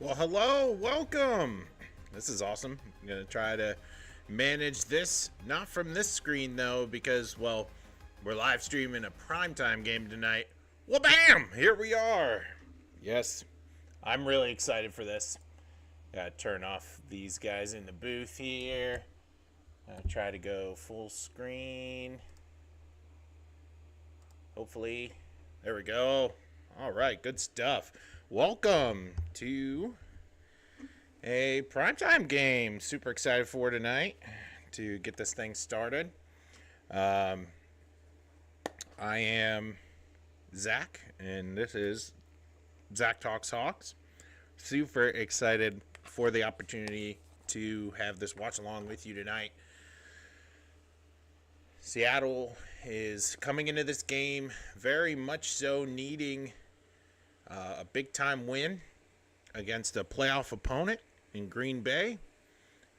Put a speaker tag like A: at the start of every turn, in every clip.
A: Well, hello, welcome. This is awesome. I'm going to try to manage this, not from this screen though, because, well, we're live streaming a primetime game tonight. Well, bam! Here we are. Yes, I'm really excited for this. Gotta turn off these guys in the booth here. Try to go full screen. Hopefully. There we go. All right, good stuff. Welcome to a primetime game. Super excited for tonight to get this thing started. I am Zach, and this is Zach Talks Hawks. Super excited for the opportunity to have this watch along with you tonight. Seattle is coming into this game very much so needing a big time win against a playoff opponent in Green Bay,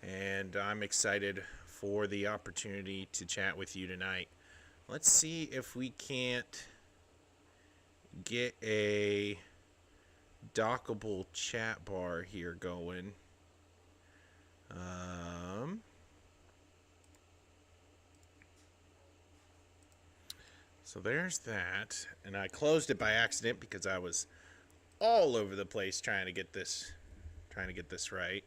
A: and I'm excited for the opportunity to chat with you tonight. Let's see if we can't get a dockable chat bar here going. So there's that, and I closed it by accident because I was all over the place trying to get this right.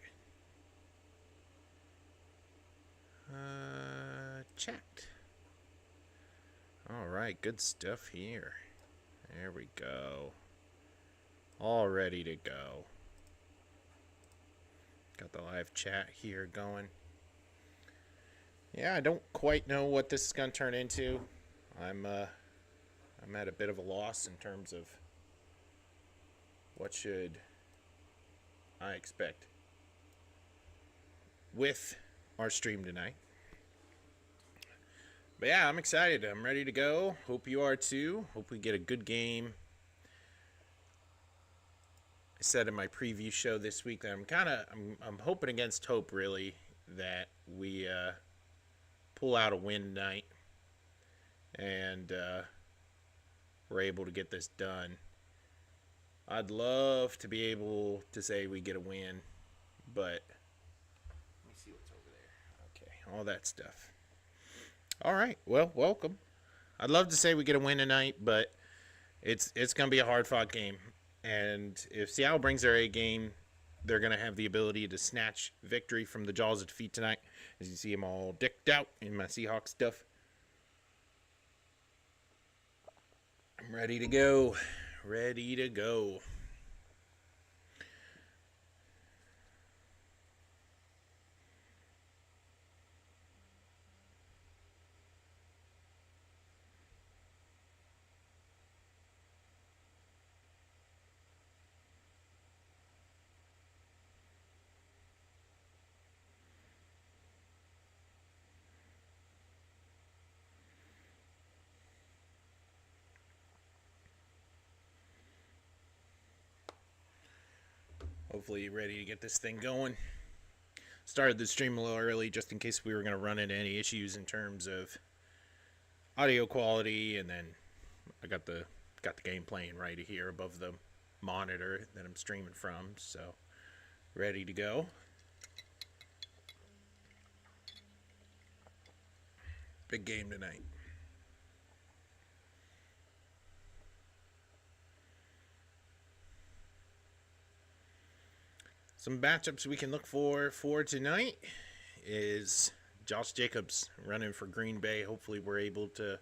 A: Checked. All right, good stuff here. There we go. All ready to go. Got the live chat here going. Yeah, I don't quite know what this is going to turn into. I'm at a bit of a loss in terms of what should I expect with our stream tonight. But yeah, I'm excited. I'm ready to go. Hope you are too. Hope we get a good game. I said in my preview show this week that I'm hoping against hope really that we pull out a win tonight and we're able to get this done. I'd love to be able to say we get a win, but let me see what's over there. Okay, all that stuff. All right, well, welcome. I'd love to say we get a win tonight, but it's going to be a hard-fought game. And if Seattle brings their A game, they're going to have the ability to snatch victory from the jaws of defeat tonight. As you see, I'm all decked out in my Seahawks stuff. I'm ready to go. Ready to go. Hopefully ready to get this thing going. Started the stream a little early just in case we were going to run into any issues in terms of audio quality, and then I got the game playing right here above the monitor that I'm streaming from, so ready to go. Big game tonight. Some matchups we can look for tonight is Josh Jacobs running for Green Bay. Hopefully we're able to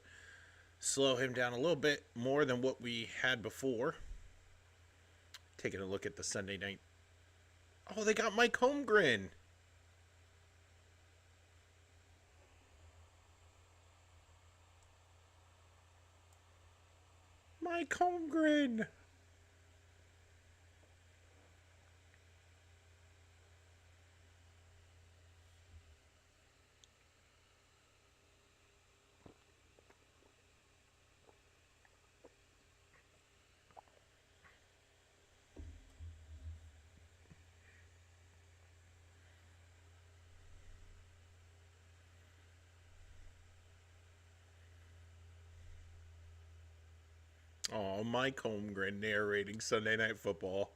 A: slow him down a little bit more than what we had before. Taking a look at the Sunday night. Oh, they got Mike Holmgren. Mike Holmgren. Oh, Mike Holmgren narrating Sunday Night Football.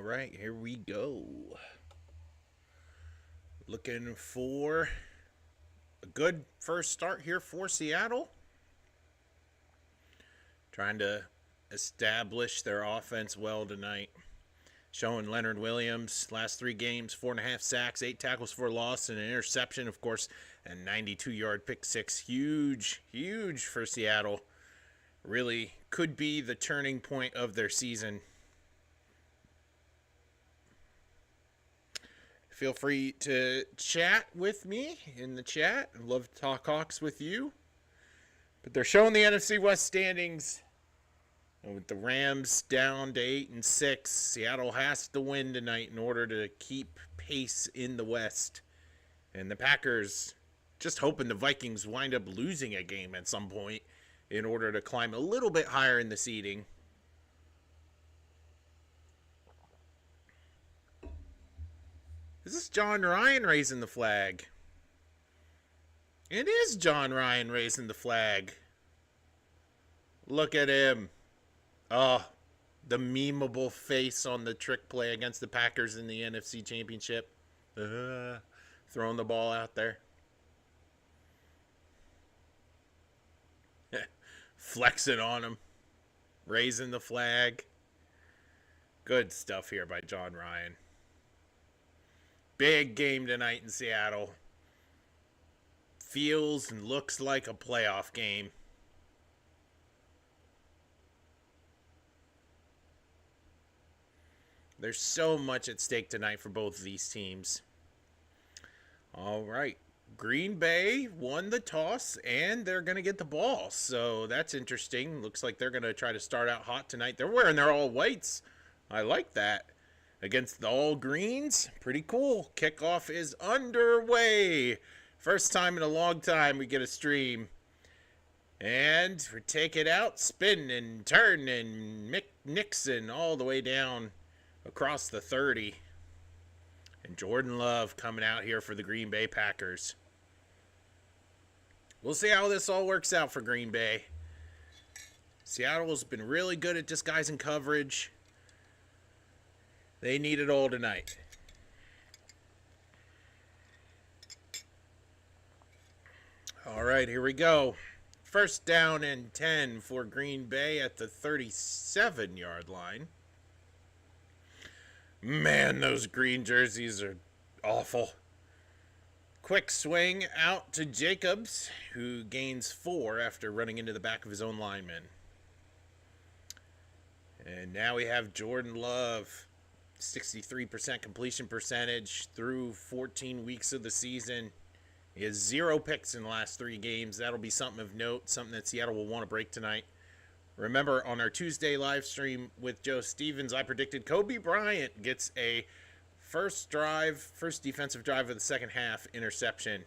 A: All right, here we go. Looking for a good first start here for Seattle. Trying to establish their offense well tonight. Showing Leonard Williams, last 3 games, 4.5 sacks, 8 tackles for loss, and an interception, of course, a 92-yard pick six. Huge, huge for Seattle. Really could be the turning point of their season. Feel free to chat with me in the chat. I'd love to talk Hawks with you. But they're showing the NFC West standings. And with the Rams down to 8-6, Seattle has to win tonight in order to keep pace in the West. And the Packers just hoping the Vikings wind up losing a game at some point in order to climb a little bit higher in the seeding. Is this John Ryan raising the flag? It is John Ryan raising the flag. Look at him. Oh, the memeable face on the trick play against the Packers in the NFC Championship. Throwing the ball out there. Flexing on him. Raising the flag. Good stuff here by John Ryan. Big game tonight in Seattle. Feels and looks like a playoff game. There's so much at stake tonight for both of these teams. All right. Green Bay won the toss, and they're going to get the ball. So that's interesting. Looks like they're going to try to start out hot tonight. They're wearing their all whites. I like that. Against the all greens. Pretty cool. Kickoff is underway. First time in a long time we get a stream. And we take it out. Spin and turn and Nixon all the way down across the 30. And Jordan Love coming out here for the Green Bay Packers. We'll see how this all works out for Green Bay. Seattle's been really good at disguising coverage. They need it all tonight. All right, here we go. First down and 10 for Green Bay at the 37-yard line. Man, those green jerseys are awful. Quick swing out to Jacobs, who gains 4 after running into the back of his own lineman. And now we have Jordan Love, 63% completion percentage through 14 weeks of the season. He has 0 picks in the last 3 games. That'll be something of note, something that Seattle will want to break tonight. Remember, on our Tuesday live stream with Joe Stevens, I predicted Kobe Bryant gets a first defensive drive of the second half interception.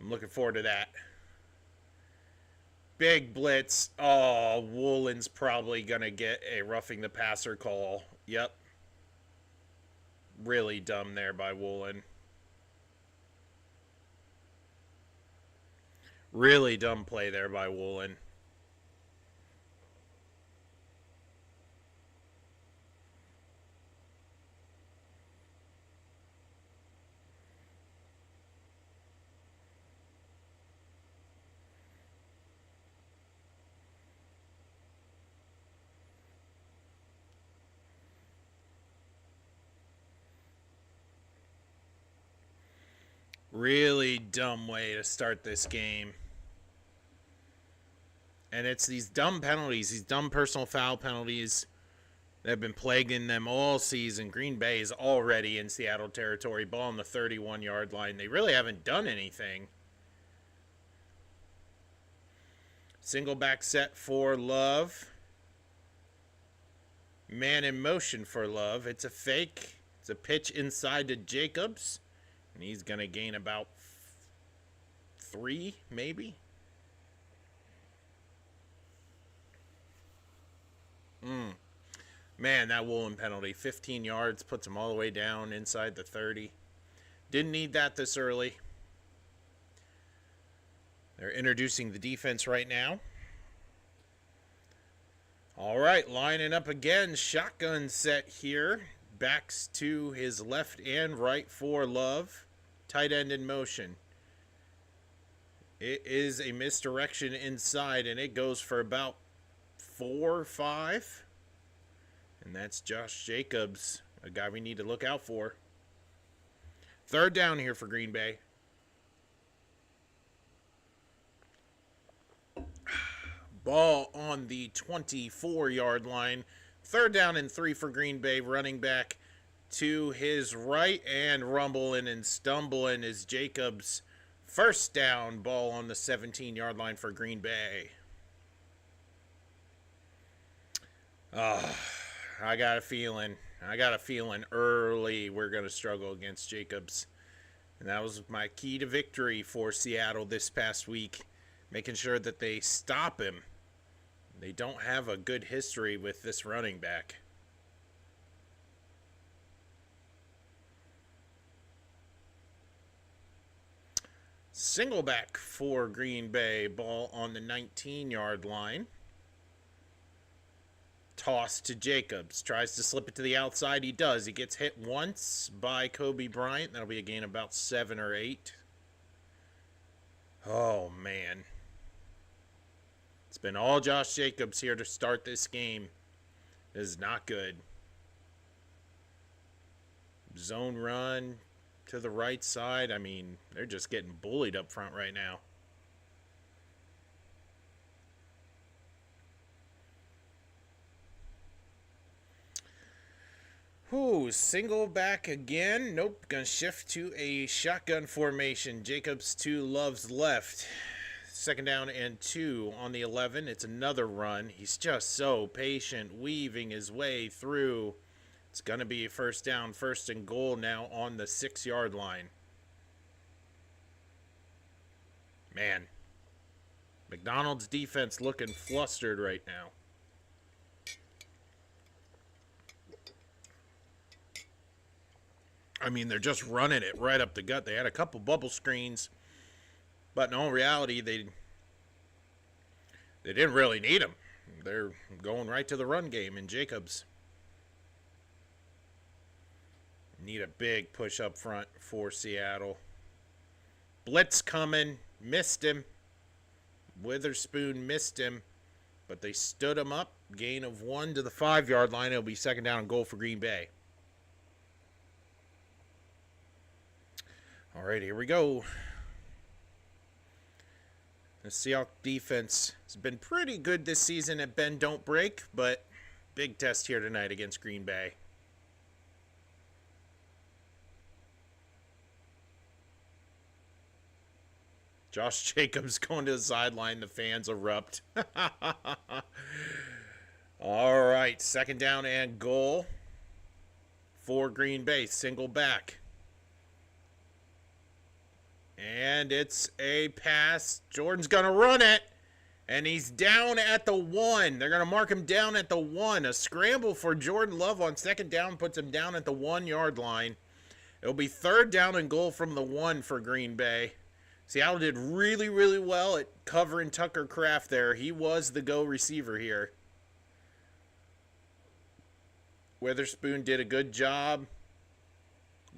A: I'm looking forward to that. Big blitz. Oh, Woolen's probably going to get a roughing the passer call. Yep. Really dumb there by Woolen. Really dumb play there by Woolen. Really dumb way to start this game. And it's these dumb penalties, these dumb personal foul penalties that have been plaguing them all season. Green Bay is already in Seattle territory, ball on the 31-yard line. They really haven't done anything. Single back set for Love. Man in motion for Love. It's a fake. It's a pitch inside to Jacobs. And he's going to gain about 3, maybe. Man, that Woolen penalty. 15 yards, puts him all the way down inside the 30. Didn't need that this early. They're introducing the defense right now. All right, lining up again. Shotgun set here. Backs to his left and right for Love. Tight end in motion. It is a misdirection inside, and it goes for about 4 or 5. And that's Josh Jacobs, a guy we need to look out for. Third down here for Green Bay. Ball on the 24-yard line. Third down and 3 for Green Bay. Running back to his right and rumbling and stumbling is Jacobs. First down, ball on the 17-yard line for Green Bay. I got a feeling early we're going to struggle against Jacobs. And that was my key to victory for Seattle this past week, making sure that they stop him. They don't have a good history with this running back. Single back for Green Bay. Ball on the 19-yard line. Toss to Jacobs. Tries to slip it to the outside. He does. He gets hit once by Kobe Bryant. That'll be a gain of about 7 or 8. Oh, man. It's been all Josh Jacobs here to start this game. This is not good. Zone run to the right side. I mean, they're just getting bullied up front right now. Ooh, single back again. Nope, gonna shift to a shotgun formation. Jacobs to Love's left. Second down and 2 on the 11. It's another run. He's just so patient, weaving his way through. It's going to be a first down, first and goal now on the 6-yard line. Man, McDonald's defense looking flustered right now. I mean, they're just running it right up the gut. They had a couple bubble screens, but in all reality, they didn't really need them. They're going right to the run game in Jacobs. Need a big push up front for Seattle. Blitz coming. Missed him. Witherspoon missed him, but they stood him up. Gain of 1 to the 5-yard line. It'll be second down and goal for Green Bay. All right, here we go. The Seahawks defense has been pretty good this season at bend don't break, but big test here tonight against Green Bay. Josh Jacobs going to the sideline. The fans erupt. All right, second down and goal for Green Bay. Single back. And it's a pass. Jordan's going to run it. And he's down at the 1. They're going to mark him down at the 1. A scramble for Jordan Love on second down puts him down at the 1-yard line. It'll be third down and goal from the 1 for Green Bay. Seattle did really, really well at covering Tucker Kraft there. He was the go receiver here. Witherspoon did a good job.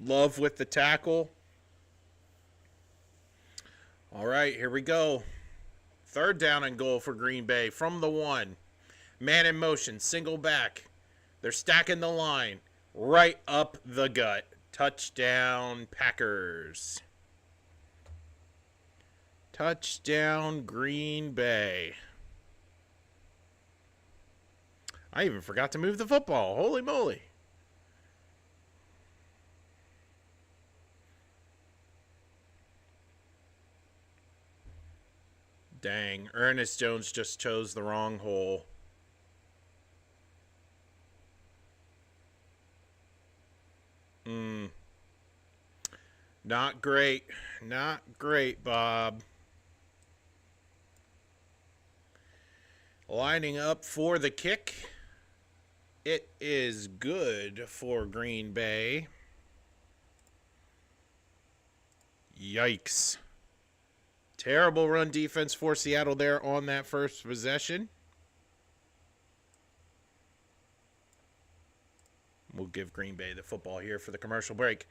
A: Love with the tackle. All right, here we go. Third down and goal for Green Bay from the 1. Man in motion, single back. They're stacking the line right up the gut. Touchdown, Packers. Touchdown, Green Bay. I even forgot to move the football. Holy moly. Dang, Ernest Jones just chose the wrong hole. Not great. Not great, Bob. Lining up for the kick. It is good for Green Bay. Yikes. Terrible run defense for Seattle there on that first possession. we'll give Green Bay the football here for the commercial break.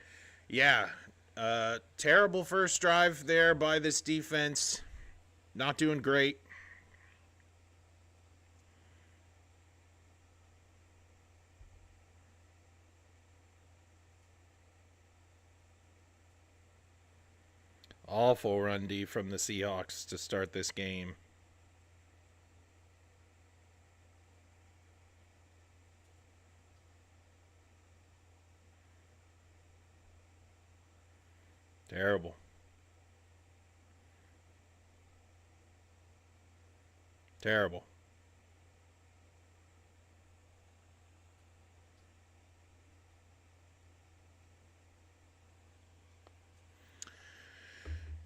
A: Yeah, terrible first drive there by this defense. Not doing great. Awful run D from the Seahawks to start this game. Terrible. Terrible.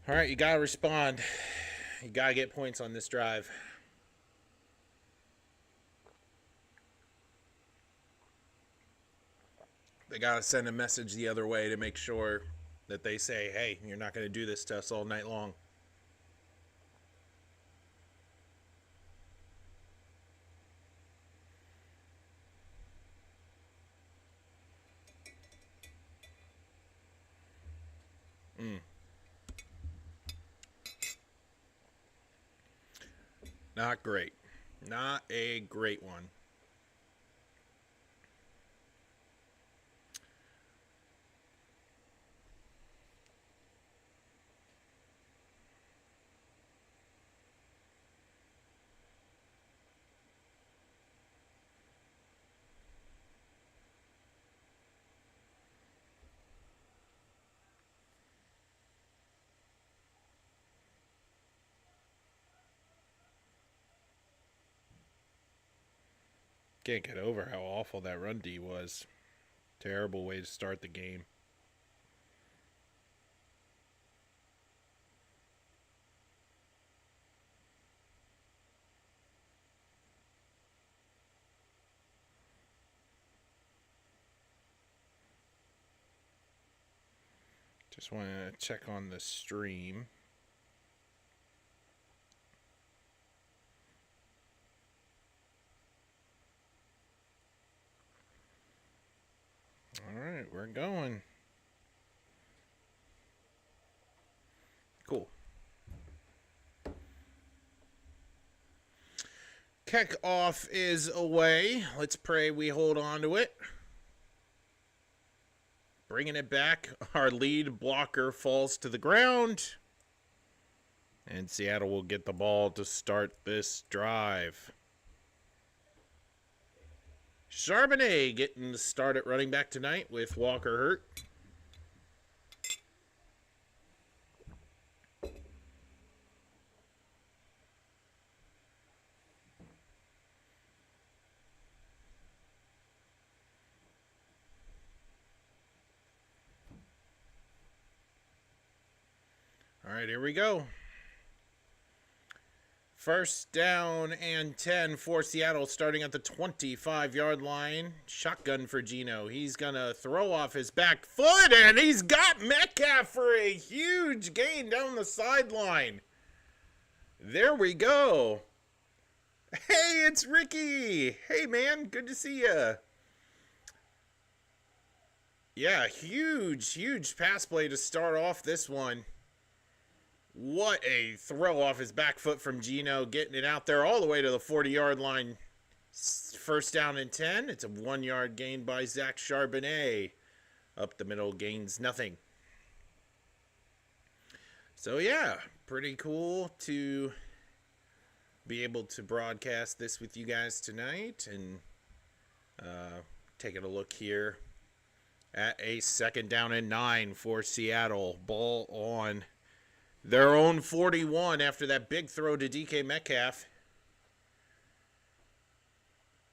A: All right, you got to respond. You got to get points on this drive. They got to send a message the other way to make sure that they say, hey, you're not going to do this to us all night long. Not great. Not a great one. Can't get over how awful that run D was. Terrible way to start the game. Just want to check on the stream. All right, we're going. Cool. Kickoff is away. Let's pray we hold on to it. Bringing it back. Our lead blocker falls to the ground. And Seattle will get the ball to start this drive. Charbonnet getting the start at running back tonight with Walker hurt. All right, here we go. First down and 10 for Seattle, starting at the 25-yard line. Shotgun for Geno. He's going to throw off his back foot, and he's got Metcalf for a huge gain down the sideline. There we go. Hey, it's Ricky. Hey, man, good to see you. Yeah, huge pass play to start off this one. What a throw off his back foot from Geno, getting it out there all the way to the 40-yard line. First down and 10. It's a 1-yard gain by Zach Charbonnet. Up the middle, gains nothing. So, yeah, pretty cool to be able to broadcast this with you guys tonight. And taking a look here at a second down and 9 for Seattle. Ball on their own 41 after that big throw to DK Metcalf.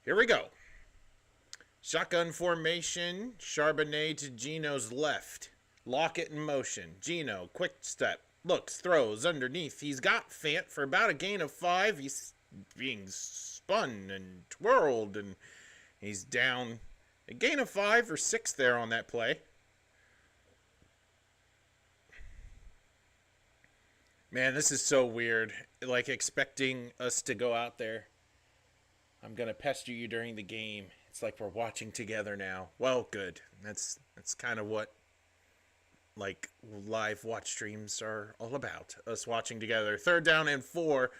A: Here we go. Shotgun formation. Charbonnet to Geno's left. Lockett in motion. Geno, quick step. Looks, throws underneath. He's got Fant for about a gain of 5. He's being spun and twirled, and he's down a gain of 5 or 6 there on that play. Man, this is so weird. Like, expecting us to go out there. I'm going to pester you during the game. It's like we're watching together now. Well, good. That's kind of what like live watch streams are all about. Us watching together. 3rd down and 4.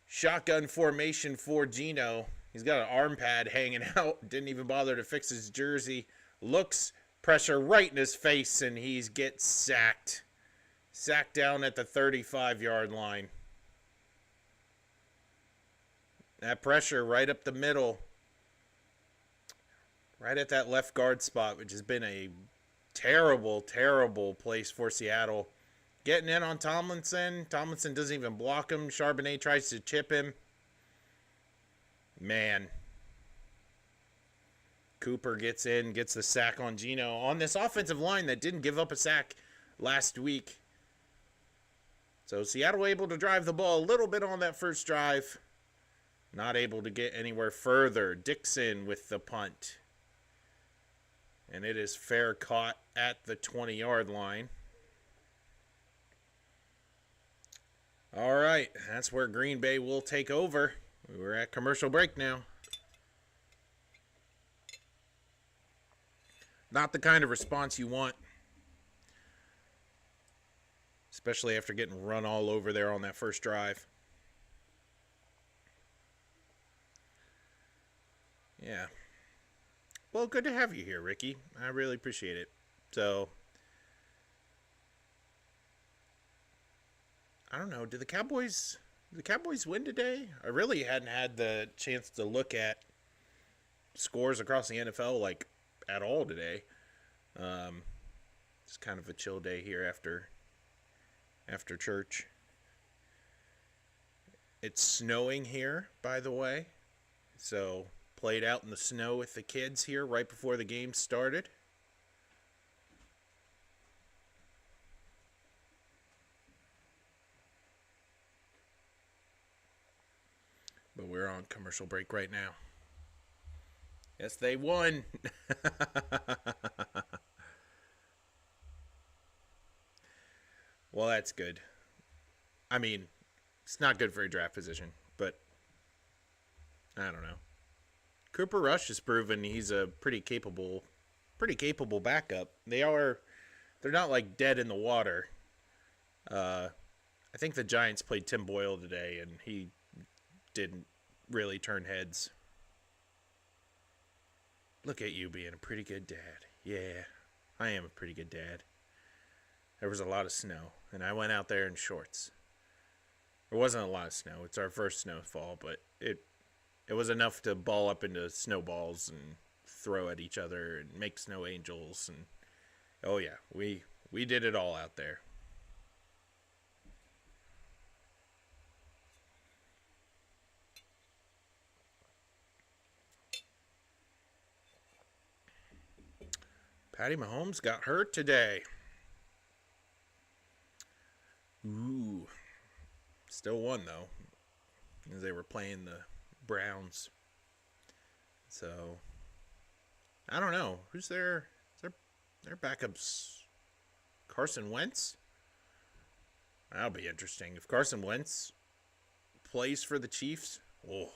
A: Shotgun formation for Gino. He's got an arm pad hanging out. Didn't even bother to fix his jersey. Looks, pressure right in his face, and he gets sacked. Sacked down at the 35-yard line. That pressure right up the middle. Right at that left guard spot, which has been a terrible, terrible place for Seattle. Getting in on Tomlinson. Tomlinson doesn't even block him. Charbonnet tries to chip him. Man. Cooper gets in, gets the sack on Gino. On this offensive line that didn't give up a sack last week. So Seattle able to drive the ball a little bit on that first drive. Not able to get anywhere further. Dixon with the punt. And it is fair caught at the 20-yard line. All right, that's where Green Bay will take over. We're at commercial break now. Not the kind of response you want. Especially after getting run all over there on that first drive. Yeah. Well, good to have you here, Ricky. I really appreciate it. So, I don't know. Did the Cowboys win today? I really hadn't had the chance to look at scores across the NFL like at all today. It's kind of a chill day here after church. It's snowing here, by the way. So, played out in the snow with the kids here right before the game started. But we're on commercial break right now. Yes, they won. Well, that's good. I mean, it's not good for a draft position, but I don't know. Cooper Rush has proven he's a pretty capable backup. They're not like dead in the water. I think the Giants played Tim Boyle today, and he didn't really turn heads. Look at you being a pretty good dad. Yeah, I am a pretty good dad. There was a lot of snow, and I went out there in shorts. There wasn't a lot of snow. It's our first snowfall, but it was enough to ball up into snowballs and throw at each other and make snow angels. And oh yeah, we did it all out there. Patty Mahomes got hurt today. Ooh. Still won, though, as they were playing the Browns. So, I don't know. Who's their backups? Carson Wentz? That'll be interesting. If Carson Wentz plays for the Chiefs, oh.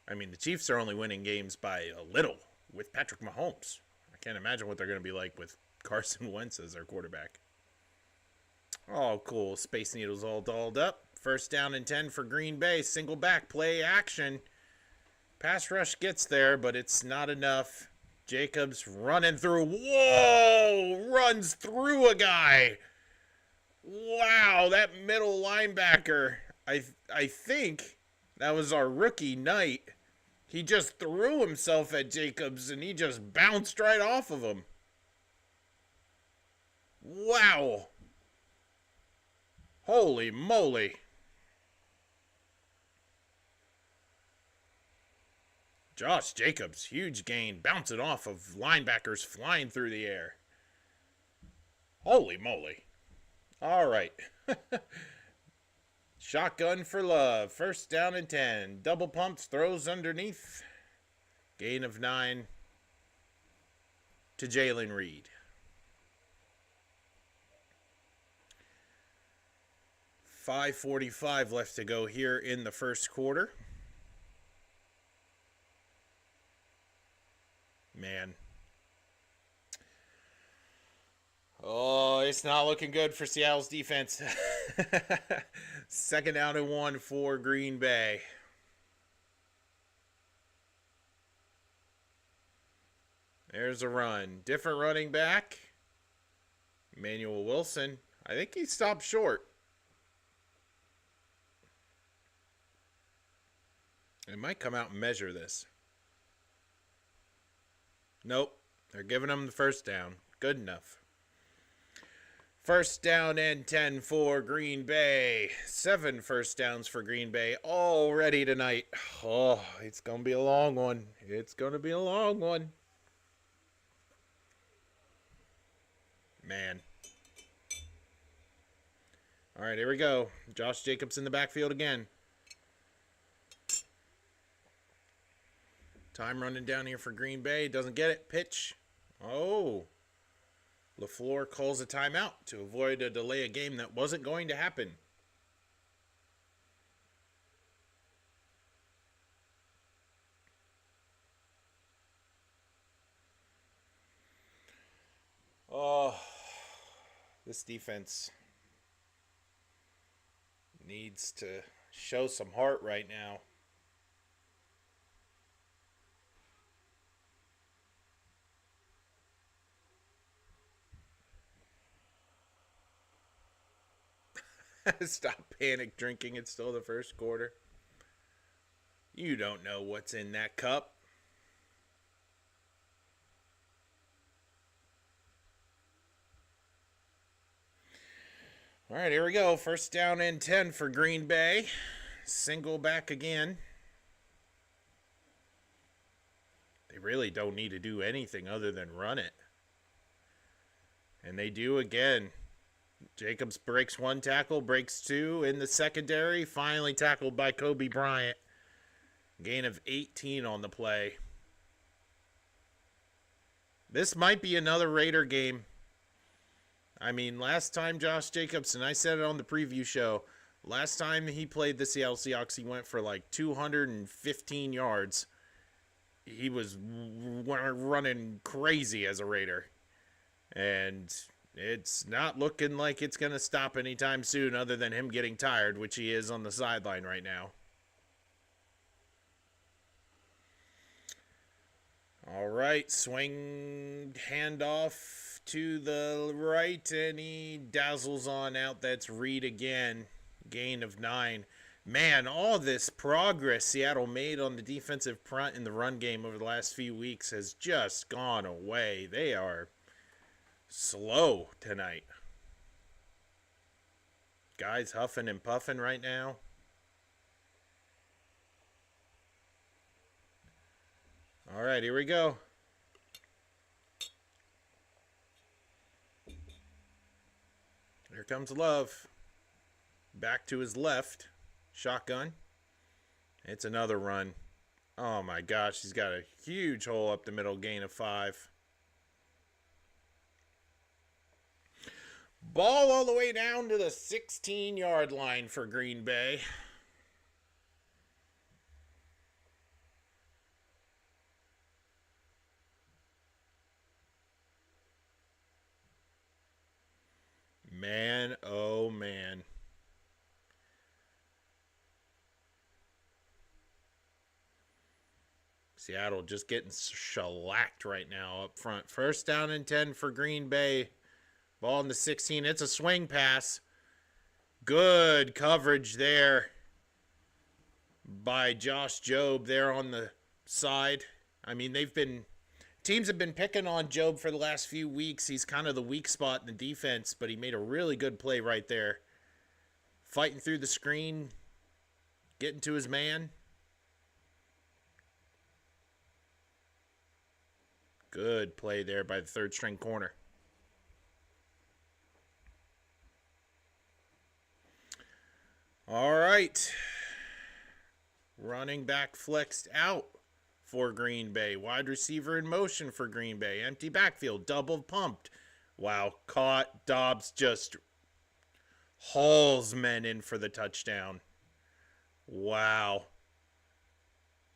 A: I mean, the Chiefs are only winning games by a little with Patrick Mahomes. I can't imagine what they're going to be like with Carson Wentz as their quarterback. Oh, cool. Space Needles all dolled up. 1st down and 10 for Green Bay. Single back play action. Pass rush gets there, but it's not enough. Jacobs running through. Whoa! Runs through a guy. Wow, that middle linebacker. I think that was our rookie Knight. He just threw himself at Jacobs, and he just bounced right off of him. Wow. Holy moly. Josh Jacobs, huge gain, bouncing off of linebackers flying through the air. Holy moly. All right. Shotgun for Love. 1st down and 10. Double pumps, throws underneath. Gain of 9 to Jalen Reed. 5:45 left to go here in the first quarter. man. Oh, it's not looking good for Seattle's defense. Second down and 1 for Green Bay. There's a run. Different running back. Emmanuel Wilson. I think he stopped short. It might come out and measure this. Nope. They're giving him the first down. Good enough. First down and 10 for Green Bay. 7 first downs for Green Bay already tonight. Oh, it's going to be a long one. It's going to be a long one. Man. All right, here we go. Josh Jacobs in the backfield again. Time running down here for Green Bay. Doesn't get it. Pitch. Oh. LaFleur calls a timeout to avoid a delay of game that wasn't going to happen. Oh, this defense needs to show some heart right now. Stop panic drinking. It's still the first quarter. You don't know what's in that cup. All right, here we go. First down and 10 for Green Bay. Single back again. They really don't need to do anything other than run it. And they do again. Jacobs breaks 1 tackle, breaks 2 in the secondary. Finally tackled by Kobe Bryant. Gain of 18 on the play. This might be another Raider game. I mean, last time Josh Jacobs, and I said it on the preview show, last time he played the Seattle Seahawks, he went for like 215 yards. He was running crazy as a Raider. And it's not looking like it's going to stop anytime soon other than him getting tired, which he is on the sideline right now. All right, swing handoff to the right, and he dazzles on out. That's Reed again. Gain of 9. Man, all this progress Seattle made on the defensive front in the run game over the last few weeks has just gone away. They are slow tonight. Guys huffing and puffing right now. All right, here we go. Here comes Love. Back to his left. Shotgun. It's another run. Oh my gosh, he's got a huge hole up the middle, gain of 5. Ball all the way down to the 16-yard line for Green Bay. Man, oh man. Seattle just getting shellacked right now up front. First down and 10 for Green Bay. Ball in the 16. It's a swing pass. Good coverage there by Josh Jobe there on the side. I mean, teams have been picking on Jobe for the last few weeks. He's kind of the weak spot in the defense, but he made a really good play right there. Fighting through the screen, getting to his man. Good play there by the third string corner. All right. Running back flexed out for Green Bay. Wide receiver in motion for Green Bay. Empty backfield. Double pumped. Wow. Caught. Dobbs just hauls men in for the touchdown. Wow.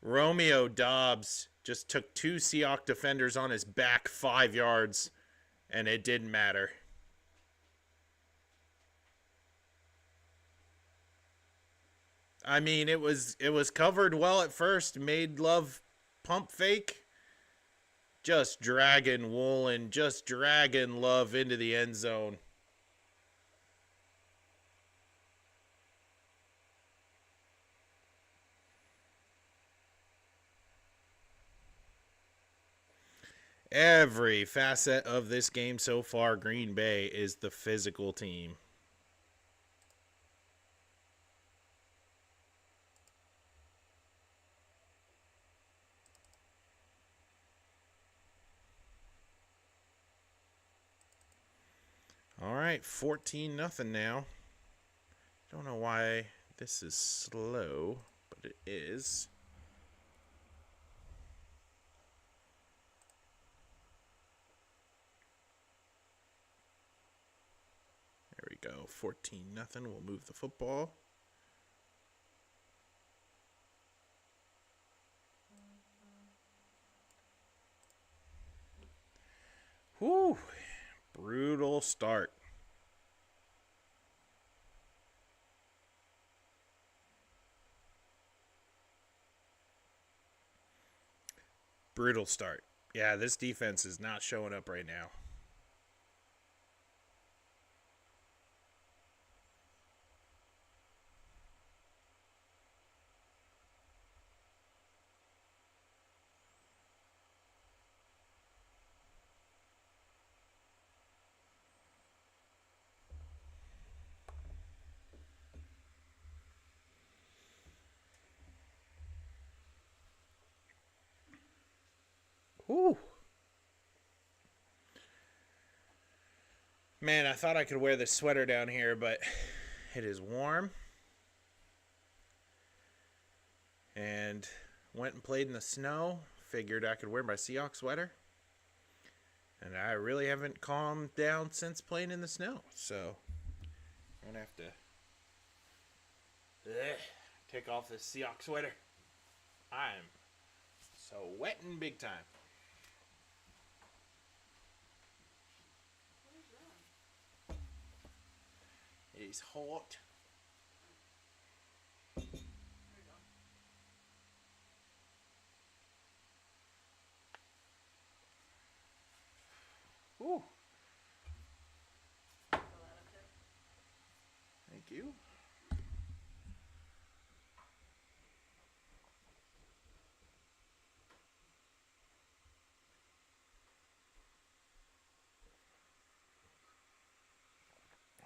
A: Romeo Dobbs just took 2 Seahawks defenders on his back 5 yards, and it didn't matter. I mean, it was covered well at first, made Love pump fake, just dragging Woolen, just dragging Love into the end zone. Every facet of this game so far, Green Bay is the physical team. All right, 14-0 now. Don't know why this is slow, but it is. There we go, 14-0. We'll move the football. Whew. Brutal start. Brutal start. Yeah, this defense is not showing up right now. Whew. Man, I thought I could wear this sweater down here, but it is warm. And went and played in the snow. Figured I could wear my Seahawks sweater. And I really haven't calmed down since playing in the snow. So, I'm going to have to take off this Seahawks sweater. I'm so wetting big time. It's hot. Ooh. Thank you.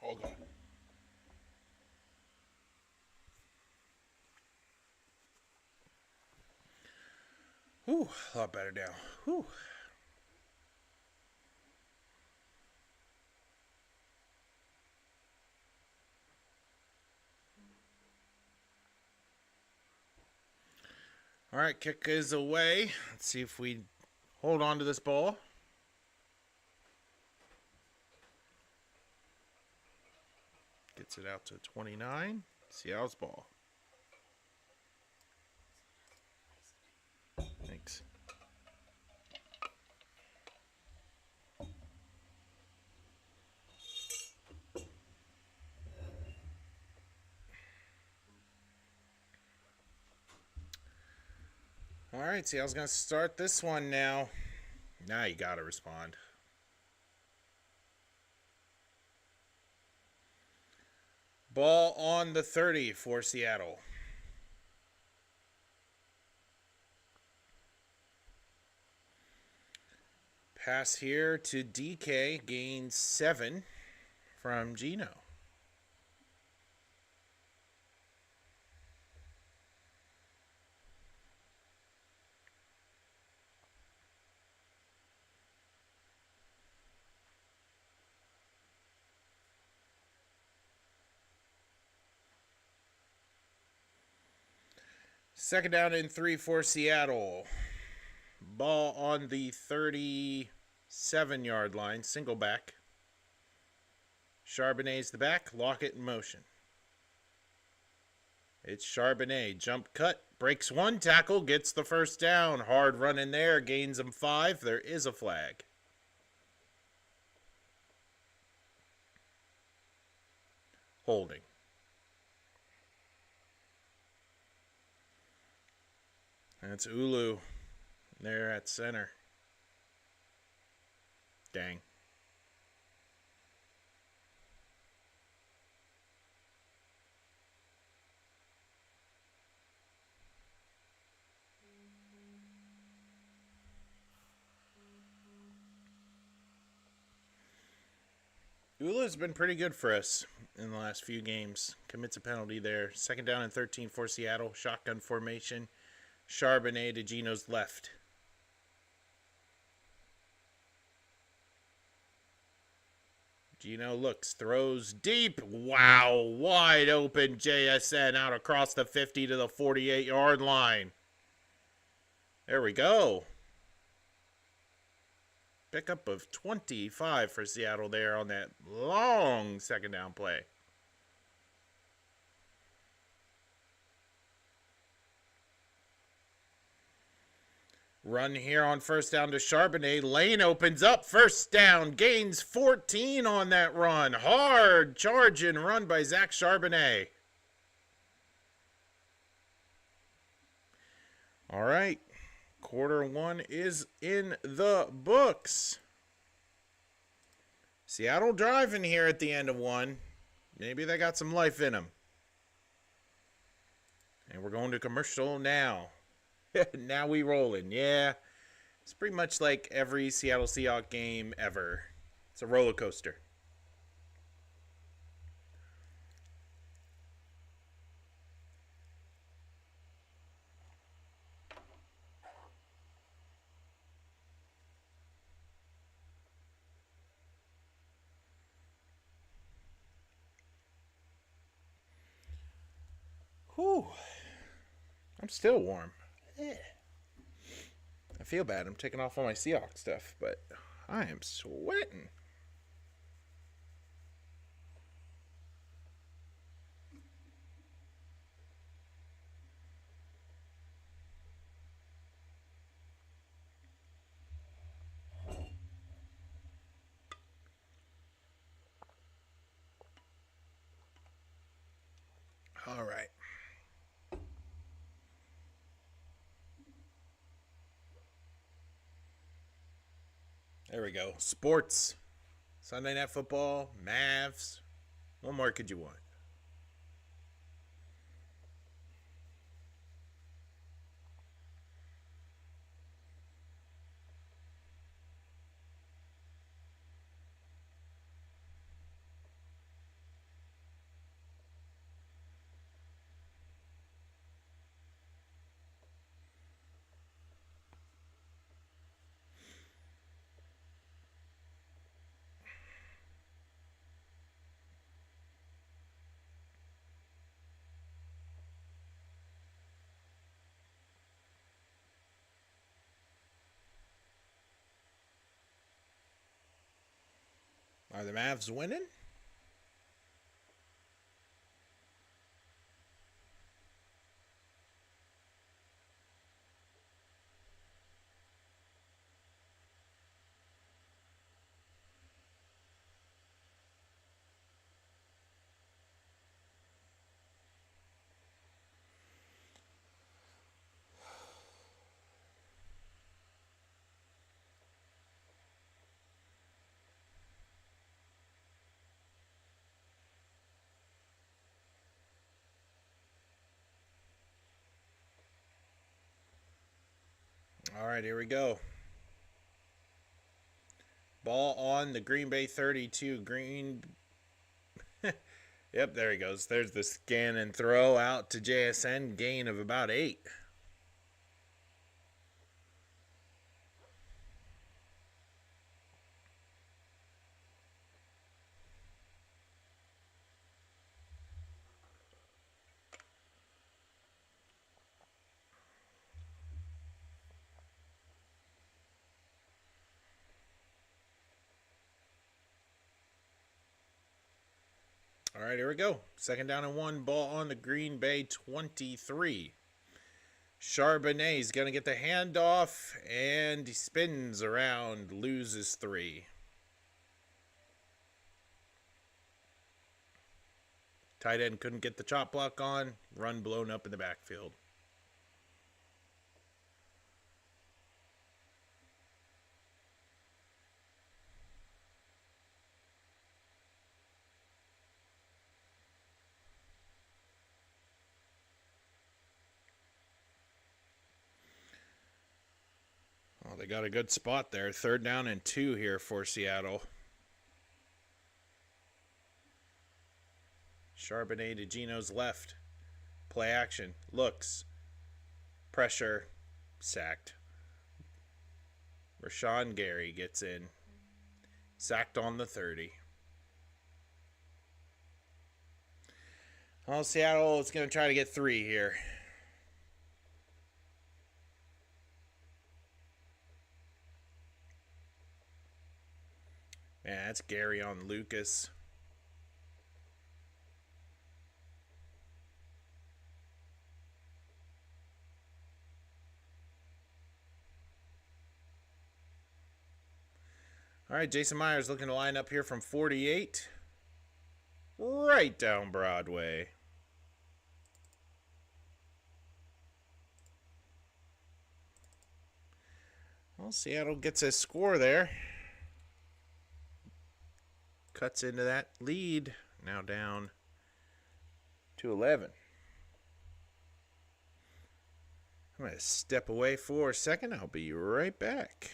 A: Hold on. Ooh, a lot better now. Ooh. All right, kick is away. Let's see if we hold on to this ball. Gets it out to 29. Seattle's ball. Thanks. All right, Seattle's going to start this one now. Now you got to respond. Ball on the 30 for Seattle. Pass here to DK, gains 7 from Gino. Second down and 3 for Seattle. Ball on the 37-yard line, single back. Charbonnet's the back, Lockett in motion. It's Charbonnet. Jump cut. Breaks one tackle. Gets the first down. Hard run in there. Gains him 5. There is a flag. Holding. That's Ulu there at center. Dang. Ulu's been pretty good for us in the last few games. Commits a penalty there. 2nd down and 13 for Seattle. Shotgun formation. Charbonnet to Gino's left. Gino looks, throws deep. Wow, wide open JSN out across the 50 to the 48-yard line. There we go. Pickup of 25 for Seattle there on that long 2nd down play. Run here on 1st down to Charbonnet. Lane opens up. 1st down. Gains 14 on that run. Hard charge and run by Zach Charbonnet. All right. Quarter 1 is in the books. Seattle driving here at the end of 1. Maybe they got some life in them. And we're going to commercial now. Now we rolling. Yeah. It's pretty much like every Seattle Seahawks game ever. It's a roller coaster. Whew. I'm still warm. I feel bad. I'm taking off all my Seahawks stuff, but I am sweating. All right. There we go. Sports. Sunday Night Football. Mavs. What more could you want? Are the Mavs winning? All right, here we go. Ball on the Green Bay 32. Yep, there he goes. There's the scan and throw out to JSN. Gain of about 8. All right, here we go. Second down and 1, ball on the Green Bay 23. Charbonnet's going to get the handoff, and he spins around, loses 3. Tight end couldn't get the chop block on, run blown up in the backfield. Well, they got a good spot there. Third down and 2 here for Seattle. Charbonnet to Gino's left. Play action. Looks. Pressure. Sacked. Rashawn Gary gets in. Sacked on the 30. Well, Seattle is going to try to get 3 here. Man, that's Gary on Lucas. All right, Jason Myers looking to line up here from 48. Right down Broadway. Well, Seattle gets a score there. Cuts into that lead. Now down to 11. I'm going to step away for a second. I'll be right back.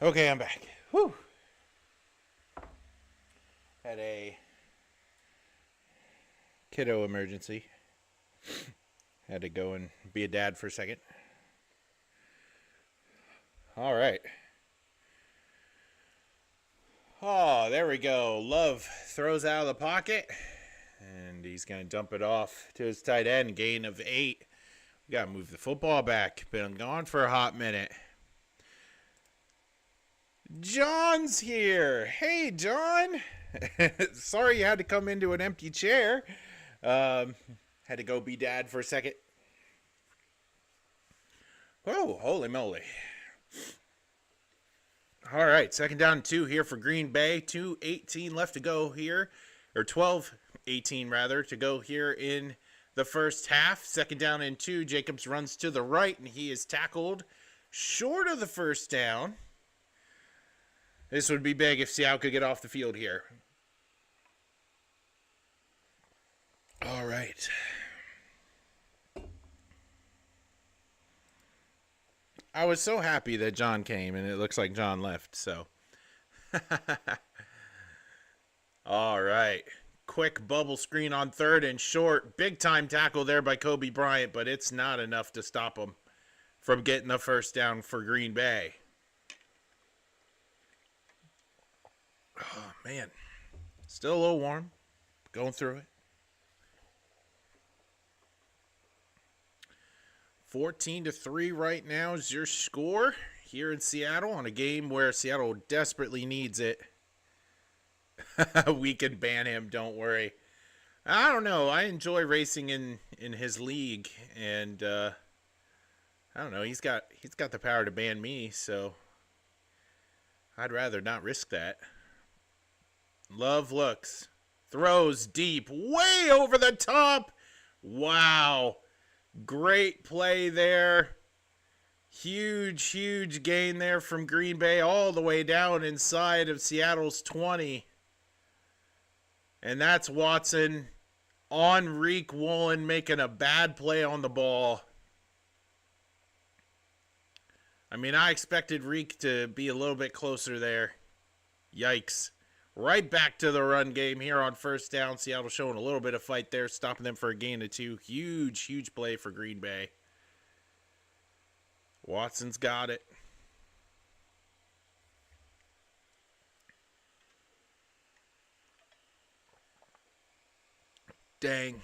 A: Okay, I'm back. Whew. Had a kiddo emergency. Had to go and be a dad for a second. All right. Oh, there we go. Love throws out of the pocket. And he's going to dump it off to his tight end. Gain of 8. We got to move the football back. Been gone for a hot minute. John's here. Hey, John. Sorry you had to come into an empty chair. Had to go be dad for a second. Oh, holy moly. All right, second down and 2 here for Green Bay. 2:18 left to go here. Or 12:18 rather to go here in the first half. Second down and 2. Jacobs runs to the right and he is tackled short of the first down. This would be big if Seattle could get off the field here. All right. I was so happy that John came, and it looks like John left, so. All right. Quick bubble screen on third and short. Big time tackle there by Kobe Bryant, but it's not enough to stop him from getting the first down for Green Bay. Oh, man. Still a little warm. Going through it. 14-3 right now is your score here in Seattle on a game where Seattle desperately needs it. We can ban him, don't worry. I don't know. I enjoy racing in his league, and I don't know. He's got the power to ban me, so I'd rather not risk that. Love looks. Throws deep. Way over the top. Wow. Great play there. Huge, huge gain there from Green Bay all the way down inside of Seattle's 20. And that's Watson on Reek Woolen making a bad play on the ball. I mean, I expected Reek to be a little bit closer there. Yikes. Right back to the run game here on first down. Seattle showing a little bit of fight there, stopping them for a gain of 2. Huge, huge play for Green Bay. Watson's got it. Dang.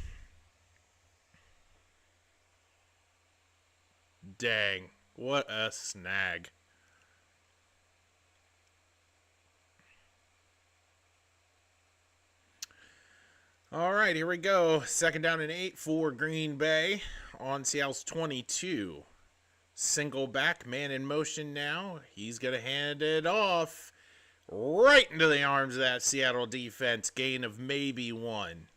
A: Dang. What a snag. All right, here we go. Second down and 8 for Green Bay on Seattle's 22. Single back, man in motion now. He's going to hand it off right into the arms of that Seattle defense. Gain of maybe 1.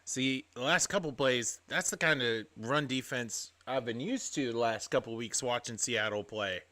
A: See, the last couple plays, that's the kind of run defense I've been used to the last couple weeks watching Seattle play.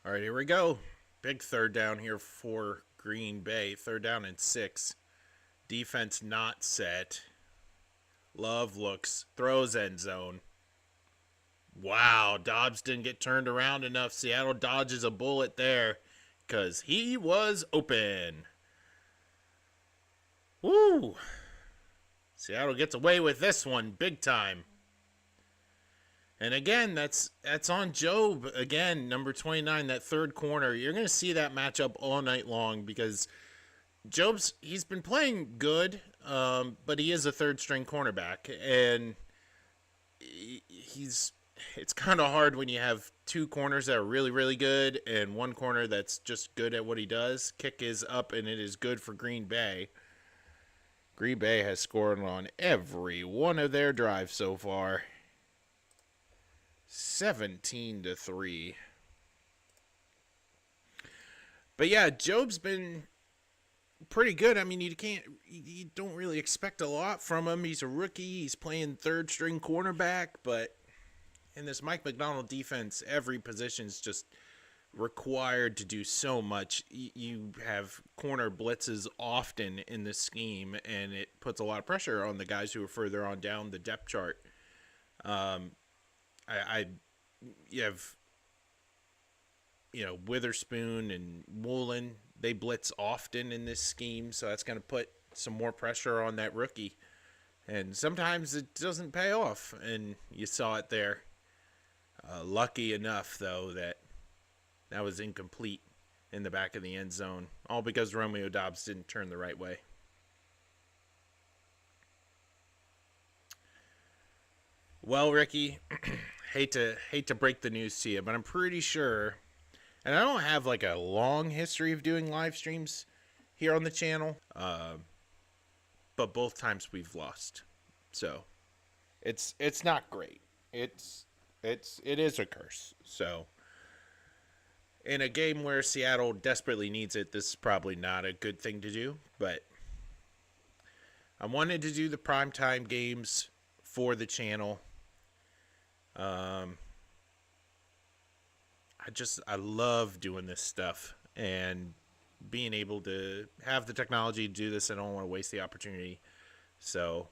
A: All right, here we go. Big third down here for Green Bay. Third down and 6. Defense not set. Love looks. Throws end zone. Wow, Dobbs didn't get turned around enough. Seattle dodges a bullet there because he was open. Woo! Seattle gets away with this one big time. And again, that's on Job. Again, number 29, that third corner. You're going to see that matchup all night long because he's been playing good, but he is a third-string cornerback. And it's kind of hard when you have 2 corners that are really, really good and 1 corner that's just good at what he does. Kick is up, and it is good for Green Bay. Green Bay has scored on every one of their drives so far. 17-3. But yeah, Job's been pretty good. I mean, you don't really expect a lot from him. He's a rookie. He's playing third string cornerback, but in this Mike McDonald defense, every position's just required to do so much. You have corner blitzes often in this scheme, and it puts a lot of pressure on the guys who are further on down the depth chart. You have, Witherspoon and Woolen. They blitz often in this scheme, so that's going to put some more pressure on that rookie. And sometimes it doesn't pay off, and you saw it there. Lucky enough, though, that was incomplete in the back of the end zone, all because Romeo Doubs didn't turn the right way. Well, Ricky, hate to break the news to you, but I'm pretty sure, and I don't have like a long history of doing live streams here on the channel, but both times we've lost, so it's not great. It is a curse. So in a game where Seattle desperately needs it, this is probably not a good thing to do, but I wanted to do the primetime games for the channel. I love doing this stuff and being able to have the technology to do this. I don't want to waste the opportunity. So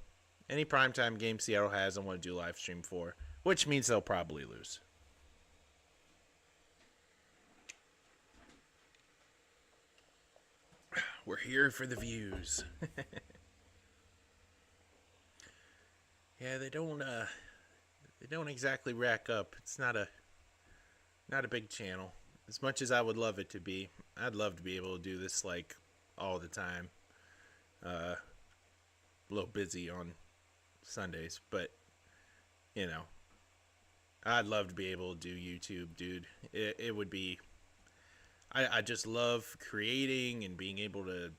A: any primetime game Seattle has, I want to do live stream for, which means they'll probably lose. We're here for the views. Yeah, they don't exactly rack up. It's not a big channel. As much as I would love it to be, I'd love to be able to do this like all the time. A little busy on Sundays, but I'd love to be able to do YouTube, dude. It would be. I just love creating and being able to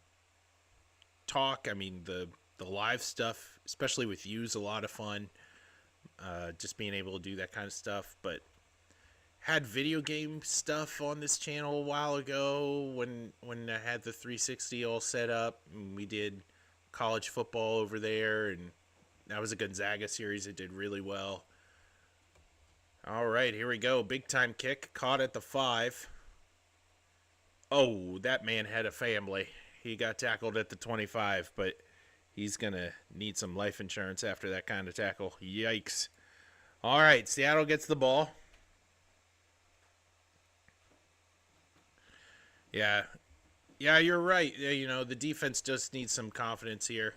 A: talk. I mean, the live stuff, especially with you, is a lot of fun. Just being able to do that kind of stuff. But had video game stuff on this channel a while ago when I had the 360 all set up. And we did college football over there, and that was a Gonzaga series that did really well. All right, here we go. Big time kick, caught at the 5. Oh, that man had a family. He got tackled at the 25, but he's going to need some life insurance after that kind of tackle. Yikes. All right, Seattle gets the ball. Yeah, you're right. The defense just needs some confidence here.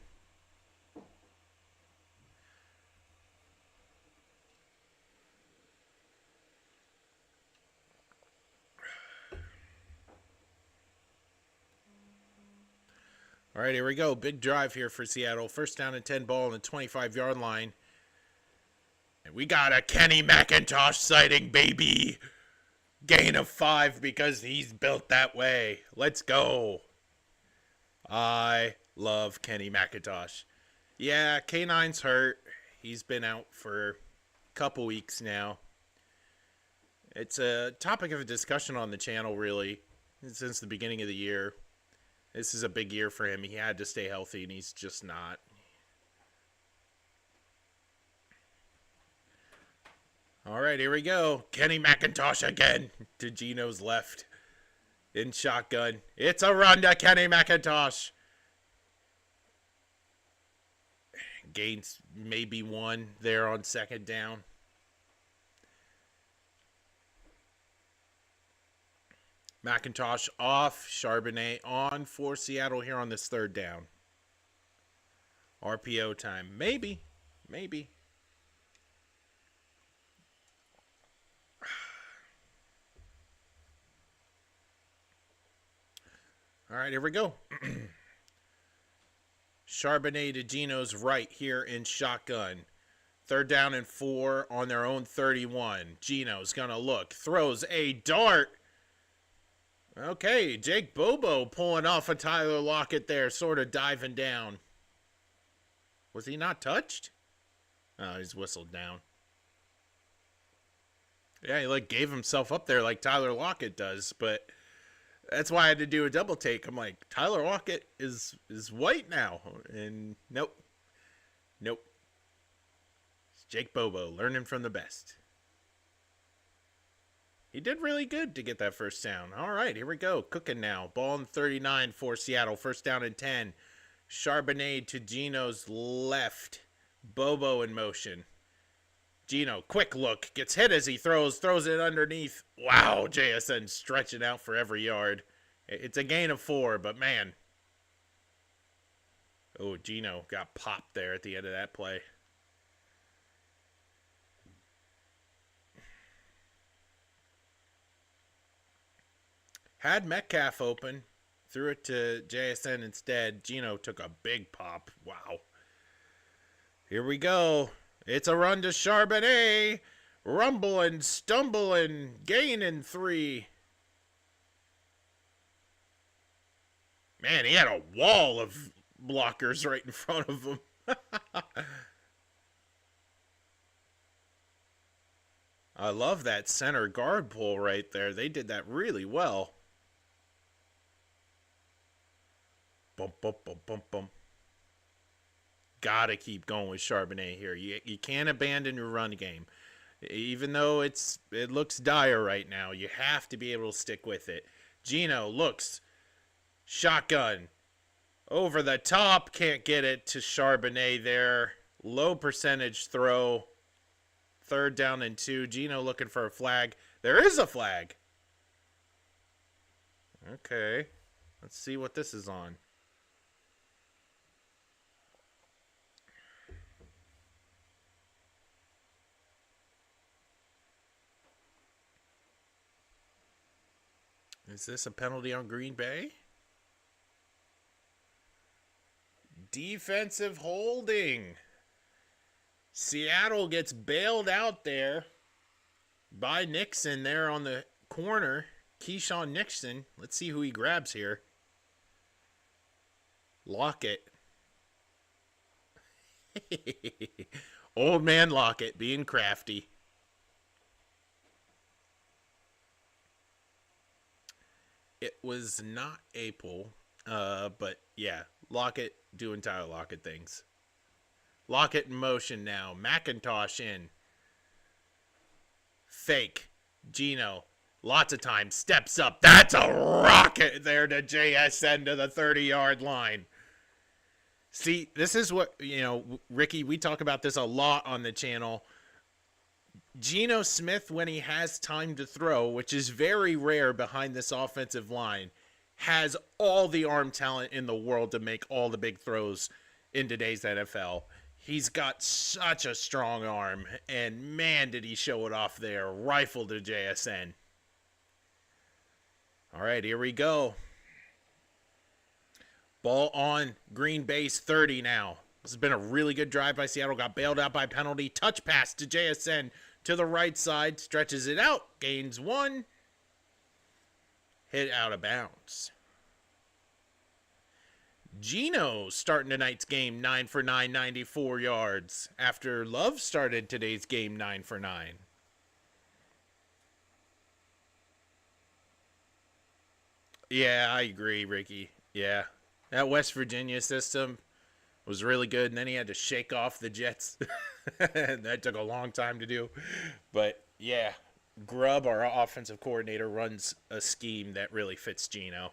A: All right, here we go. Big drive here for Seattle. First down and 10 ball on the 25-yard line. And we got a Kenny McIntosh sighting, baby. Gain of 5 because he's built that way. Let's go. I love Kenny McIntosh. Yeah, K9's hurt. He's been out for a couple weeks now. It's a topic of discussion on the channel, really, since the beginning of the year. This is a big year for him. He had to stay healthy, and he's just not. All right, here we go. Kenny McIntosh again to Gino's left in shotgun. It's a run to Kenny McIntosh. Gains maybe 1 there on second down. McIntosh off, Charbonnet on for Seattle here on this third down. RPO time. Maybe. All right, here we go. Charbonnet to Gino's right here in shotgun. Third down and 4 on their own 31. Gino's going to look. Throws a dart. Okay, Jake Bobo pulling off a Tyler Lockett there, sort of diving down. Was he not touched? Oh, he's whistled down. Yeah, he gave himself up there like Tyler Lockett does, but That's why I had to do a double take. I'm like, Tyler Lockett is white now, and nope, nope. It's Jake Bobo learning from the best. He did really good to get that first down. All right, here we go. Cooking now. Ball in 39 for Seattle. First down and 10. Charbonnet to Geno's left. Bobo in motion. Geno, quick look. Gets hit as he throws it underneath. Wow, JSN stretching out for every yard. It's a gain of 4, but man. Oh, Geno got popped there at the end of that play. Had Metcalf open. Threw it to JSN instead. Geno took a big pop. Wow. Here we go. It's a run to Charbonnet. Rumbling, stumbling, gaining 3. Man, he had a wall of blockers right in front of him. I love that center guard pull right there. They did that really well. Bump, bump, bump, bump, bump. Gotta keep going with Charbonnet here. You can't abandon your run game. Even though it looks dire right now, you have to be able to stick with it. Geno looks. Shotgun. Over the top. Can't get it to Charbonnet there. Low percentage throw. Third down and 2. Geno looking for a flag. There is a flag. Okay. Let's see what this is on. Is this a penalty on Green Bay? Defensive holding. Seattle gets bailed out there by Nixon there on the corner. Keyshawn Nixon. Let's see who he grabs here. Lockett. Old man Lockett being crafty. It was not Apple, but yeah, Lockett doing Tyler Lockett things. Lockett in motion now. McIntosh in. Fake. Geno. Lots of time. Steps up. That's a rocket there to JSN to the 30-yard line. See, this is what, Ricky, we talk about this a lot on the channel. Geno Smith, when he has time to throw, which is very rare behind this offensive line, has all the arm talent in the world to make all the big throws in today's NFL. He's got such a strong arm, and man, did he show it off there. Rifle to JSN. All right, here we go. Ball on Green Bay's 30 now. This has been a really good drive by Seattle. Got bailed out by penalty. Touch pass to JSN to the right side. Stretches it out. Gains 1. Hit out of bounds. Geno starting tonight's game 9 for 9, 94 yards. After Love started today's game 9 for 9. Yeah, I agree, Ricky. Yeah. That West Virginia system was really good, and then he had to shake off the Jets. That took a long time to do. But, yeah, Grubb, our offensive coordinator, runs a scheme that really fits Geno.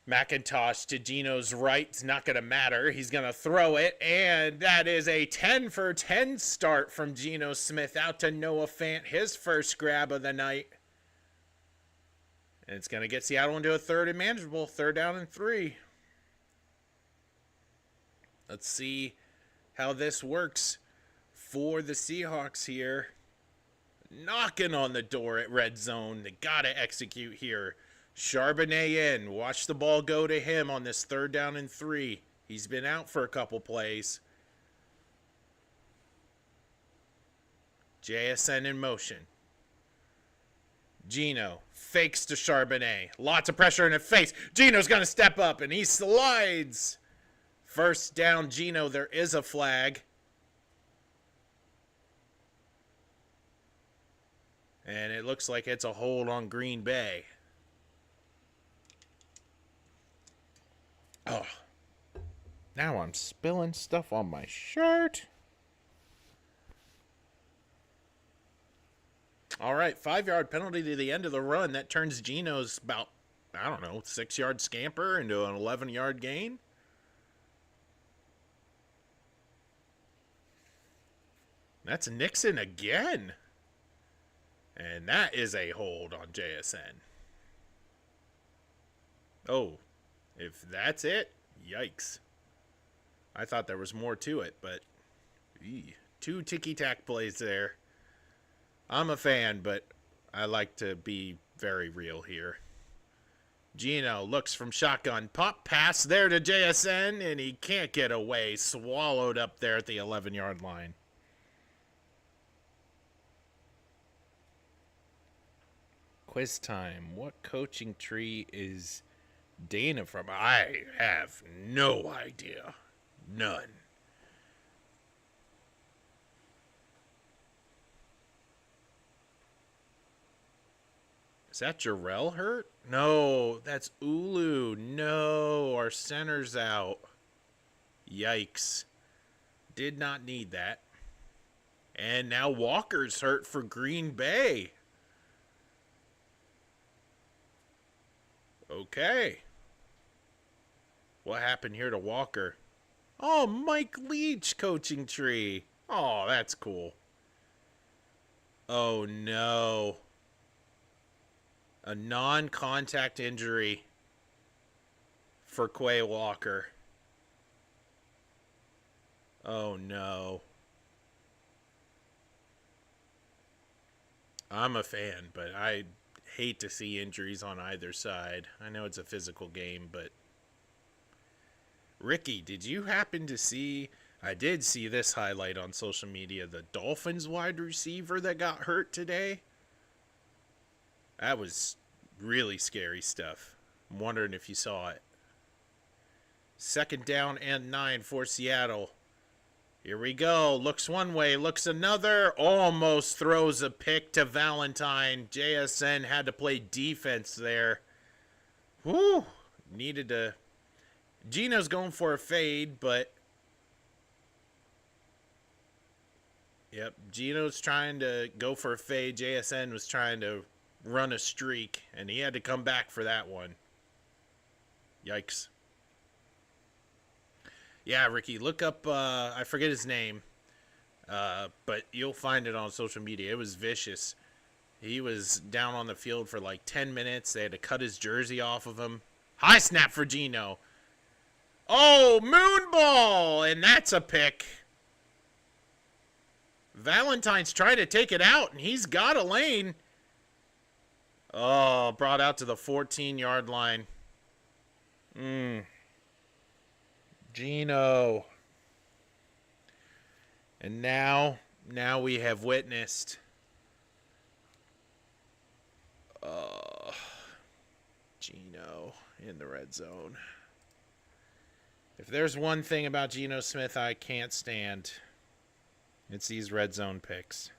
A: McIntosh to Geno's right. It's not going to matter. He's going to throw it, and that is a 10 for 10 start from Geno Smith out to Noah Fant, his first grab of the night. And it's going to get Seattle into a third and manageable. Third down and 3. Let's see how this works for the Seahawks here. Knocking on the door at red zone. They got to execute here. Charbonnet in. Watch the ball go to him on this third down and 3. He's been out for a couple plays. JSN in motion. Geno fakes to Charbonnet. Lots of pressure in the face. Geno's going to step up, and he slides. First down, Geno. There is a flag. And it looks like it's a hold on Green Bay. Oh, now I'm spilling stuff on my shirt. All right, 5-yard penalty to the end of the run. That turns Geno's about, I don't know, 6-yard scamper into an 11-yard gain. That's Nixon again. And that is a hold on JSN. Oh, if that's it, yikes. I thought there was more to it, but 2 ticky-tack plays there. I'm a fan, but I like to be very real here. Geno looks from shotgun. Pop pass there to JSN, and he can't get away. Swallowed up there at the 11-yard line. Quiz time. What coaching tree is Dana from? I have no idea. None. Is that Jarrell hurt? No, that's Ulu. No, our center's out. Yikes. Did not need that. And now Walker's hurt for Green Bay. Okay. What happened here to Walker? Oh, Mike Leach coaching tree. Oh, that's cool. Oh, no. A non-contact injury for Quay Walker. Oh, no. I'm a fan, but I hate to see injuries on either side. I know it's a physical game, but... Ricky, did you happen to see... I did see this highlight on social media. The Dolphins wide receiver that got hurt today. That was really scary stuff. I'm wondering if you saw it. 2nd down and 9 for Seattle. Here we go. Looks one way, looks another. Almost throws a pick to Valentine. JSN had to play defense there. Whew. Needed to... Geno's going for a fade, but... Yep, Geno's trying to go for a fade. JSN was trying to run a streak, and he had to come back for that one. Yikes. Yeah, Ricky, look up, I forget his name, but you'll find it on social media. It was vicious. He was down on the field for like 10 minutes. They had to cut his jersey off of him. High snap for Geno. Oh, moonball, and that's a pick. Valentine's trying to take it out, and he's got a lane. Oh, brought out to the 14-yard line. Geno. And now we have witnessed Geno in the red zone. If there's one thing about Geno Smith I can't stand, it's these red zone picks.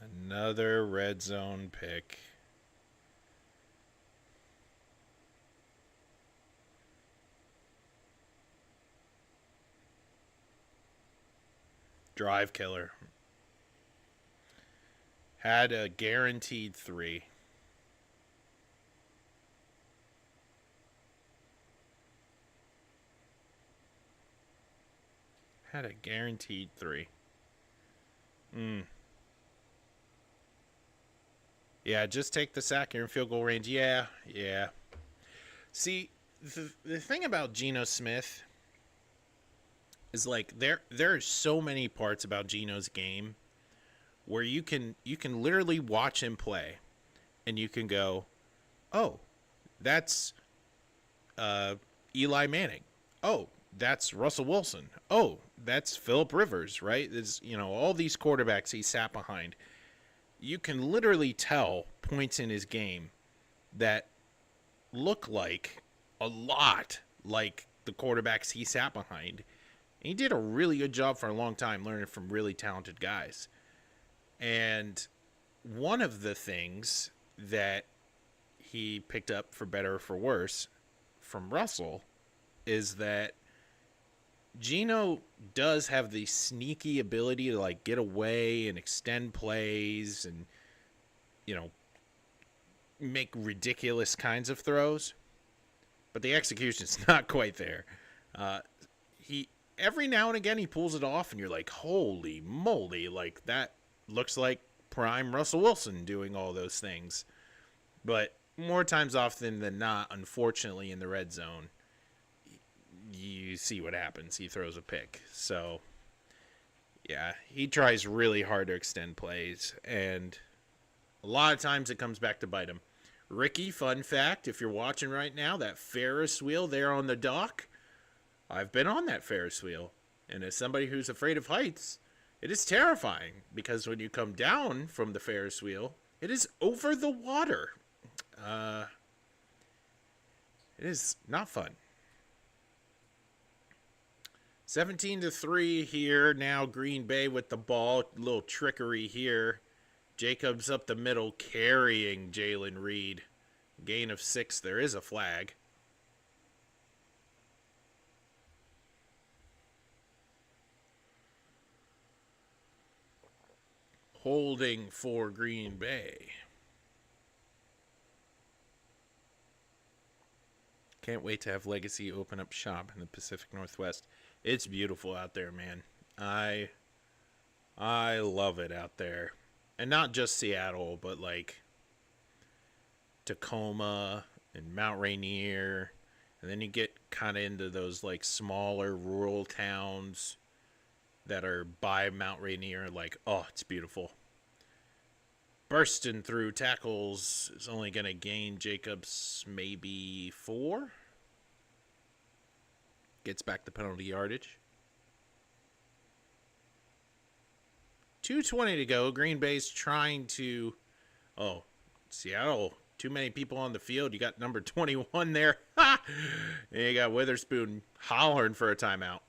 A: Another red zone pick. Drive killer. Had a guaranteed 3. Had a guaranteed 3. Yeah, just take the sack. You're in field goal range. Yeah. See, the thing about Geno Smith is like there are so many parts about Geno's game where you can literally watch him play, and you can go, oh, that's Eli Manning. Oh, that's Russell Wilson. Oh, that's Phillip Rivers, right? There's, all these quarterbacks he sat behind. You can literally tell points in his game that look like a lot like the quarterbacks he sat behind. And he did a really good job for a long time learning from really talented guys. And one of the things that he picked up, for better or for worse, from Russell is that Geno does have the sneaky ability to like get away and extend plays and, you know, make ridiculous kinds of throws, but the execution's not quite there. He every now and again he pulls it off, and you're like, holy moly, like that looks like prime Russell Wilson doing all those things. But more times often than not, unfortunately, in the red zone, you see what happens. He throws a pick. So, yeah, he tries really hard to extend plays, and a lot of times it comes back to bite him. Ricky, fun fact, if you're watching right now, that Ferris wheel there on the dock, I've been on that Ferris wheel. And as somebody who's afraid of heights, it is terrifying because when you come down from the Ferris wheel, it is over the water. It is not fun. 17-3 here. Now Green Bay with the ball. A little trickery here. Jacobs up the middle carrying Jalen Reed. Gain of 6. There is a flag. Holding for Green Bay. Can't wait to have Legacy open up shop in the Pacific Northwest. It's beautiful out there, man. I love it out there. And not just Seattle, but like Tacoma and Mount Rainier. And then you get kind of into those like smaller rural towns that are by Mount Rainier. Like, oh, it's beautiful. Bursting through tackles is only going to gain Jacobs maybe 4. Gets back the penalty yardage. 2:20 to go. Green Bay's trying to... Oh, Seattle. Too many people on the field. You got number 21 there. And you got Witherspoon hollering for a timeout.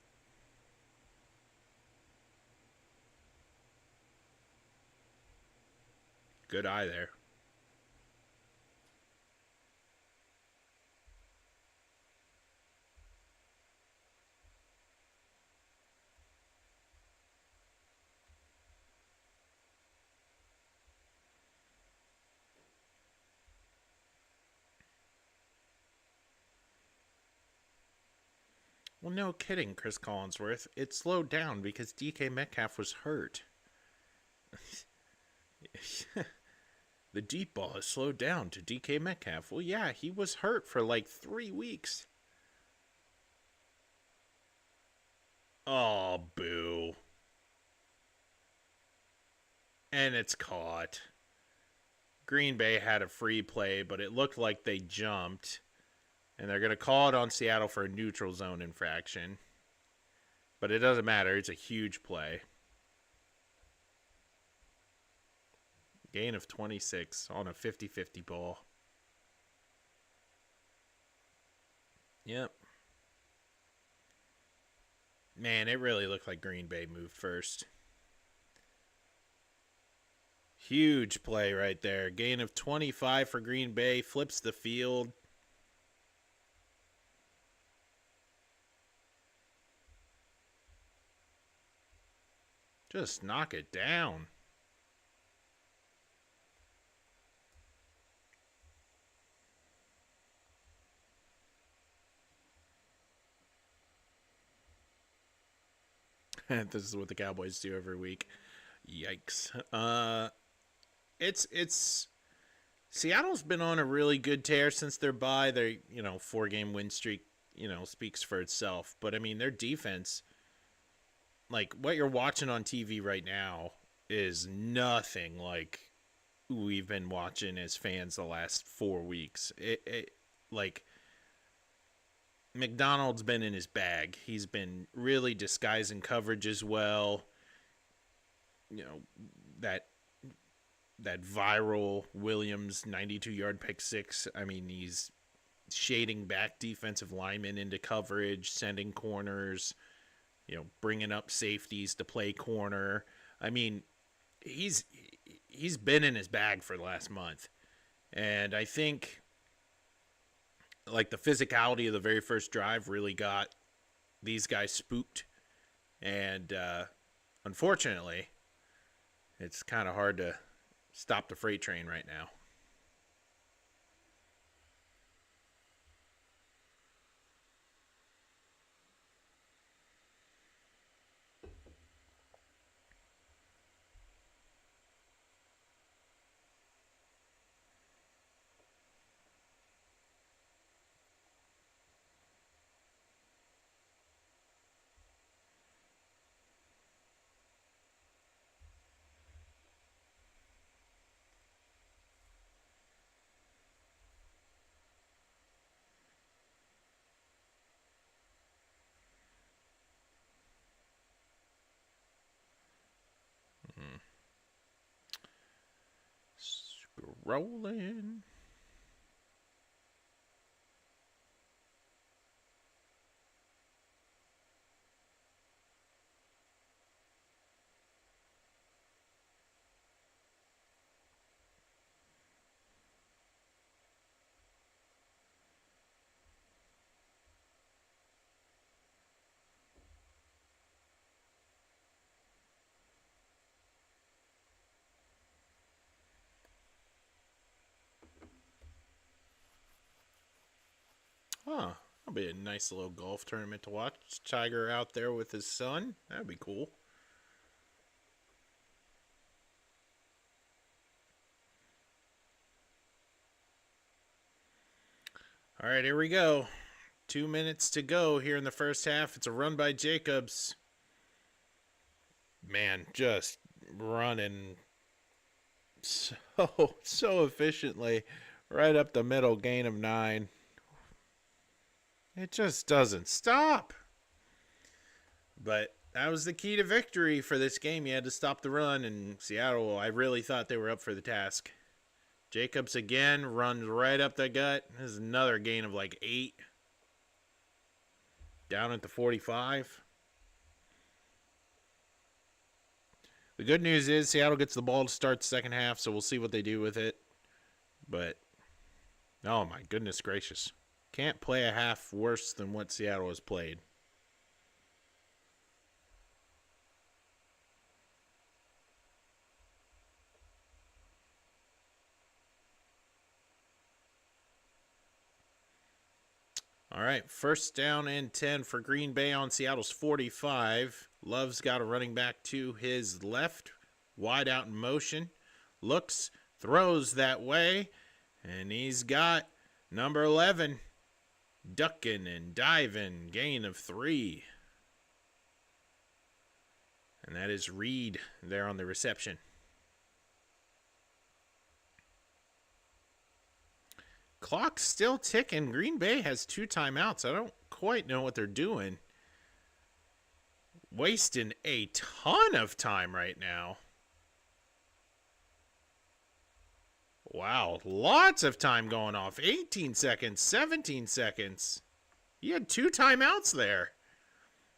A: Good eye there. Well, no kidding, Chris Collinsworth. It slowed down because DK Metcalf was hurt. The deep ball has slowed down to DK Metcalf. Well, yeah, he was hurt for like 3 weeks. Oh, boo. And it's caught. Green Bay had a free play, but it looked like they jumped. And they're going to call it on Seattle for a neutral zone infraction. But it doesn't matter. It's a huge play. Gain of 26 on a 50-50 ball. Yep. Man, it really looked like Green Bay moved first. Huge play right there. Gain of 25 for Green Bay. Flips the field. Just knock it down. This is what the Cowboys do every week. Yikes. It's Seattle's been on a really good tear since their bye. Their 4-game win streak speaks for itself. But I mean, their defense, like what you're watching on TV right now, is nothing like we've been watching as fans the last 4 weeks. Like McDonald's been in his bag. He's been really disguising coverage as well. That viral Williams 92-yard pick six. I mean, he's shading back defensive linemen into coverage, sending corners, bringing up safeties to play corner. I mean, he's been in his bag for the last month. And I think like the physicality of the very first drive really got these guys spooked. And unfortunately, it's kind of hard to stop the freight train right now. Scrolling. Huh. That'll be a nice little golf tournament to watch. Tiger out there with his son. That'd be cool. All right, here we go. 2 minutes to go here in the first half. It's a run by Jacobs. Man, just running so efficiently right up the middle, gain of 9. It just doesn't stop. But that was the key to victory for this game. You had to stop the run, and Seattle, I really thought they were up for the task. Jacobs again runs right up the gut. This is another gain of like 8. Down at the 45. The good news is Seattle gets the ball to start the second half, so we'll see what they do with it. But, oh my goodness gracious. Can't play a half worse than what Seattle has played. All right, first down and 10 for Green Bay on Seattle's 45. Love's got a running back to his left, wide out in motion. Looks, throws that way, and he's got number 11. Ducking and diving, gain of 3. And that is Reed there on the reception. Clock's still ticking. Green Bay has 2 timeouts. I don't quite know what they're doing. Wasting a ton of time right now. Wow, lots of time going off. 18 seconds, 17 seconds. He had 2 timeouts there.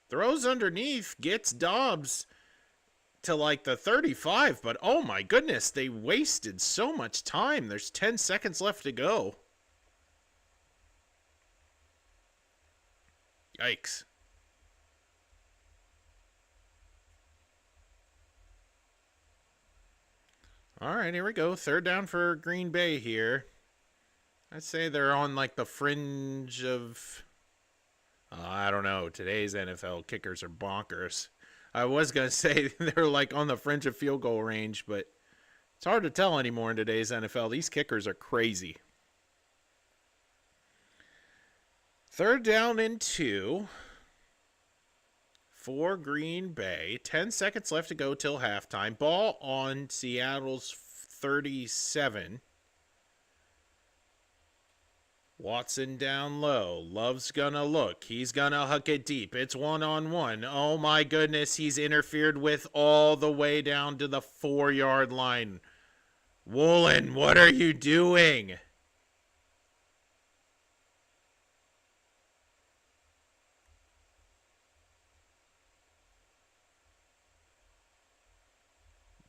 A: Throws underneath, gets Dobbs to like the 35, but oh my goodness, they wasted so much time. There's 10 seconds left to go. Yikes. All right, here we go. Third down for Green Bay here. I'd say they're on like the fringe of, I don't know. Today's NFL kickers are bonkers. I was going to say they're like on the fringe of field goal range, but it's hard to tell anymore in today's NFL. These kickers are crazy. Third down and 2 for Green Bay. 10 seconds left to go till halftime. Ball on Seattle's 37. Watson down low. Love's gonna look. He's gonna huck it deep. It's 1-on-1. Oh my goodness, he's interfered with all the way down to the 4-yard line. Woolen, what are you doing?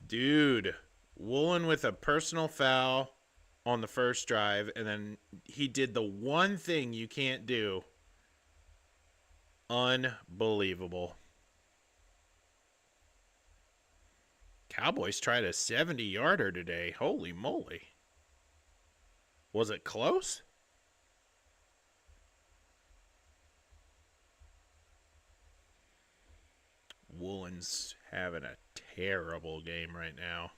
A: Dude, Woolen with a personal foul on the first drive, and then he did the one thing you can't do. Unbelievable. Cowboys tried a 70-yarder today. Holy moly. Was it close? Woolen's having a terrible game right now.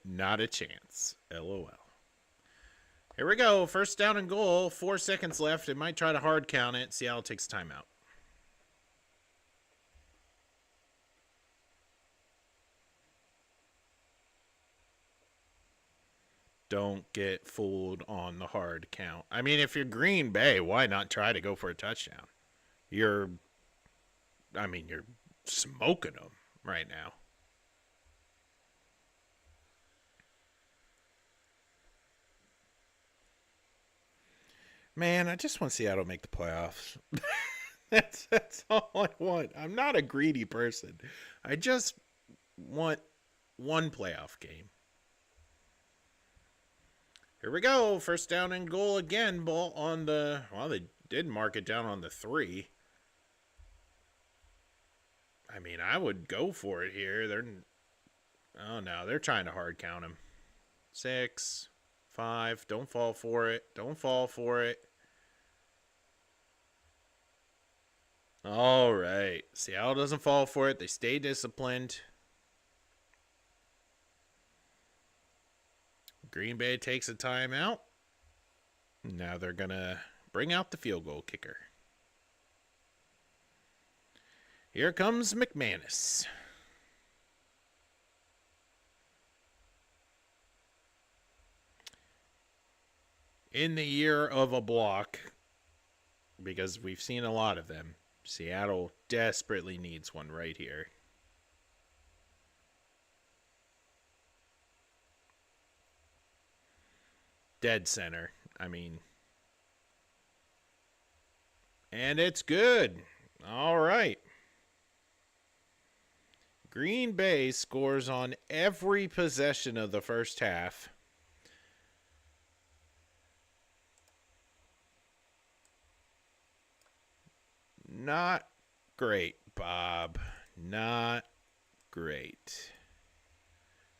A: Not a chance. LOL. Here we go. First down and goal. 4 seconds left. It might try to hard count it. Seattle takes timeout. Don't get fooled on the hard count. I mean, if you're Green Bay, why not try to go for a touchdown? You're smoking them right now. Man, I just want Seattle to make the playoffs. That's all I want. I'm not a greedy person. I just want one playoff game. Here we go. First down and goal again. Ball on the... Well, they did mark it down on the 3. I mean, I would go for it here. Oh, no. They're trying to hard count him. 6, 5. Don't fall for it. Don't fall for it. All right. Seattle doesn't fall for it. They stay disciplined. Green Bay takes a timeout. Now they're going to bring out the field goal kicker. Here comes McManus. In the year of a block, because we've seen a lot of them, Seattle desperately needs one right here. Dead center. I mean, and it's good. All right. Green Bay scores on every possession of the first half. Not great, Bob. Not great.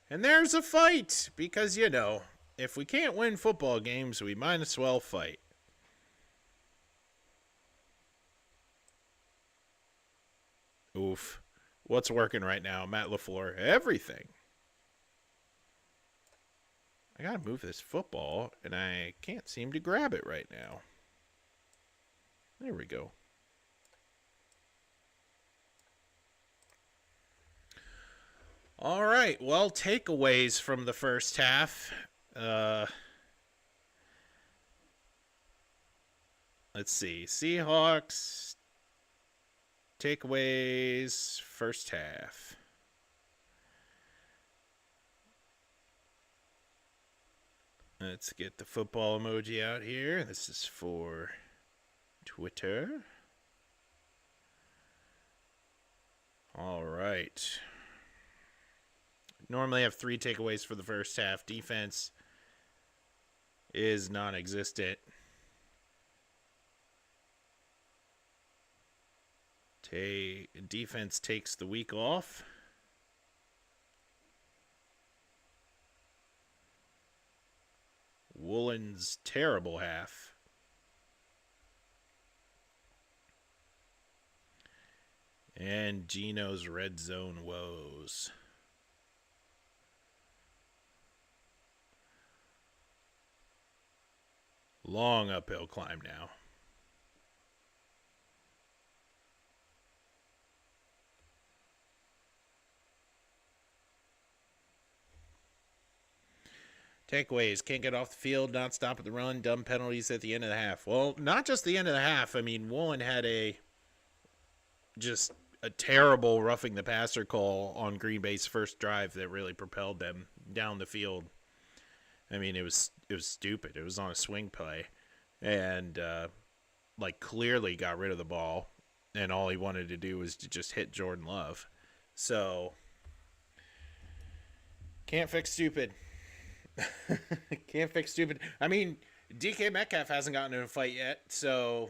A: And there's a fight because, you know, if we can't win football games, we might as well fight. Oof. What's working right now? Matt LaFleur. Everything. I gotta move this football, and I can't seem to grab it right now. There we go. All right. Well, takeaways from the first half. Let's see. Seahawks takeaways first half. Let's get the football emoji out here. This is for Twitter. All right. Normally have 3 takeaways for the first half. Defense is non-existent. Defense takes the week off. Woolen's terrible half. And Geno's red zone woes. Long uphill climb now. Takeaways: can't get off the field, not stop at the run, dumb penalties at the end of the half. Well, not just the end of the half. I mean, Woolen had just a terrible roughing the passer call on Green Bay's first drive that really propelled them down the field. I mean, it was stupid. It was on a swing play, and clearly got rid of the ball, and all he wanted to do was to just hit Jordan Love. So can't fix stupid. Can't fix stupid. I mean, DK Metcalf hasn't gotten in a fight yet, so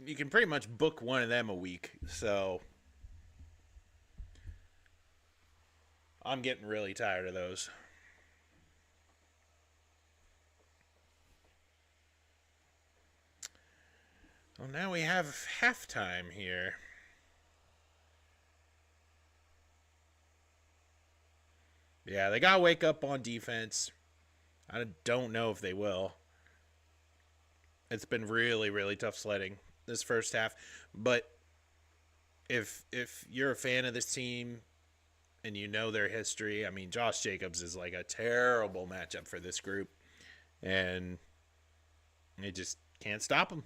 A: you can pretty much book one of them a week. So I'm getting really tired of those. Well, now we have halftime here. Yeah, they got to wake up on defense. I don't know if they will. It's been really, really tough sledding this first half. But if you're a fan of this team and you know their history, I mean, Josh Jacobs is like a terrible matchup for this group. And they just can't stop him.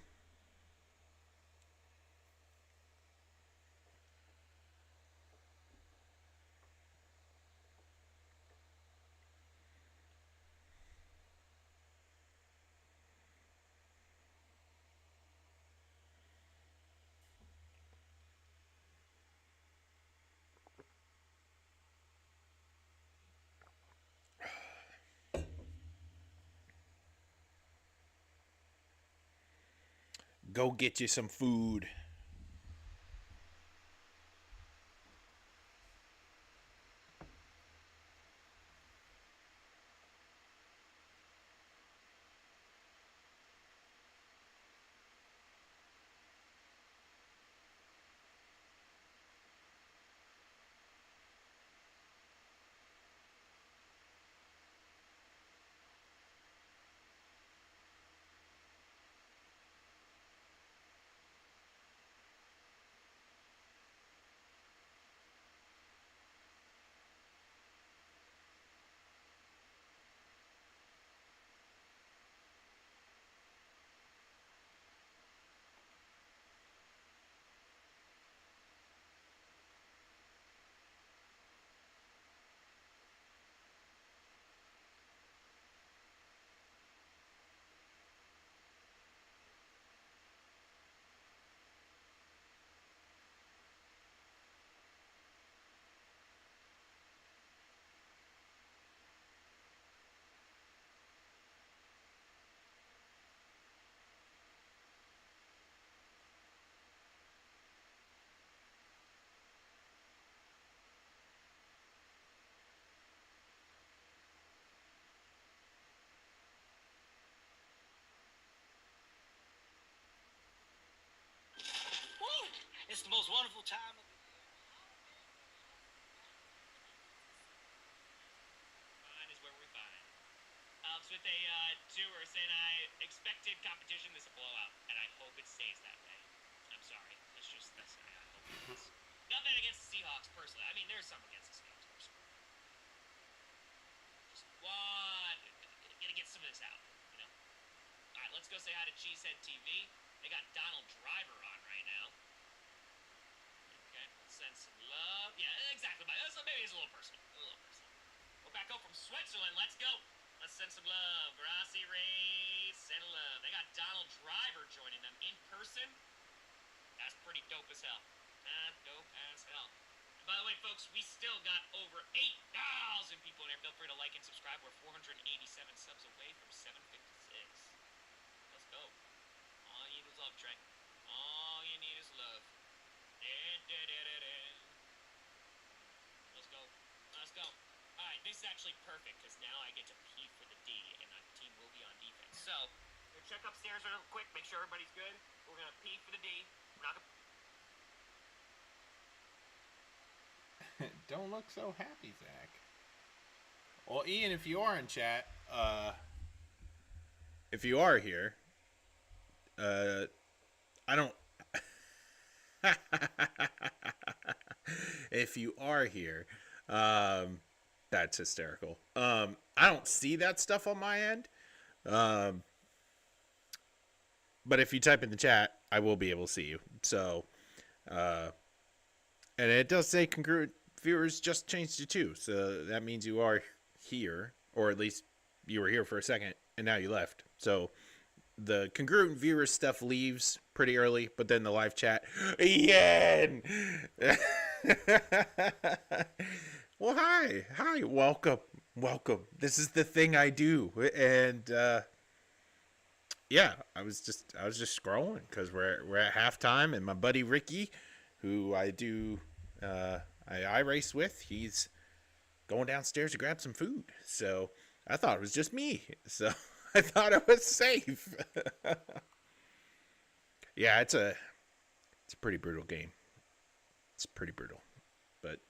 A: Go get you some food.
B: It's the most wonderful time of the year. Fine is where we find. Alex with a tour saying I expected competition this a blowout, and I hope it stays that way. I'm sorry. That's I hope it is. Nothing against the Seahawks personally. I mean, there's some against the Seahawks personally. Just one. Gotta get some of this out, you know. All right, let's go say hi to Cheesehead TV. They got Donald Driver on right now. Okay, let's send some love. Yeah, exactly. So maybe it's a little personal. We're back home from Switzerland. Let's go. Let's send some love. Grassi Ray, send love. They got Donald Driver joining them in person. That's pretty dope as hell. And by the way, folks, we still got over 8,000 people in here. Feel free to like and subscribe. We're 487 subs away from 756. Let's go. All you need is love, Trey. All you need is love. Let's go. Let's go. Alright, this is actually perfect because now I get to pee for the D and my team will be on defense. So, we're gonna check upstairs real quick, make sure everybody's good. We're gonna pee for the D. We're not gonna...
A: Don't look so happy, Zach. Well, Ian, if you are in chat, if you are here, I don't. If you are here, That's hysterical. I don't see that stuff on my end. Um, but if you type in the chat, I will be able to see you. So, uh, and it does say congruent viewers just changed to 2. So that means you are here, or at least you were here for a second and now you left. So the congruent viewers stuff leaves pretty early, but then the live chat, Ian! Well, hi, welcome. This is the thing I do, and yeah, I was just scrolling because we're at halftime, and my buddy Ricky, who I do I race with, he's going downstairs to grab some food. So I thought it was just me. So I thought it was safe. Yeah, it's a pretty brutal game. It's pretty brutal, but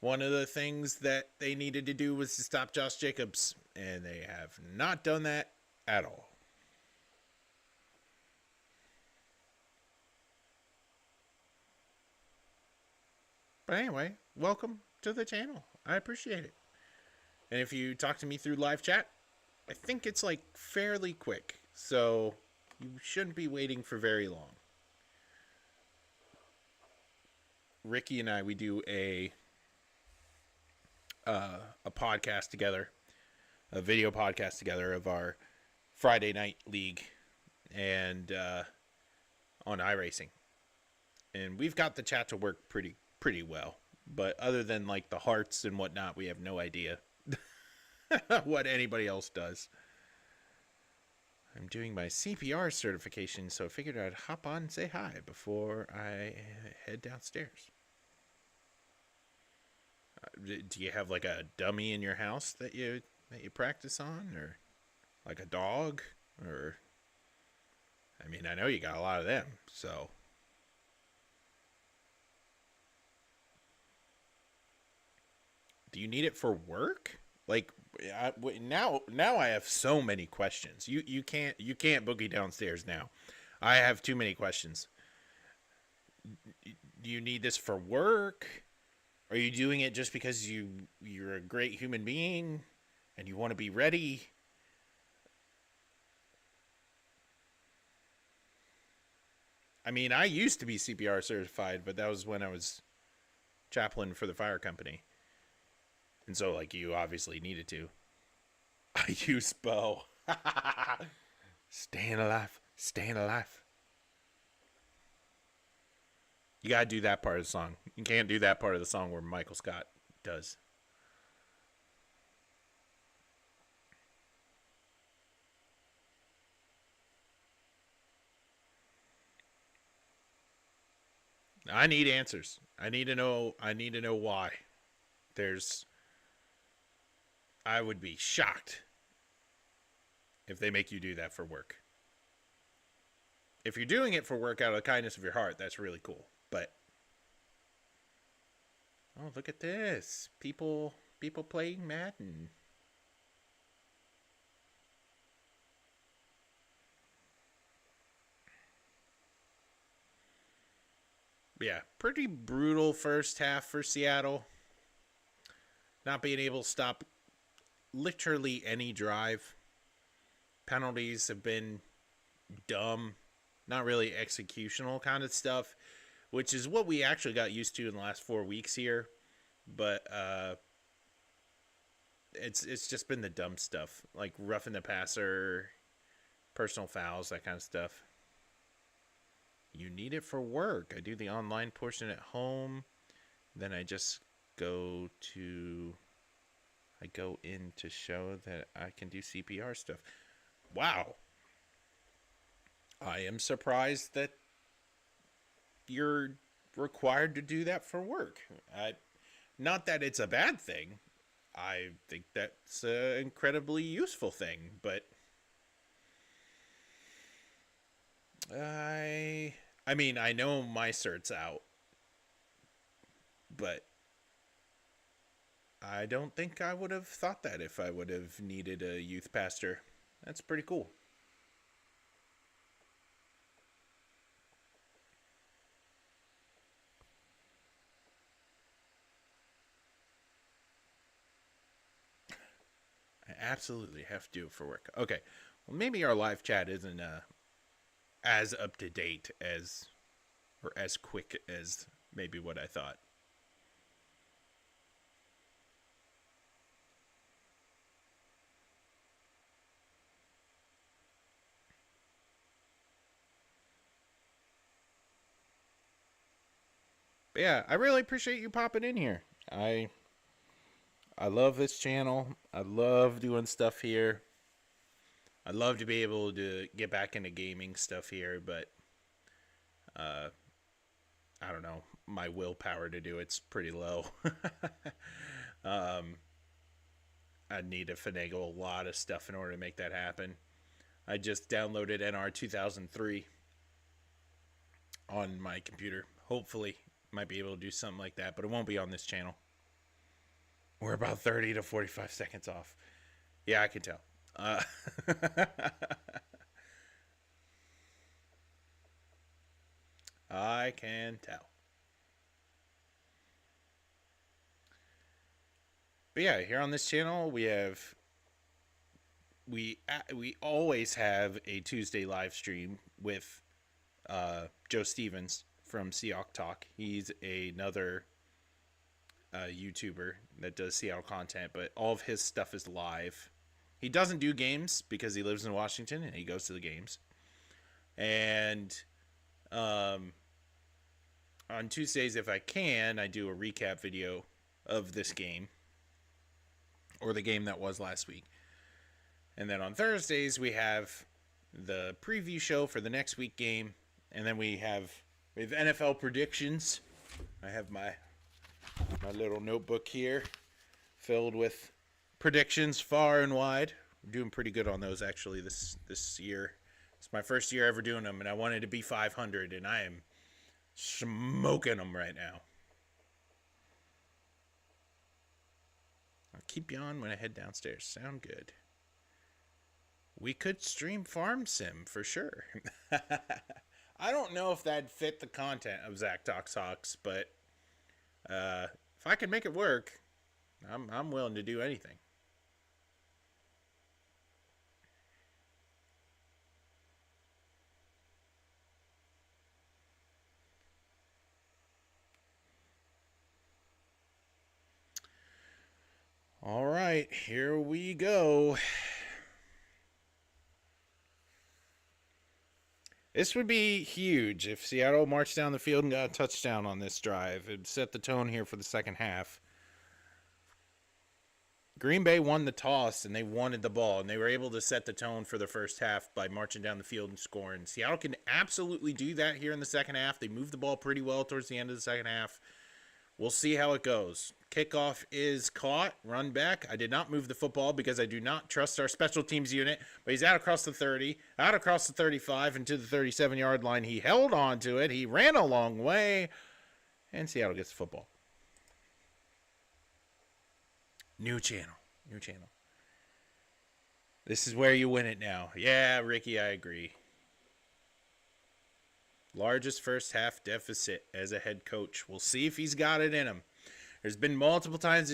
A: one of the things that they needed to do was to stop Josh Jacobs, and they have not done that at all. But anyway, welcome to the channel. I appreciate it. And if you talk to me through live chat, I think it's like fairly quick. So you shouldn't be waiting for very long. Ricky and I, we do a podcast together, a video podcast together of our Friday night league and on iRacing. And we've got the chat to work pretty well. But other than like the hearts and whatnot, we have no idea what anybody else does. I'm doing my CPR certification, so I figured I'd hop on and say hi before I head downstairs. Do you have like a dummy in your house that you practice on, or like a dog, or I mean, I know you got a lot of them, so do you need it for work? Like now I have so many questions. You can't boogie downstairs now. I have too many questions. Do you need this for work? Are you doing it just because you're a great human being and you want to be ready? I mean, I used to be CPR certified, but that was when I was chaplain for the fire company. And so, like, you obviously needed to. I use bow. Staying alive. Staying alive. You gotta do that part of the song. You can't do that part of the song where Michael Scott does. I need answers. I need to know why. I would be shocked if they make you do that for work. If you're doing it for work out of the kindness of your heart, that's really cool. But oh, look at this. People playing Madden. Yeah, pretty brutal first half for Seattle. Not being able to stop literally any drive. Penalties have been dumb. Not really executional kind of stuff, which is what we actually got used to in the last 4 weeks here. But it's just been the dumb stuff, like roughing the passer, personal fouls, that kind of stuff. You need it for work. I do the online portion at home. Then I just go in to show that I can do CPR stuff. Wow. I am surprised that you're required to do that for work. Not that it's a bad thing. I think that's an incredibly useful thing, but I mean, I know my cert's out, but I don't think I would have thought that if I would have needed a youth pastor. That's pretty cool. absolutely have to do it for work. Okay. Well, maybe our live chat isn't as up to date as, or as quick as maybe what I thought. But yeah, I really appreciate you popping in here. I love this channel. I love doing stuff here. I'd love to be able to get back into gaming stuff here, but uh, I don't know. My willpower to do it's pretty low. um, I'd need to finagle a lot of stuff in order to make that happen. I just downloaded NR 2003 on my computer. Hopefully, might be able to do something like that, but it won't be on this channel. We're about 30 to 45 seconds off. Yeah, I can tell. I can tell. But yeah, here on this channel we always have a Tuesday live stream with Joe Stevens from Seahawks Talk. He's another YouTuber that does Seattle content, but all of his stuff is live. He doesn't do games because he lives in Washington and he goes to the games. And on Tuesdays, if I can, I do a recap video of this game or the game that was last week. And then on Thursdays, we have the preview show for the next week game. And then we have NFL predictions. I have my little notebook here filled with predictions far and wide. We're doing pretty good on those actually this year. It's my first year ever doing them, and I wanted to be 500, and I am smoking them right now. I'll keep you on when I head downstairs. Sound good. We could stream Farm Sim for sure. I don't know if that'd fit the content of Zach Talks Hawks, but if I can make it work, I'm willing to do anything. All right, here we go. This would be huge if Seattle marched down the field and got a touchdown on this drive. It'd set the tone here for the second half. Green Bay won the toss, and they wanted the ball, and they were able to set the tone for the first half by marching down the field and scoring. Seattle can absolutely do that here in the second half. They moved the ball pretty well towards the end of the second half. We'll see how it goes. Kickoff is caught. Run back. I did not move the football because I do not trust our special teams unit. But he's out across the 30, out across the 35, and to the 37-yard line. He held on to it. He ran a long way. And Seattle gets the football. New channel. New channel. This is where you win it now. Yeah, Ricky, I agree. Largest first half deficit as a head coach. We'll see if he's got it in him. There's been multiple times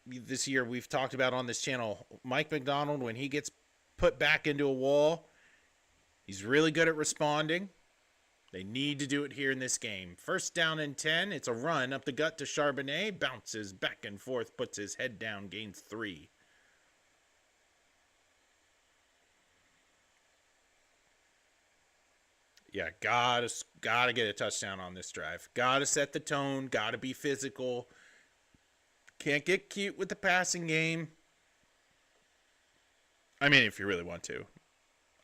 A: this year we've talked about on this channel. Mike McDonald, when he gets put back into a wall, he's really good at responding. They need to do it here in this game. First down and 10. It's a run up the gut to Charbonnet. Bounces back and forth, puts his head down, gains 3. Yeah, gotta get a touchdown on this drive. Gotta set the tone. Gotta be physical. Can't get cute with the passing game. I mean, if you really want to,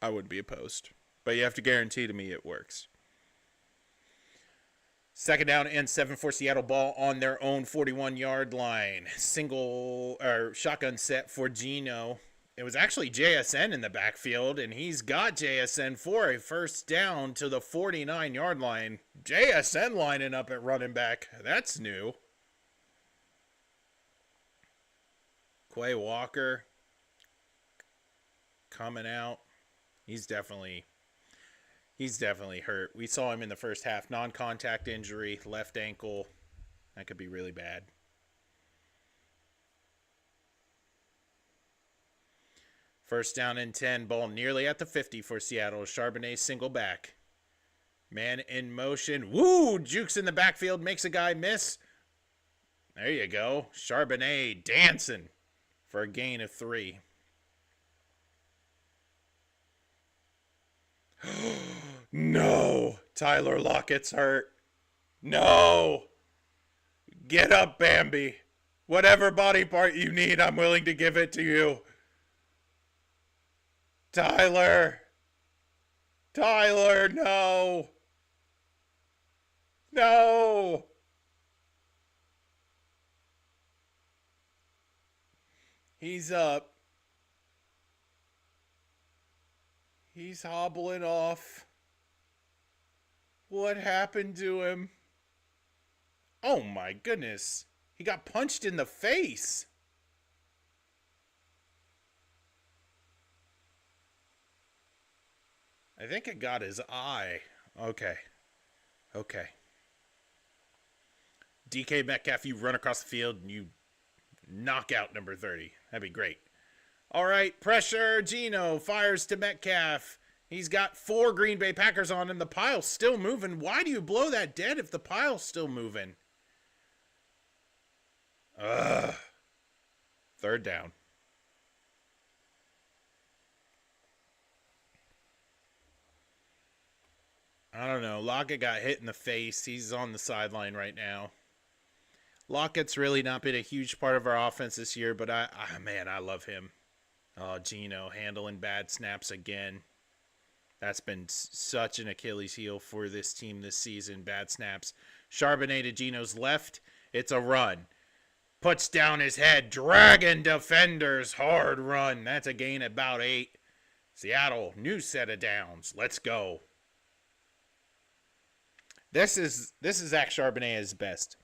A: I wouldn't be opposed. But you have to guarantee to me it works. Second down and 7 for Seattle, ball on their own 41-yard line. Shotgun set for Geno. It was actually JSN in the backfield, and he's got JSN for a first down to the 49-yard line. JSN lining up at running back. That's new. Quay Walker coming out. He's definitely hurt. We saw him in the first half. Non-contact injury, left ankle. That could be really bad. First down and 10. Ball nearly at the 50 for Seattle. Charbonnet single back. Man in motion. Woo! Jukes in the backfield. Makes a guy miss. There you go. Charbonnet dancing for a gain of 3. No! Tyler Lockett's hurt. No! Get up, Bambi. Whatever body part you need, I'm willing to give it to you. Tyler! Tyler, no! No! He's up. He's hobbling off. What happened to him? Oh my goodness. He got punched in the face. I think it got his eye. Okay. Okay. DK Metcalf, you run across the field and you knock out number 30. That'd be great. All right, pressure. Geno fires to Metcalf. He's got 4 Green Bay Packers on him. The pile's still moving. Why do you blow that dead if the pile's still moving? Ugh. Third down. I don't know. Lockett got hit in the face. He's on the sideline right now. Lockett's really not been a huge part of our offense this year, but man, I love him. Oh, Geno handling bad snaps again. That's been such an Achilles heel for this team this season. Bad snaps. Charbonnet to Geno's left. It's a run. Puts down his head. Dragging defenders. Hard run. That's a gain of about 8. Seattle, new set of downs. Let's go. This is Zach Charbonnet at his best.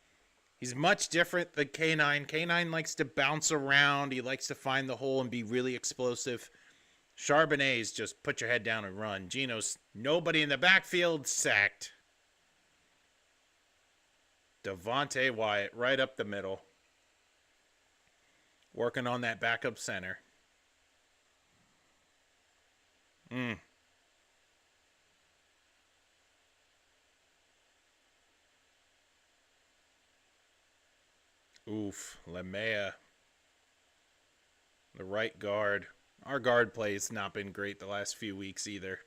A: He's much different than K9. K9 likes to bounce around. He likes to find the hole and be really explosive. Charbonnet is just put your head down and run. Geno's nobody in the backfield, sacked. Devontae Wyatt right up the middle. Working on that backup center. Oof, Lemea. The right guard. Our guard play has not been great the last few weeks either.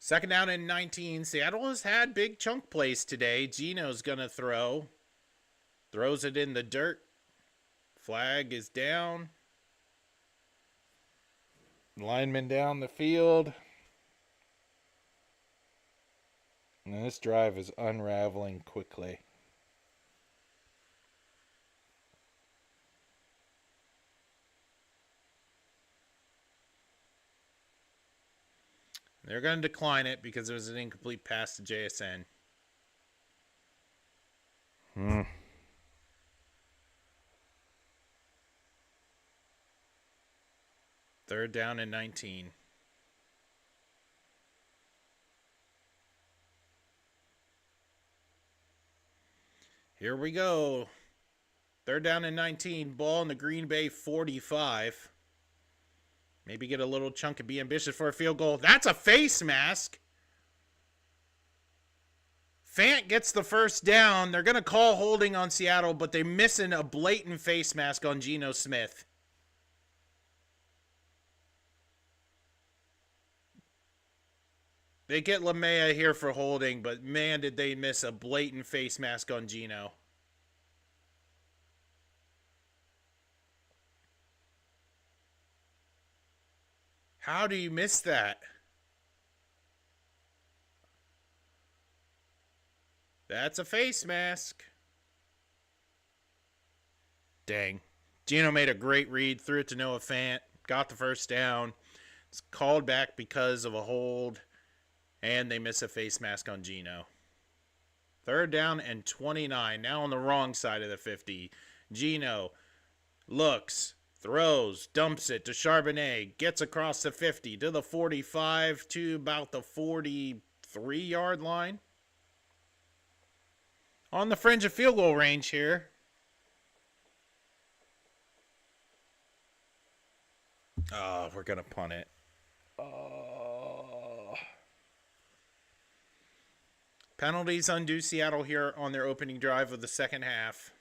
A: Second down and 19. Seattle has had big chunk plays today. Geno's going to throw. Throws it in the dirt. Flag is down. Lineman down the field. And this drive is unraveling quickly. They're going to decline it because it was an incomplete pass to JSN. Third down and 19. Here we go. Third down and 19. Ball in the Green Bay 45. Maybe get a little chunk and be ambitious for a field goal. That's a face mask. Fant gets the first down. They're going to call holding on Seattle, but they're missing a blatant face mask on Geno Smith. They get Lemea here for holding, but man, did they miss a blatant face mask on Geno. How do you miss that? That's a face mask. Dang. Geno made a great read, threw it to Noah Fant, got the first down. It's called back because of a hold, and they miss a face mask on Geno. Third down and 29, now on the wrong side of the 50. Geno looks, throws, dumps it to Charbonnet, gets across the 50 to the 45 to about the 43-yard line. On the fringe of field goal range here. Oh, we're going to punt it. Oh. Penalties undo Seattle here on their opening drive of the second half.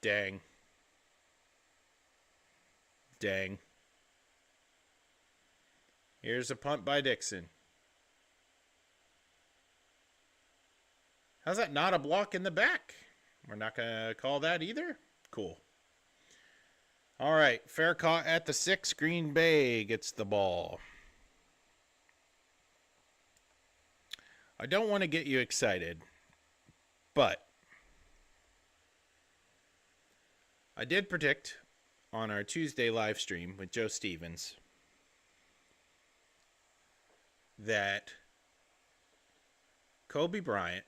A: Dang. Dang. Here's a punt by Dixon. How's that not a block in the back? We're not going to call that either? Cool. All right. Fair caught at the 6. Green Bay gets the ball. I don't want to get you excited, but I did predict on our Tuesday live stream with Joe Stevens that Kobe Bryant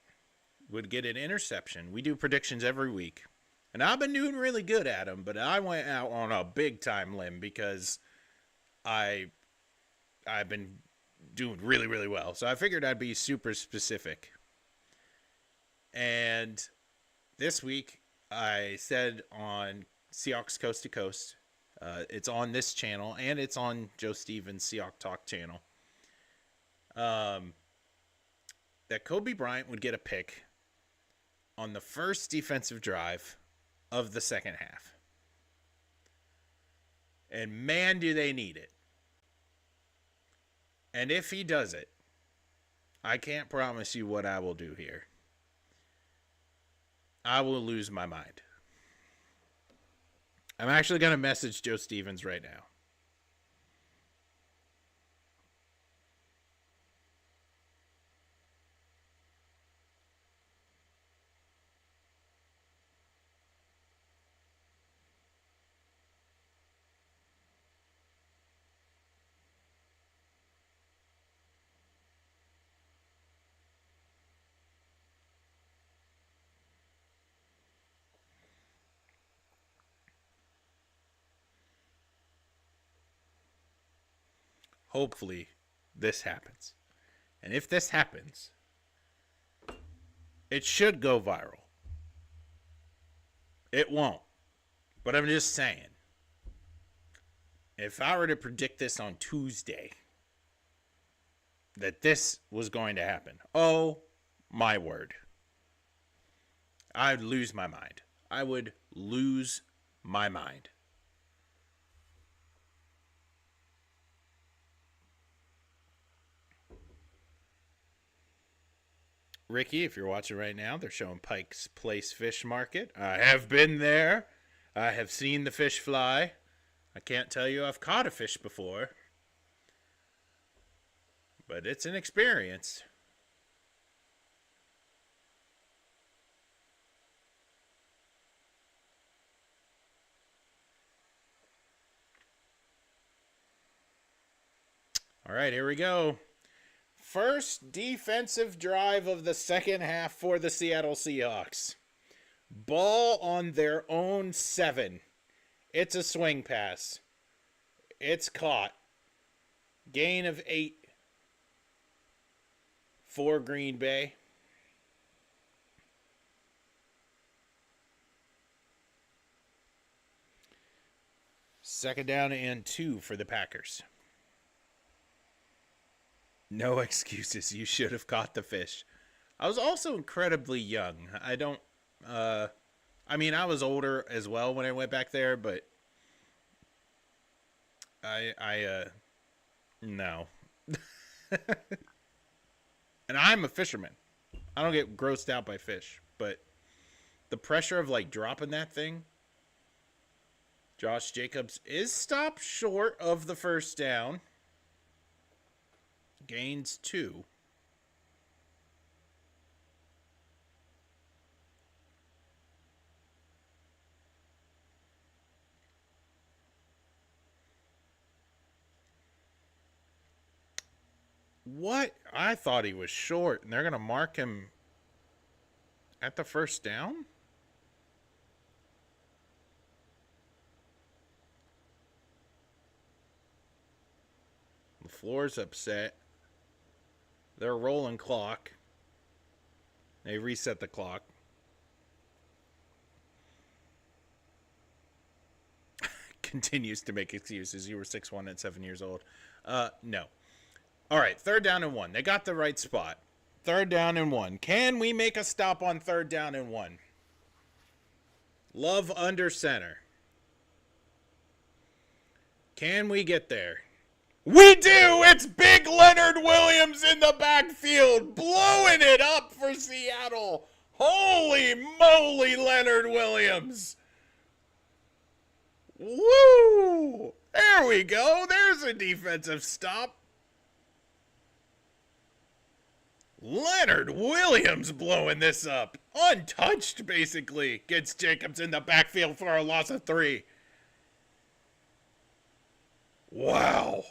A: would get an interception. We do predictions every week, and I've been doing really good at them, but I went out on a big-time limb because I've been doing really, really well. So I figured I'd be super specific. And this week, I said on Seahawks Coast to Coast, it's on this channel, and it's on Joe Stevens' Seahawks Talk channel, that Kobe Bryant would get a pick on the first defensive drive of the second half. And man, do they need it. And if he does it, I can't promise you what I will do here. I will lose my mind. I'm actually going to message Joe Stevens right now. Hopefully, this happens. And if this happens, it should go viral. It won't. But I'm just saying. If I were to predict this on Tuesday, that this was going to happen, oh my word, I'd lose my mind. I would lose my mind. Ricky, if you're watching right now, they're showing Pike's Place Fish Market. I have been there. I have seen the fish fly. I can't tell you I've caught a fish before, but it's an experience. All right, here we go. First defensive drive of the second half for the Seattle Seahawks. Ball on their own 7. It's a swing pass. It's caught. Gain of 8 for Green Bay. Second down and 2 for the Packers. No excuses. You should have caught the fish. I was also incredibly young. I was older as well when I went back there, but no. And I'm a fisherman. I don't get grossed out by fish, but the pressure of like dropping that thing. Josh Jacobs is stopped short of the first down. Gains 2. What? I thought he was short, and they're going to mark him at the first down? The floor's upset. They're rolling clock. They reset the clock. continues to make excuses. You were 6'1" at 7 years old. No. All right, 3rd down and 1. They got the right spot. 3rd down and 1. Can we make a stop on 3rd down and 1? Love under center. Can we get there? We do! It's big Leonard Williams in the backfield, blowing it up for Seattle. Holy moly, Leonard Williams. Woo! There we go. There's a defensive stop. Leonard Williams blowing this up. Untouched, basically. Gets Jacobs in the backfield for a loss of 3. Wow.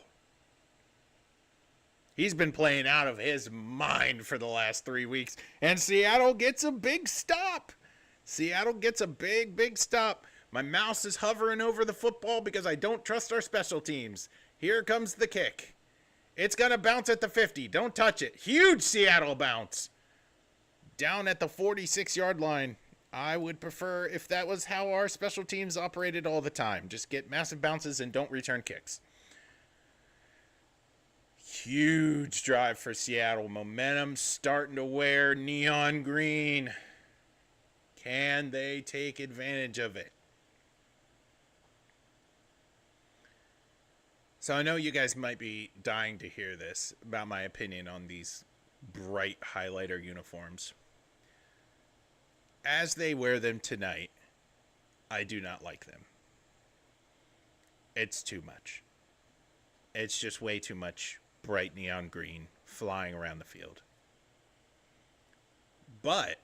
A: He's been playing out of his mind for the last 3 weeks. And Seattle gets a big stop. Seattle gets a big stop. My mouse is hovering over the football because I don't trust our special teams. Here comes the kick. It's going to bounce at the 50. Don't touch it. Huge Seattle bounce. Down at the 46-yard line. I would prefer if that was how our special teams operated all the time. Just get massive bounces and don't return kicks. Huge drive for Seattle. Momentum starting to wear neon green. Can they take advantage of it? So I know you guys might be dying to hear this about my opinion on these bright highlighter uniforms. As they wear them tonight, I do not like them. It's too much. It's just way too much bright neon green flying around the field. But,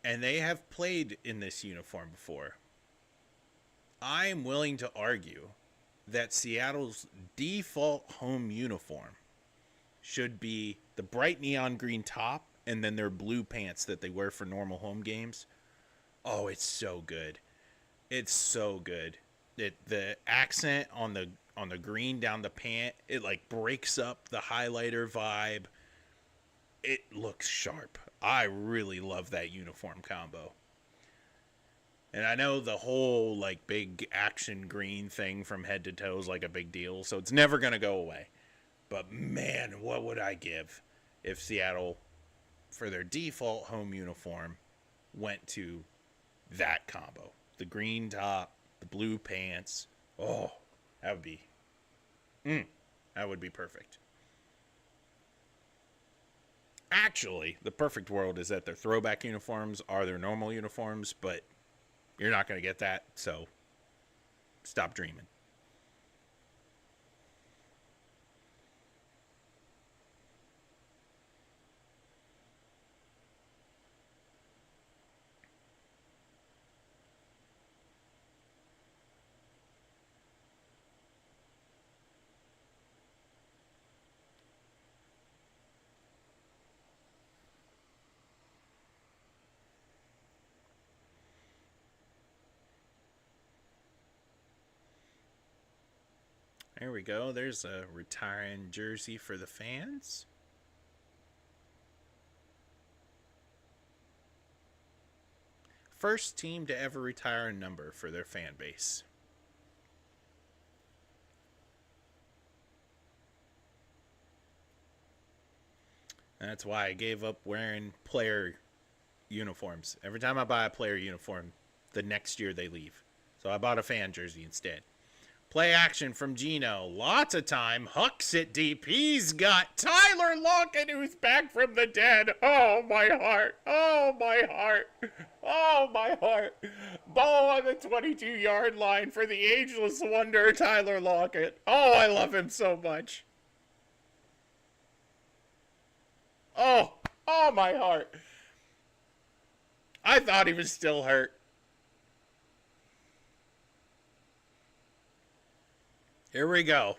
A: and they have played in this uniform before, I am willing to argue that Seattle's default home uniform should be the bright neon green top and then their blue pants that they wear for normal home games. Oh, it's so good. It's so good. The accent on the green down the pant, it like breaks up the highlighter vibe. It looks sharp. I really love that uniform combo. And I know the whole like big action green thing from head to toe is like a big deal, so it's never going to go away. But man, what would I give if Seattle, for their default home uniform, went to that combo. The green top, the blue pants. Oh, that would be perfect. Actually, the perfect world is that their throwback uniforms are their normal uniforms, but you're not going to get that, so stop dreaming. There we go. There's a retiring jersey for the fans. First team to ever retire a number for their fan base. And that's why I gave up wearing player uniforms. Every time I buy a player uniform, the next year they leave. So I bought a fan jersey instead. Play action from Geno. Lots of time. Hucks it deep. He's got Tyler Lockett, who's back from the dead. Oh, my heart. Oh, my heart. Oh, my heart. Ball on the 22-yard line for the ageless wonder, Tyler Lockett. Oh, I love him so much. Oh, my heart. I thought he was still hurt. Here we go.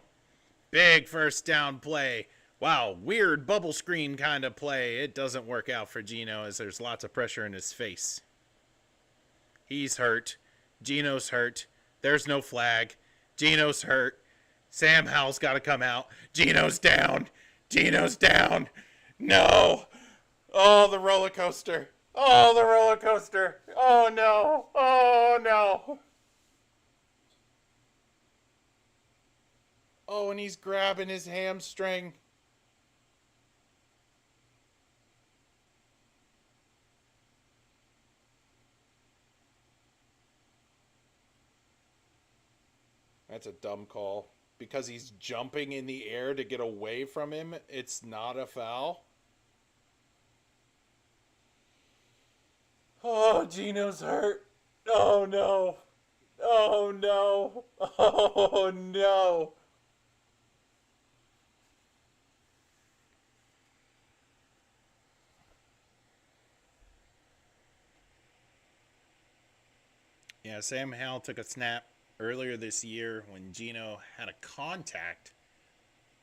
A: Big first down play. Wow, weird bubble screen kind of play. It doesn't work out for Geno as there's lots of pressure in his face. He's hurt. Geno's hurt. There's no flag. Geno's hurt. Sam Howell's got to come out. Geno's down. Geno's down. No. Oh, the roller coaster. Oh, the roller coaster. Oh, no. Oh, no. Oh, and he's grabbing his hamstring. That's a dumb call. Because he's jumping in the air to get away from him, it's not a foul. Oh, Gino's hurt. Oh no. Oh no. Oh no. Yeah, Sam Howell took a snap earlier this year when Gino had a contact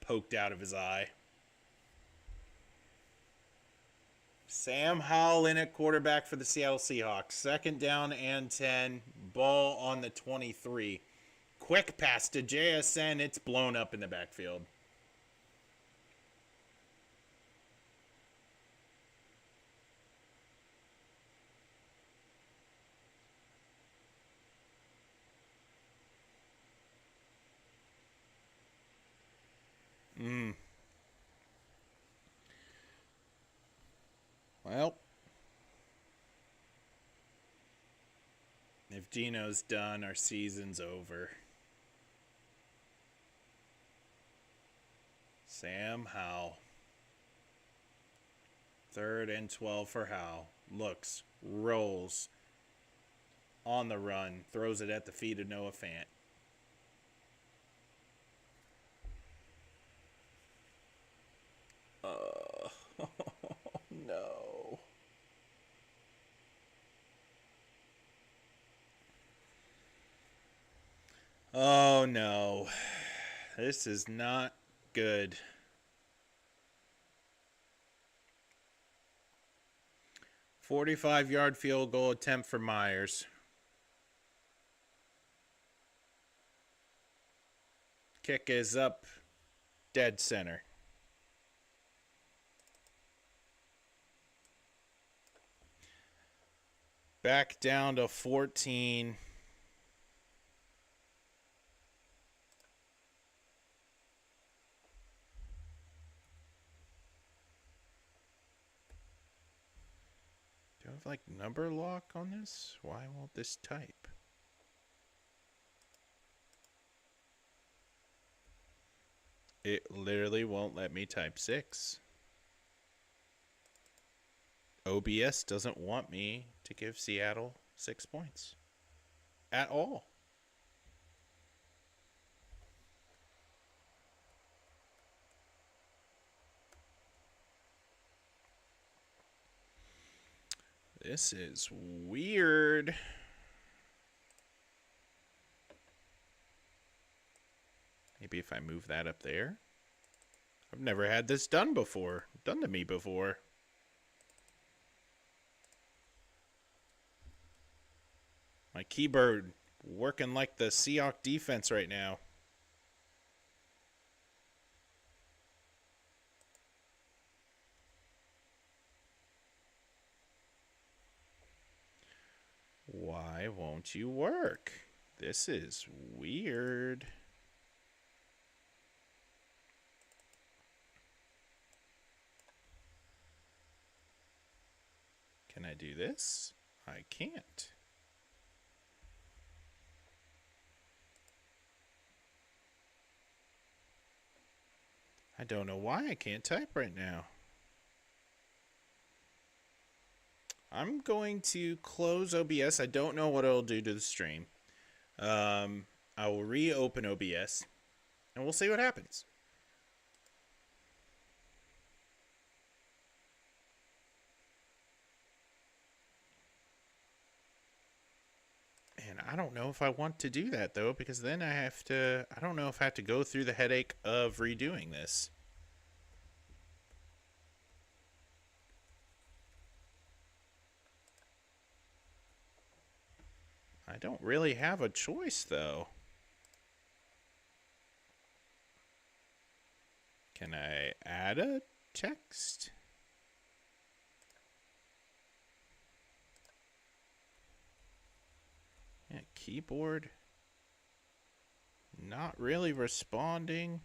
A: poked out of his eye. Sam Howell in at quarterback for the Seattle Seahawks. Second down and 10. Ball on the 23. Quick pass to JSN. It's blown up in the backfield. Well, if Gino's done, our season's over. Sam Howell. 3rd and 12 for Howell. Looks, rolls, on the run, throws it at the feet of Noah Fant. No. Oh no. This is not good. 45-yard field goal attempt for Myers. Kick is up, dead center. Back down to 14. Do I have like number lock on this? Why won't this type? It literally won't let me type 6. OBS doesn't want me to give Seattle 6 points. At all. This is weird. Maybe if I move that up there. I've never had this done to me before. My keyboard working like the Seahawks defense right now. Why won't you work? This is weird. Can I do this? I can't. I don't know why I can't type right now. I'm going to close OBS. I don't know what it'll do to the stream. I will reopen OBS, and we'll see what happens. And I don't know if I want to do that, though, because then I don't know if I have to go through the headache of redoing this. I don't really have a choice, though. Can I add a text? Yeah, keyboard. Not really responding.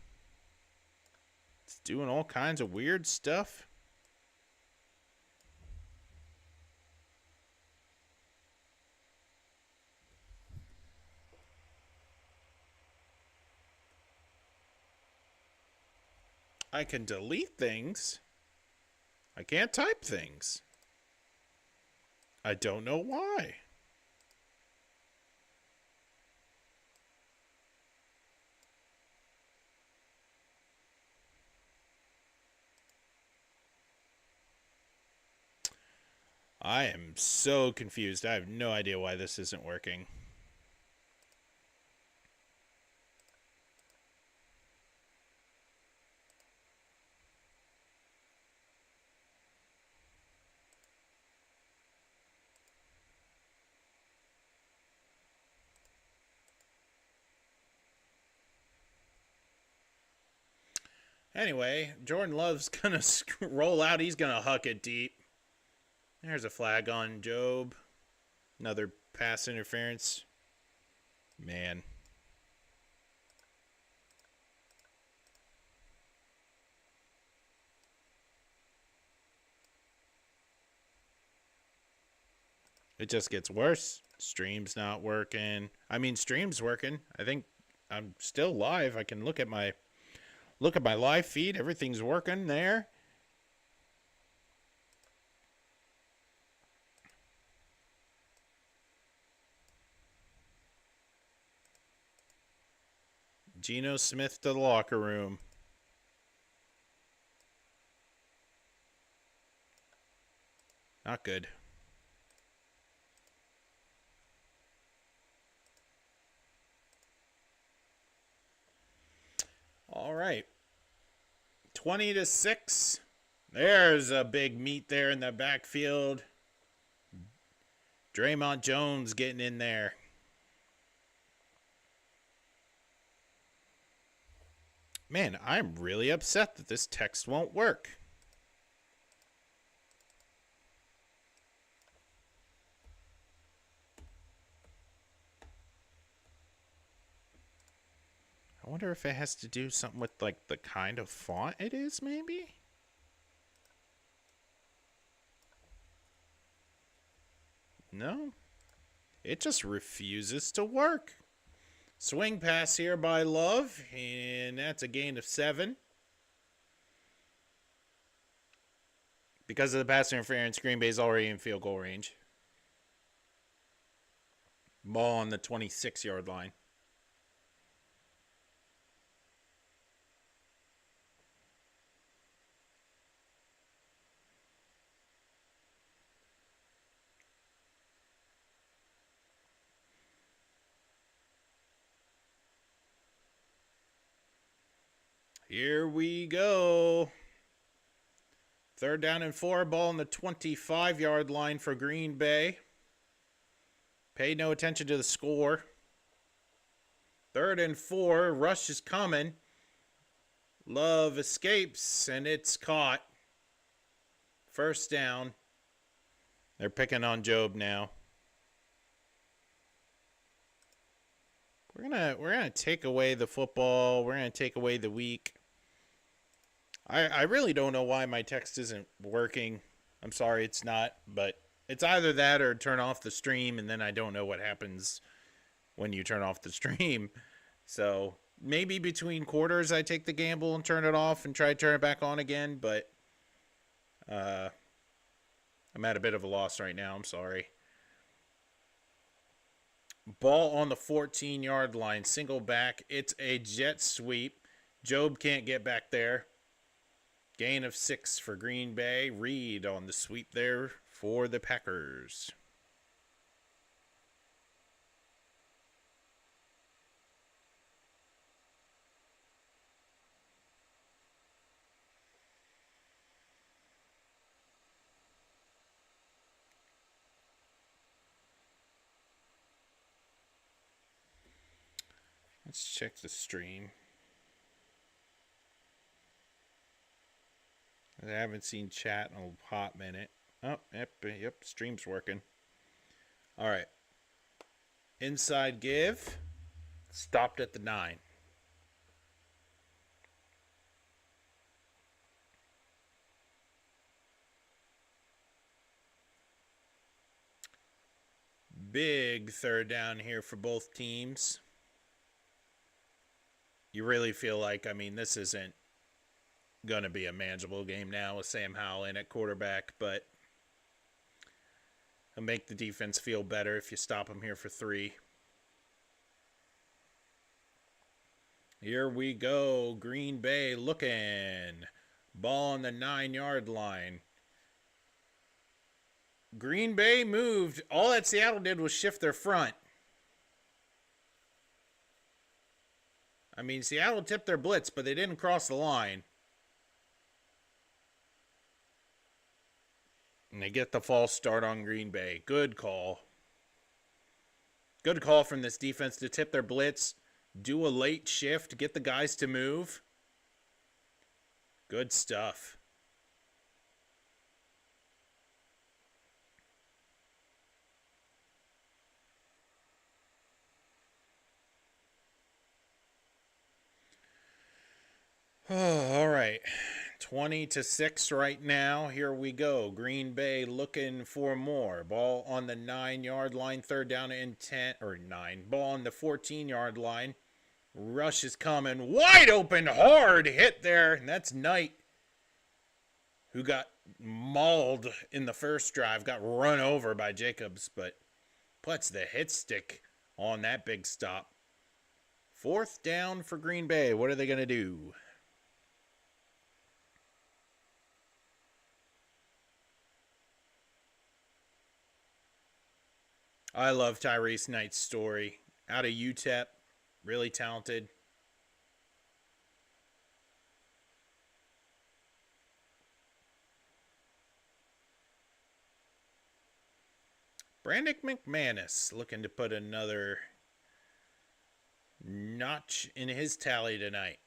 A: It's doing all kinds of weird stuff. I can delete things. I can't type things. I don't know why. I am so confused. I have no idea why this isn't working. Anyway, Jordan Love's going to roll out. He's going to huck it deep. There's a flag on Job. Another pass interference. Man. It just gets worse. Stream's not working. I mean, stream's working. I think I'm still live. I can look at my live feed. Everything's working there. Geno Smith to the locker room. Not good. All right. 20-6. There's a big meet there in the backfield. Draymond Jones getting in there. Man, I'm really upset that this text won't work. I wonder if it has to do something with like the kind of font it is, maybe? No. It just refuses to work. Swing pass here by Love, and that's a gain of 7. Because of the pass interference, Green Bay's already in field goal range. Ball on the 26-yard line. Here we go. 3rd down and 4. Ball on the 25-yard line for Green Bay. Pay no attention to the score. 3rd and 4. Rush is coming. Love escapes, and it's caught. 1st down. They're picking on Job now. We're gonna take away the football. We're gonna take away the week. I really don't know why my text isn't working. I'm sorry it's not, but it's either that or turn off the stream, and then I don't know what happens when you turn off the stream. So maybe between quarters I take the gamble and turn it off and try to turn it back on again, but I'm at a bit of a loss right now. I'm sorry. Ball on the 14-yard line. Single back. It's a jet sweep. Job can't get back there. Gain of 6 for Green Bay. Reed on the sweep there for the Packers. Let's check the stream. I haven't seen chat in a hot minute. Oh, yep, stream's working. All right. Inside give. Stopped at the 9. Big third down here for both teams. You really feel like, I mean, this isn't going to be a manageable game now with Sam Howell in at quarterback, but it'll make the defense feel better if you stop him here for 3. Here we go. Green Bay looking. Ball on the 9-yard line. Green Bay moved. All that Seattle did was shift their front. I mean, Seattle tipped their blitz, but they didn't cross the line. And they get the false start on Green Bay. Good call. Good call from this defense to tip their blitz, do a late shift, get the guys to move. Good stuff. Oh, all right. 20-6 right now. Here we go. Green Bay looking for more. Ball on the 9-yard line. Third down and 10. Or 9. Ball on the 14-yard line. Rush is coming. Wide open. Hard hit there. And that's Knight, who got mauled in the first drive. Got run over by Jacobs. But puts the hit stick on that big stop. 4th down for Green Bay. What are they going to do? I love Tyrese Knight's story. Out of UTEP, really talented. Brandon McManus looking to put another notch in his tally tonight.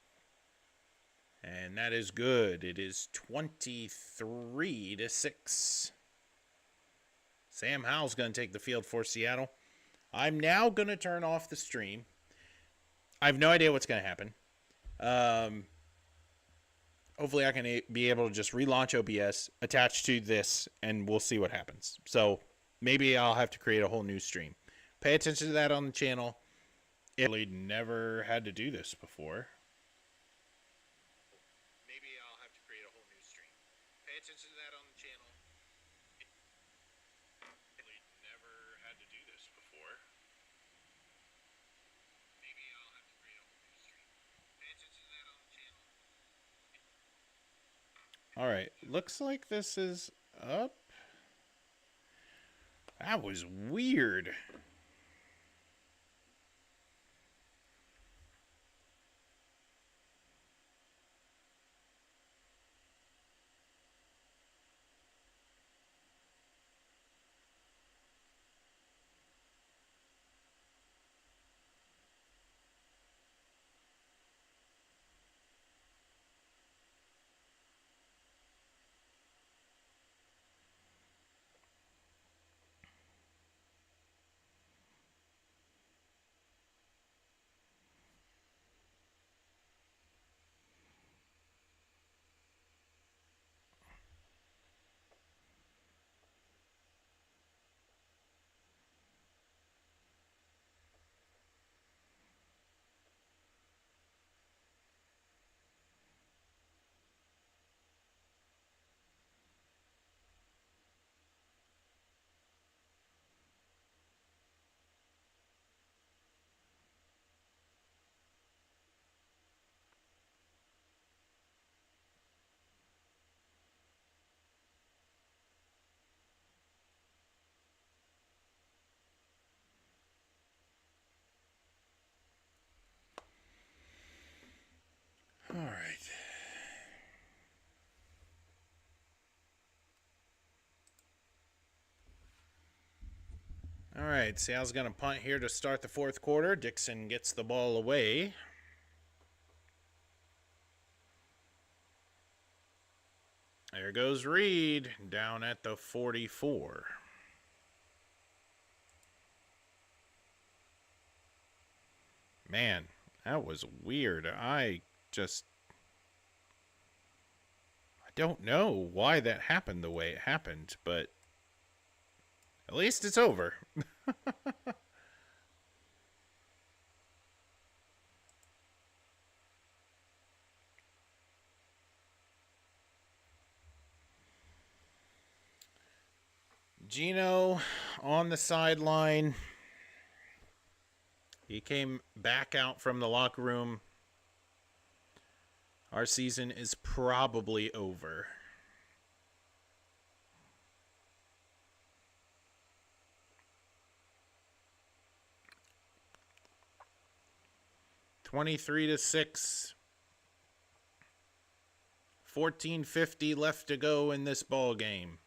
A: And that is good. It is 23-6. Sam Howell's going to take the field for Seattle. I'm now going to turn off the stream. I have no idea what's going to happen. Hopefully I can be able to just relaunch OBS, attach to this, and we'll see what happens. So maybe I'll have to create a whole new stream. Pay attention to that on the channel. I really never had to do this before. Maybe I'll have to create a whole new stream. Pay attention to that on the channel. Never had to do this before. Maybe I'll have to create a whole new stream. Pay attention to that on the channel. Alright, looks like this is up. That was weird. All right. All right, Seattle's going to punt here to start the 4th quarter. Dixon gets the ball away. There goes Reed down at the 44. Man, that was weird. I don't know why that happened the way it happened, but at least it's over. Gino on the sideline. He came back out from the locker room. Our season is probably over. (23-6). 14:50 left to go in this ball game.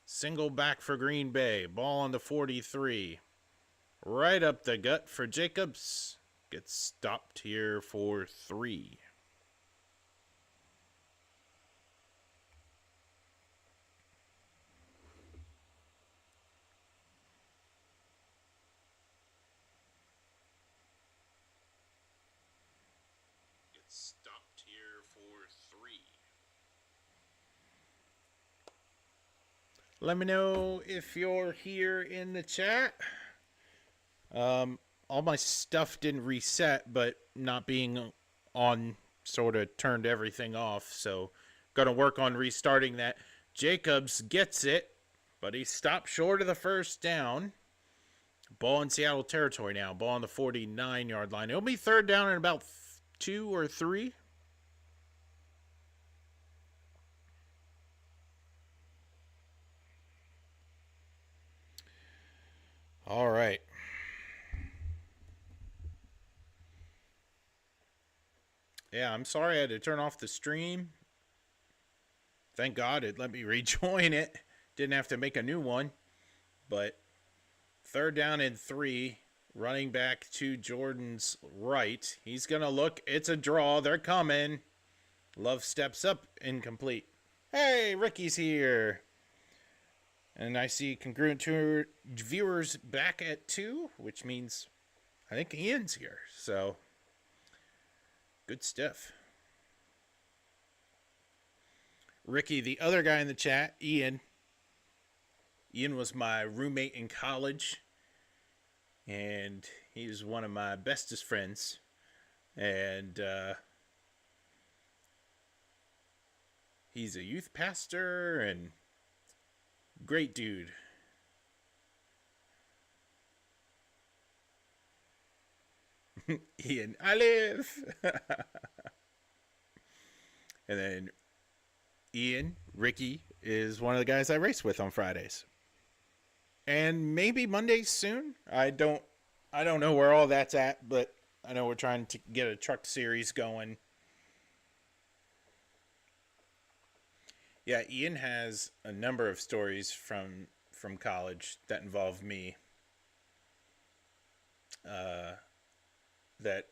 A: Single back for Green Bay. Ball on the 43. Right up the gut for Jacobs. Gets stopped here for 3. Gets stopped here for 3. Let me know if you're here in the chat. All my stuff didn't reset, but not being on sort of turned everything off. So, gonna work on restarting that. Jacobs gets it, but he stopped short of the first down. Ball in Seattle territory now. Ball on the 49-yard line. It'll be third down in about 2 or 3. All right. Yeah, I'm sorry I had to turn off the stream. Thank God it let me rejoin it. Didn't have to make a new one. But third down and 3. Running back to Jordan's right. He's going to look. It's a draw. They're coming. Love steps up. Incomplete. Hey, Ricky's here. And I see congruent viewers back at 2, which means I think Ian's here. So, good stuff. Ricky, the other guy in the chat, Ian. Ian was my roommate in college. And he was one of my bestest friends. And he's a youth pastor and great dude. Ian, I live. And then Ian, Ricky, is one of the guys I race with on Fridays. And maybe Mondays soon. I don't know where all that's at, but I know we're trying to get a truck series going. Yeah, Ian has a number of stories from college that involve me. That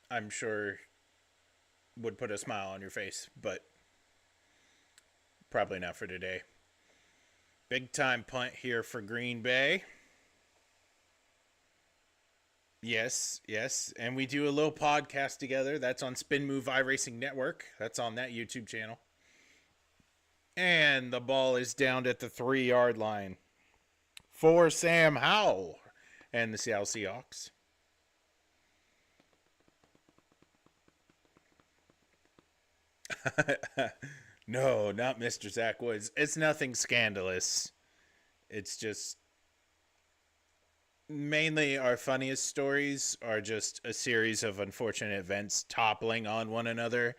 A: I'm sure would put a smile on your face, but probably not for today. Big time punt here for Green Bay. Yes, and we do a little podcast together. That's on Spin Move iRacing Network. That's on that YouTube channel. And the ball is down at the 3-yard line for Sam Howell and the Seattle Seahawks. No, not Mr. Zach Woods. It's nothing scandalous. It's just mainly our funniest stories are just a series of unfortunate events toppling on one another,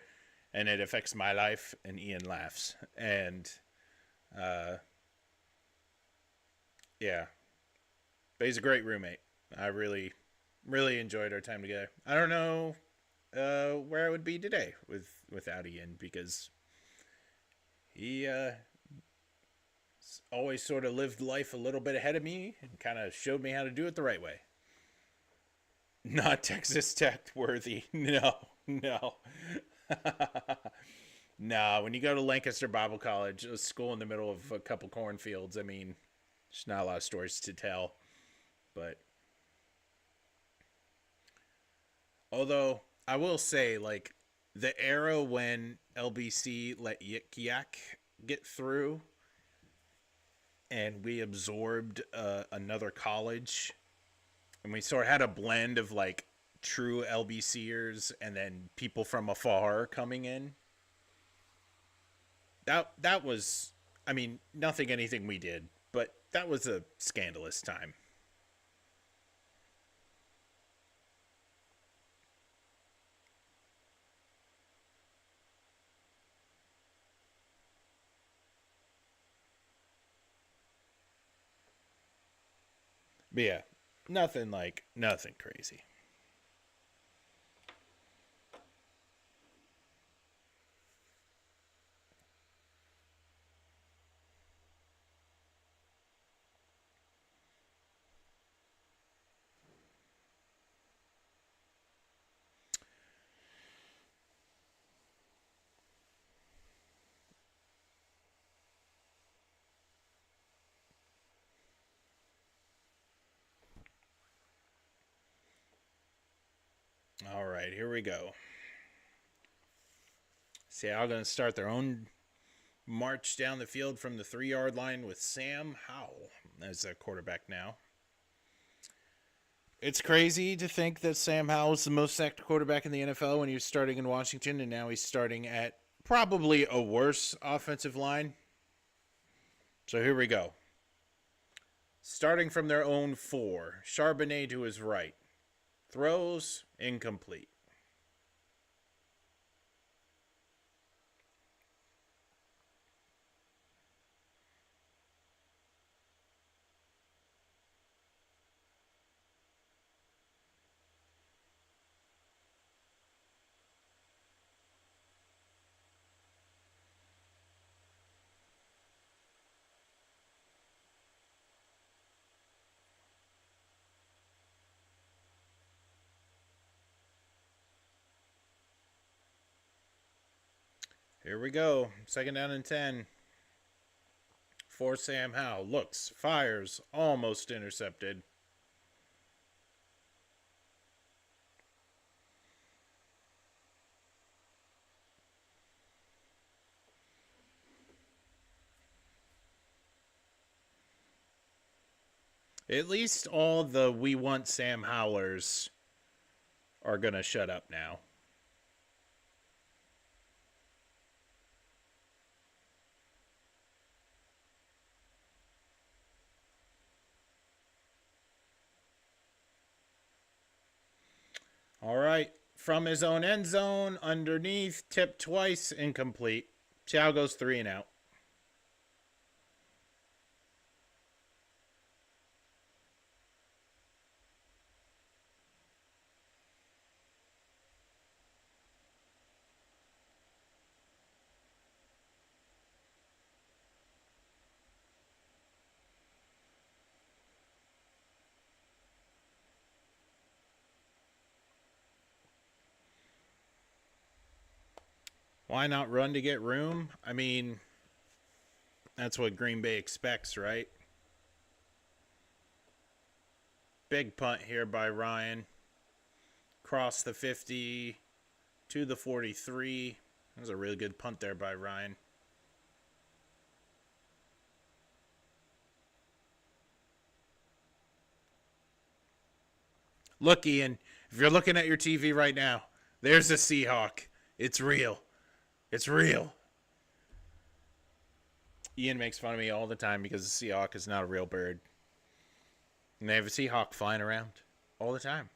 A: and it affects my life, and Ian laughs. And yeah, but he's a great roommate. I really enjoyed our time together. I don't know where I would be today without Ian, because he always sort of lived life a little bit ahead of me and kind of showed me how to do it the right way. Not Texas Tech worthy. No. No, when you go to Lancaster Bible College, a school in the middle of a couple cornfields, I mean, there's not a lot of stories to tell. But Although I will say, like, the era when LBC let Yik Yak get through and we absorbed another college, and we sort of had a blend of like true LBCers and then people from afar coming in. That was, I mean, nothing anything we did, but that was a scandalous time. But yeah, nothing crazy. All right, here we go. Seattle going to start their own march down the field from the 3 yard line with Sam Howell as a quarterback now. It's crazy to think that Sam Howell is the most sacked quarterback in the NFL when he was starting in Washington, and now he's starting at probably a worse offensive line. So here we go. Starting from their own 4, Charbonnet to his right. Throws incomplete. Here we go. Second down and 10 for Sam Howell. Looks, fires, almost intercepted. At least all the "we want Sam Howlers" are going to shut up now. All right. From his own end zone, underneath, tipped twice, incomplete. Chow goes 3 and out. Why not run to get room? I mean, that's what Green Bay expects, right? Big punt here by Ryan. Cross the 50 to the 43. That was a really good punt there by Ryan. Look, Ian, if you're looking at your TV right now, there's a Seahawk. It's real. It's real. Ian makes fun of me all the time because the Seahawk is not a real bird. And they have a Seahawk flying around all the time.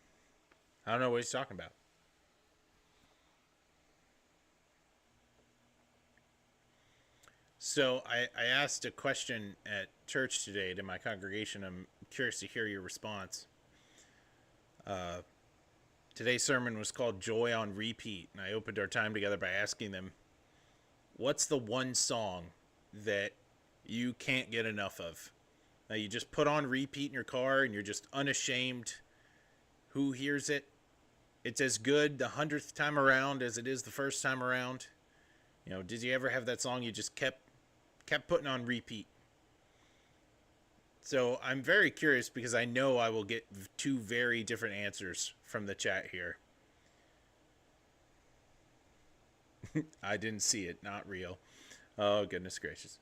A: I don't know what he's talking about. So I asked a question at church today to my congregation. I'm curious to hear your response. Today's sermon was called Joy on Repeat, and I opened our time together by asking them, what's the one song that you can't get enough of? Now you just put on repeat in your car and you're just unashamed. Who hears it? It's as good the 100th time around as it is the first time around. You know, did you ever have that song you just kept putting on repeat? So I'm very curious because I know I will get 2 very different answers from the chat here. I didn't see it. Not real. Oh, goodness gracious.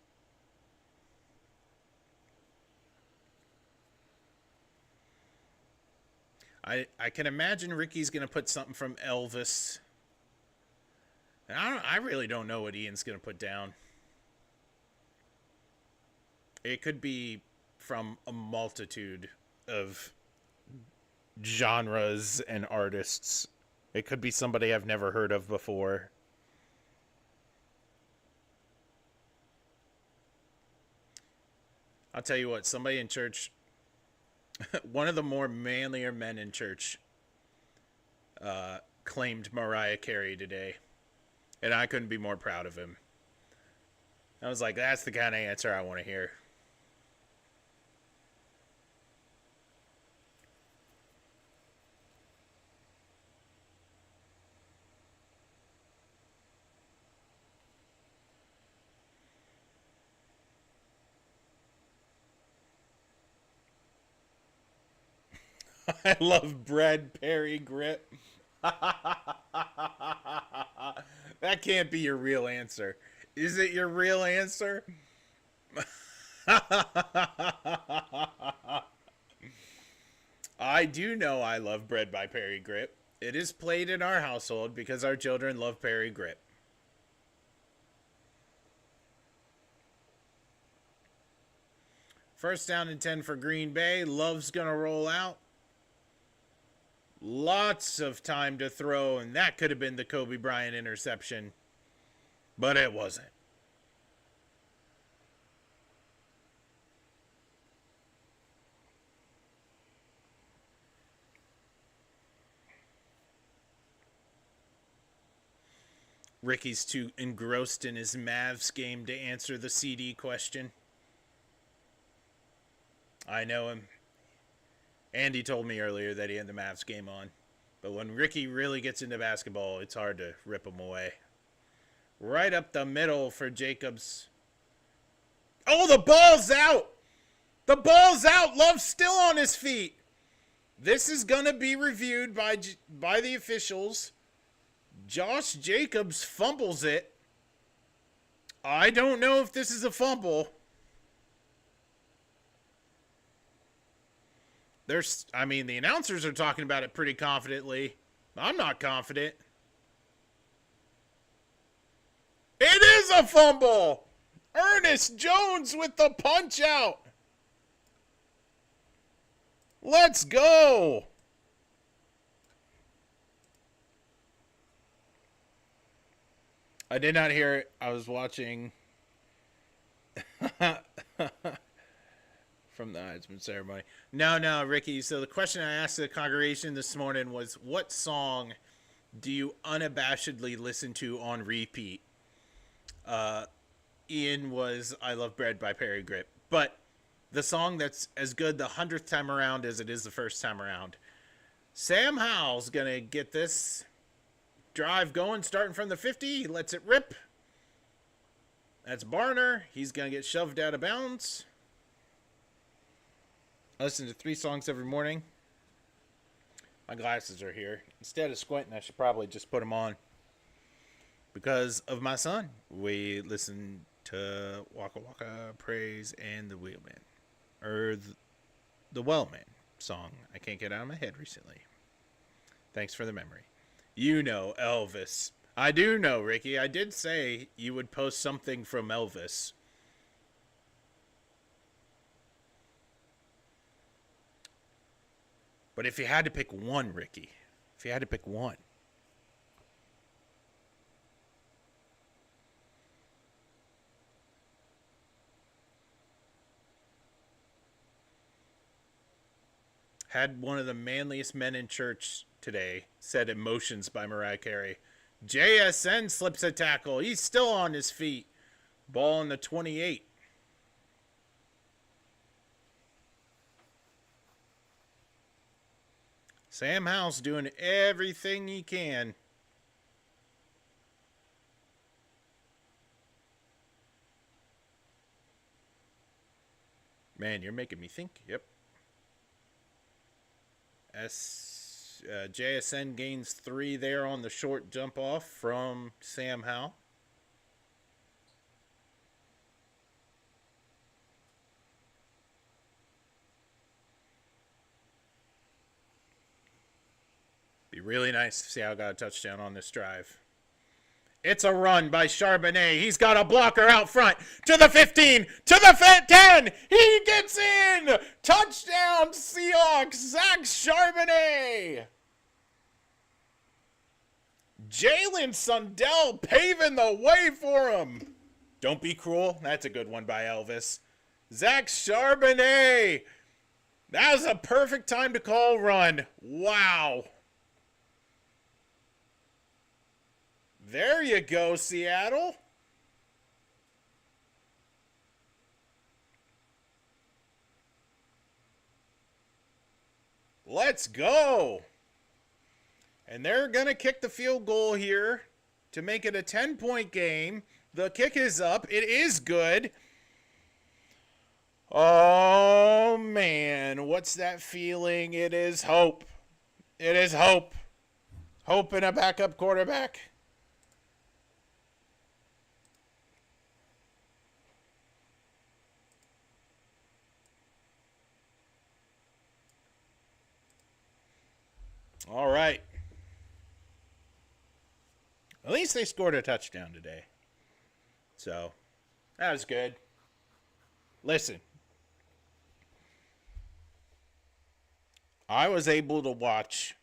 A: I can imagine Ricky's going to put something from Elvis. And I really don't know what Ian's going to put down. It could be from a multitude of genres and artists. It could be somebody I've never heard of before. I'll tell you what, somebody in church, one of the more manlier men in church, claimed Mariah Carey today. And I couldn't be more proud of him. I was like, that's the kind of answer I want to hear. I love bread, Perry grip. That can't be your real answer. Is it your real answer? I do know I love bread by Perry Grip. It is played in our household because our children love Perry Grip. First down and 10 for Green Bay. Love's going to roll out. Lots of time to throw, and that could have been the Kobe Bryant interception, but it wasn't. Ricky's too engrossed in his Mavs game to answer the CD question. I know him. Andy told me earlier that he had the Mavs game on. But when Ricky really gets into basketball, it's hard to rip him away. Right up the middle for Jacobs. Oh, the ball's out! The ball's out! Love's still on his feet. This is going to be reviewed by the officials. Josh Jacobs fumbles it. I don't know if this is a fumble. The announcers are talking about it pretty confidently. I'm not confident. It is a fumble! Ernest Jones with the punch out. Let's go! I did not hear it. I was watching from the Heisman ceremony. No, Ricky. So the question I asked the congregation this morning was, what song do you unabashedly listen to on repeat? Ian was I Love Bread by Perry Grip. But the song that's as good the 100th time around as it is the first time around. Sam Howell's going to get this drive going, starting from the 50. He lets it rip. That's Barner. He's going to get shoved out of bounds. I listen to 3 songs every morning. My glasses are here. Instead of squinting, I should probably just put them on. Because of my son. We listen to Waka Waka, Praise, and the Wheelman. Or the Wellman song. I can't get out of my head recently. Thanks for the memory. You know Elvis. I do know, Ricky. I did say you would post something from Elvis. But if you had to pick one, Ricky, if you had to pick one. Had one of the manliest men in church today said Emotions by Mariah Carey. JSN slips a tackle. He's still on his feet. Ball in the 28. Sam Howell's doing everything he can. Man, you're making me think. Yep. JSN gains 3 there on the short jump off from Sam Howell. Be really nice if Seattle got a touchdown on this drive. It's a run by Charbonnet. He's got a blocker out front. To the 15. To the 10. He gets in. Touchdown, Seahawks. Zach Charbonnet. Jalen Sundell paving the way for him. Don't be cruel. That's a good one by Elvis. Zach Charbonnet. That was a perfect time to call run. Wow. There you go, Seattle. Let's go. And they're going to kick the field goal here to make it a 10-point game. The kick is up. It is good. Oh, man. What's that feeling? It is hope. It is hope. Hope in a backup quarterback. All right. At least they scored a touchdown today. So, that was good. Listen. I was able to watch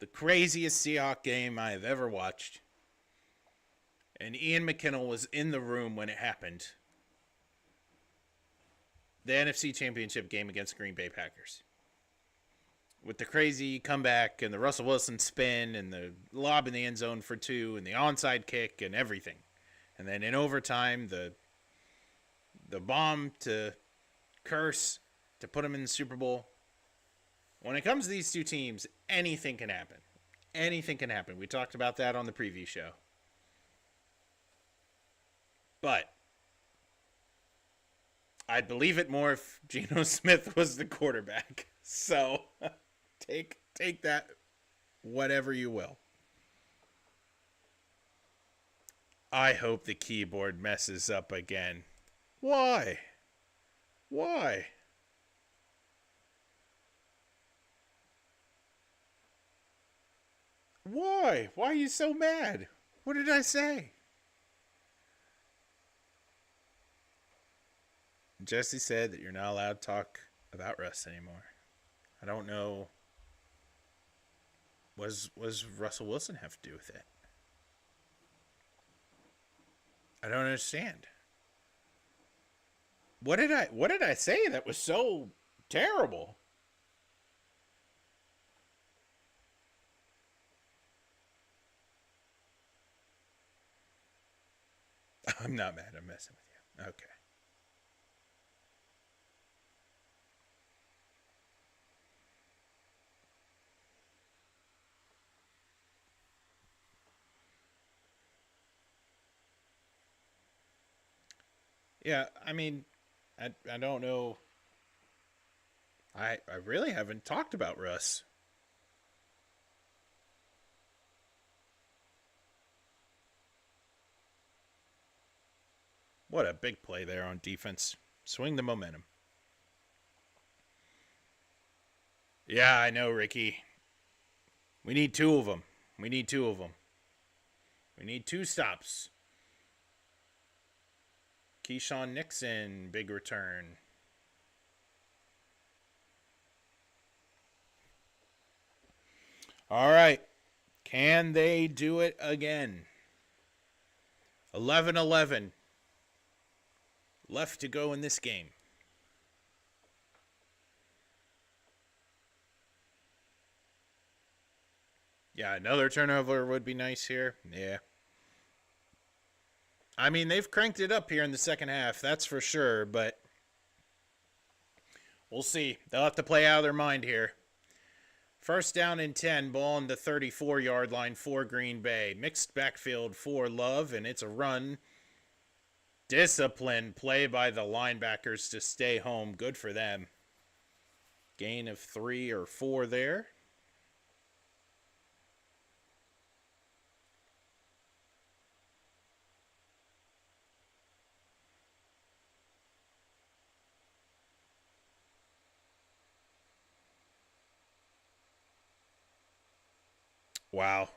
A: the craziest Seahawks game I have ever watched. And Ian McKinnell was in the room when it happened. The NFC Championship game against the Green Bay Packers. With the crazy comeback and the Russell Wilson spin and the lob in the end zone for 2 and the onside kick and everything. And then in overtime, the bomb to curse to put them in the Super Bowl. When it comes to these two teams, anything can happen. Anything can happen. We talked about that on the preview show. But I'd believe it more if Geno Smith was the quarterback. So take that whatever you will. I hope the keyboard messes up again. Why? Why? Why? Why are you so mad? What did I say? Jesse said that you're not allowed to talk about Russ anymore. I don't know. Was Russell Wilson have to do with it? I don't understand. What did I say that was so terrible? I'm not mad. I'm messing with you. Okay. Yeah, I mean, I don't know. I really haven't talked about Russ. What a big play there on defense. Swing the momentum. Yeah, I know, Ricky. We need 2 of them. We need 2 of them. We need 2 stops. Keyshawn Nixon, big return. All right. Can they do it again? 11-11. Left to go in this game. Yeah, another turnover would be nice here. Yeah. I mean, they've cranked it up here in the second half, that's for sure, but we'll see. They'll have to play out of their mind here. First down and 10, ball on the 34-yard line for Green Bay. Mixed backfield for Love, and it's a run. Disciplined play by the linebackers to stay home. Good for them. Gain of 3 or 4 there. Wow.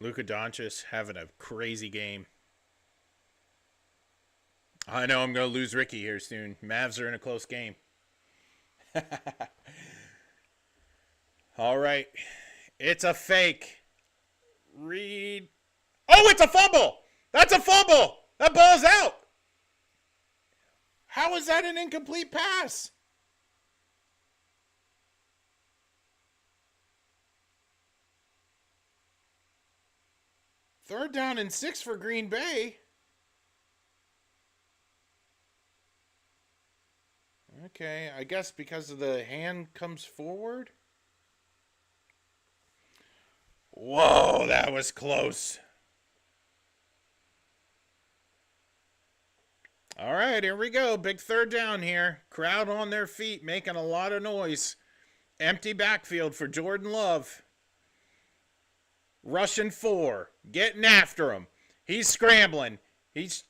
A: Luka Doncic having a crazy game. I know I'm going to lose Ricky here soon. Mavs are in a close game. All right. It's a fake. Reed. Oh, it's a fumble. That's a fumble. That ball's out. How is that an incomplete pass? Third down and 6 for Green Bay. Okay, I guess because of the hand comes forward. Whoa, that was close. All right, here we go. Big third down here. Crowd on their feet, making a lot of noise. Empty backfield for Jordan Love. Rushing 4. Getting after him. He's scrambling. He's...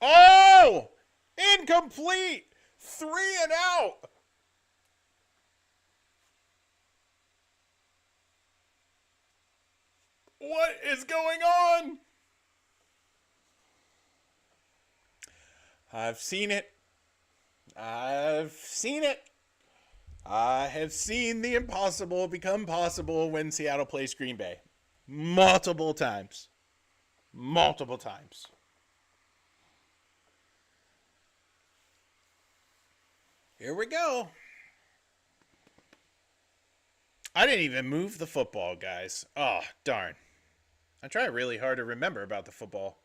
A: Oh! Incomplete! 3 and out! What is going on? I've seen it. I've seen it. I have seen the impossible become possible when Seattle plays Green Bay. Multiple times. Multiple times. Here we go. I didn't even move the football, guys. Oh, darn. I try really hard to remember about the football.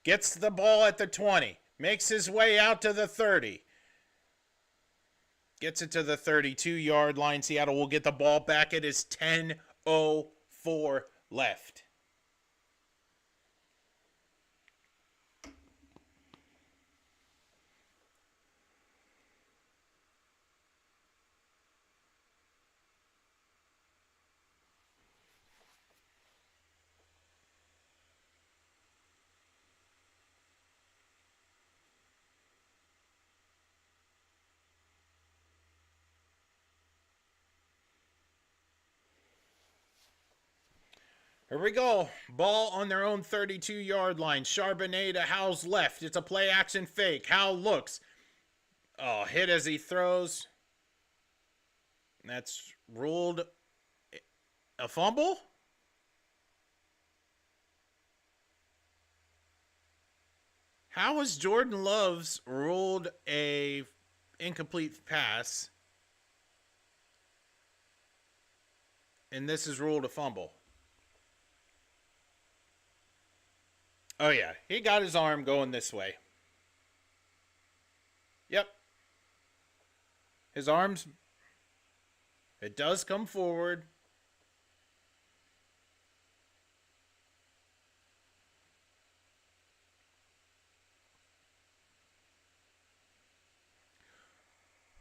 A: Gets the ball at the 20. Makes his way out to the 30. Gets it to the 32-yard line. Seattle will get the ball back. It is 10:04 left. Here we go. Ball on their own 32-yard line. Charbonnet to Howell's left. It's a play action fake. Howell looks. Oh, hit as he throws. That's ruled a fumble? How is Jordan Love's ruled a incomplete pass? And this is ruled a fumble. Oh, yeah. He got his arm going this way. Yep. His arms. It does come forward.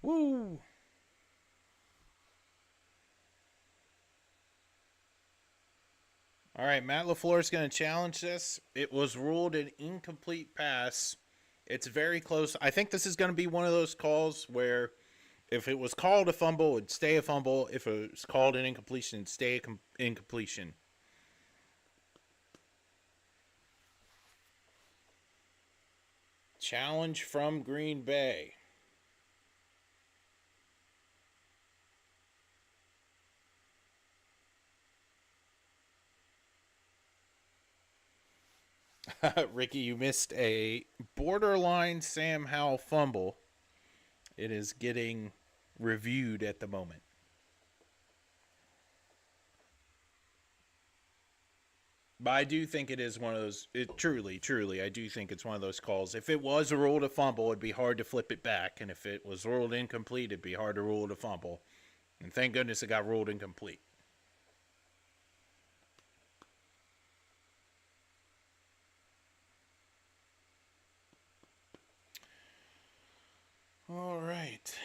A: Woo. All right, Matt LaFleur is going to challenge this. It was ruled an incomplete pass. It's very close. I think this is going to be one of those calls where if it was called a fumble, it'd stay a fumble. If it was called an incompletion, it'd stay an incompletion. Challenge from Green Bay. Ricky, you missed a borderline Sam Howell fumble. It is getting reviewed at the moment. But I do think it is one of those, truly, I do think it's one of those calls. If it was ruled a fumble, it'd be hard to flip it back. And if it was ruled incomplete, it'd be hard to rule it a fumble. And thank goodness it got ruled incomplete. All right.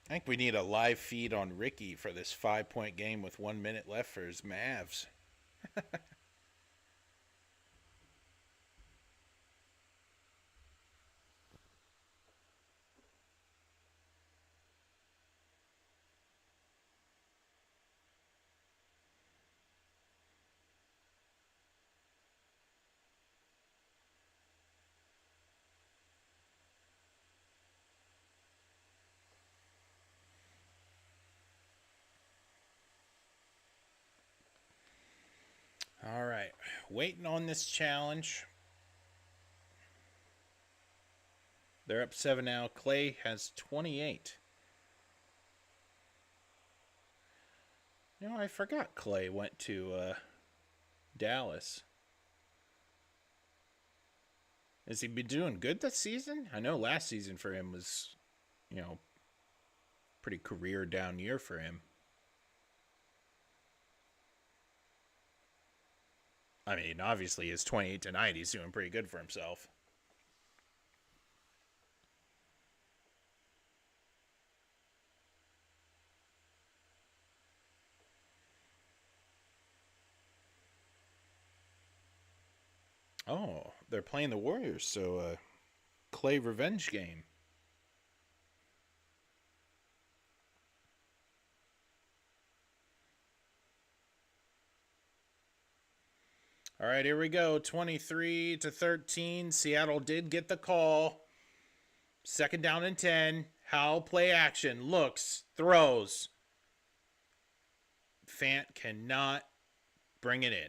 A: I think we need a live feed on Ricky for this 5-point game with 1 minute left for his Mavs. waiting on this challenge. They're up 7 now. Clay has 28. You know, I forgot Clay went to Dallas. Has he been doing good this season? I know last season for him was, pretty career down year for him. I mean, obviously his 28 tonight, he's doing pretty good for himself. Oh, they're playing the Warriors, so Clay revenge game. All right, here we go. 23-13. Seattle did get the call. 2nd down and 10. Howell play action. Looks. Throws. Fant cannot bring it in.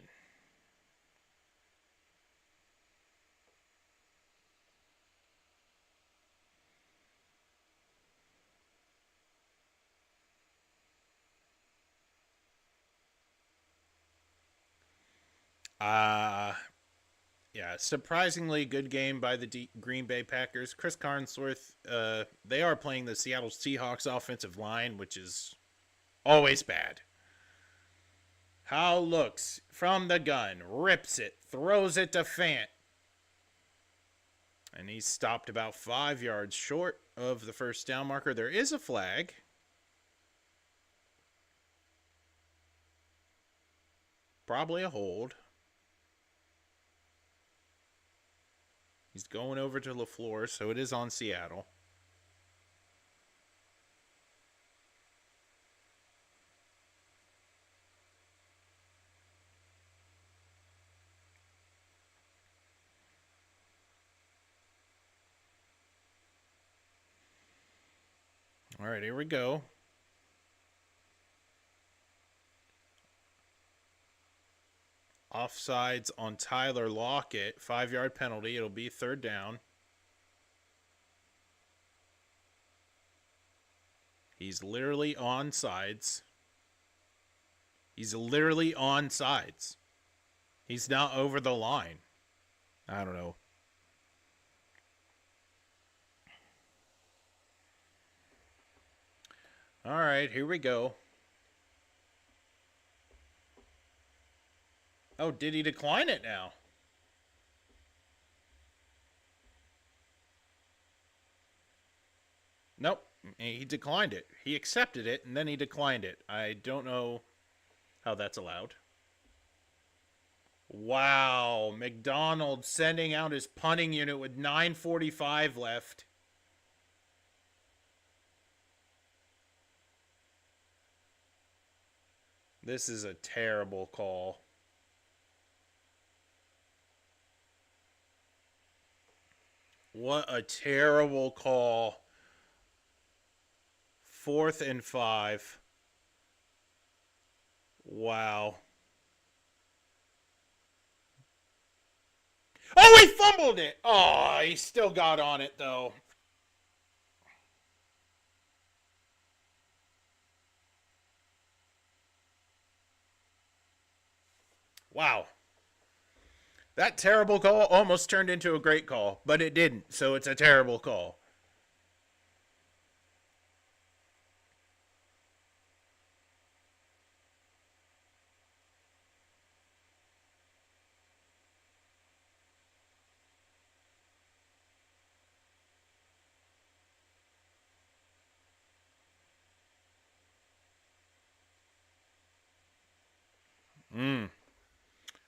A: Yeah, surprisingly good game by the Green Bay Packers. Chris Carnsworth, they are playing the Seattle Seahawks offensive line, which is always bad. Howe looks from the gun, rips it, throws it to Fant. And he's stopped about 5 yards short of the first down marker. There is a flag. Probably a hold. He's going over to LaFleur, so it is on Seattle. All right, here we go. Offsides on Tyler Lockett. 5-yard penalty. It'll be 3rd down. He's literally on sides. He's literally on sides. He's not over the line. I don't know. All right, here we go. Oh, did he decline it now? Nope. He declined it. He accepted it, and then he declined it. I don't know how that's allowed. Wow. McDonald sending out his punting unit with 9:45 left. This is a terrible call. What a terrible call. 4th and 5. Wow. Oh, he fumbled it. Oh, he still got on it, though. Wow. That terrible call almost turned into a great call, but it didn't, so it's a terrible call.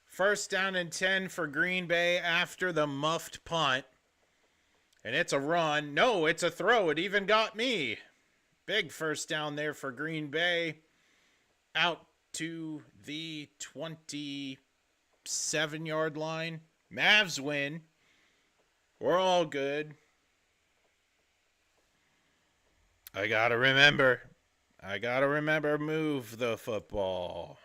A: First down and 10 for Green Bay after the muffed punt. And it's a run. No, it's a throw. It even got me. Big first down there for Green Bay. Out to the 27-yard line. Mavs win. We're all good. I gotta remember, move the football.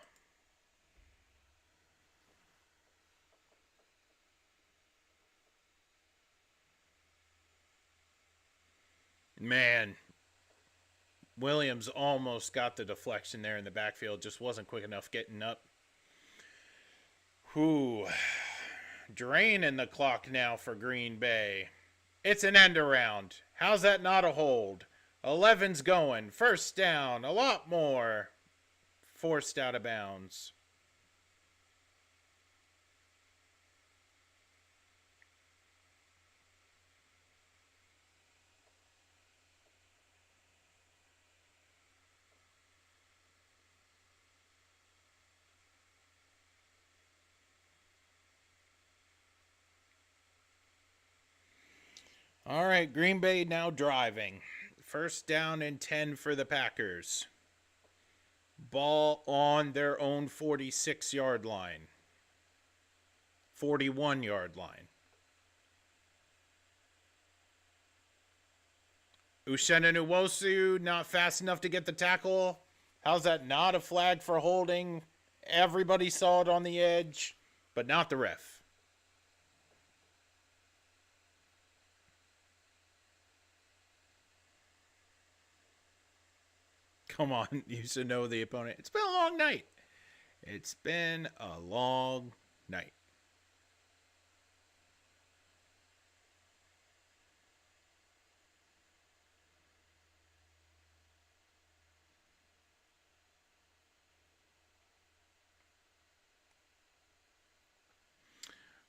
A: Man, Williams almost got the deflection there in the backfield. Just wasn't quick enough getting up. Whew. Draining the clock now for Green Bay. It's an end around. How's that not a hold? 11's going. First down. A lot more. Forced out of bounds. All right, Green Bay now driving. First down and 10 for the Packers. Ball on their own 46-yard line. 41-yard line. Uchenna Nwosu not fast enough to get the tackle. How's that not a flag for holding? Everybody saw it on the edge, but not the ref. Come on, you should know the opponent. It's been a long night. It's been a long night.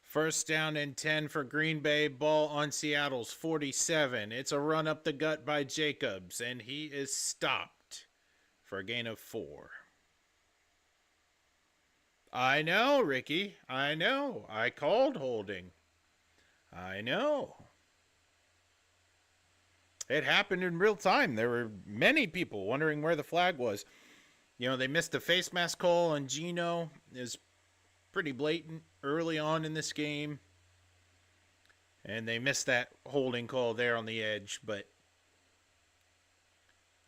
A: First down and 10 for Green Bay. Ball on Seattle's 47. It's a run up the gut by Jacobs, and he is stopped for a gain of 4. I know, Ricky. I know. I called holding. I know. It happened in real time. There were many people wondering where the flag was. You know, they missed the face mask call on Geno. It was pretty blatant early on in this game. And they missed that holding call there on the edge. But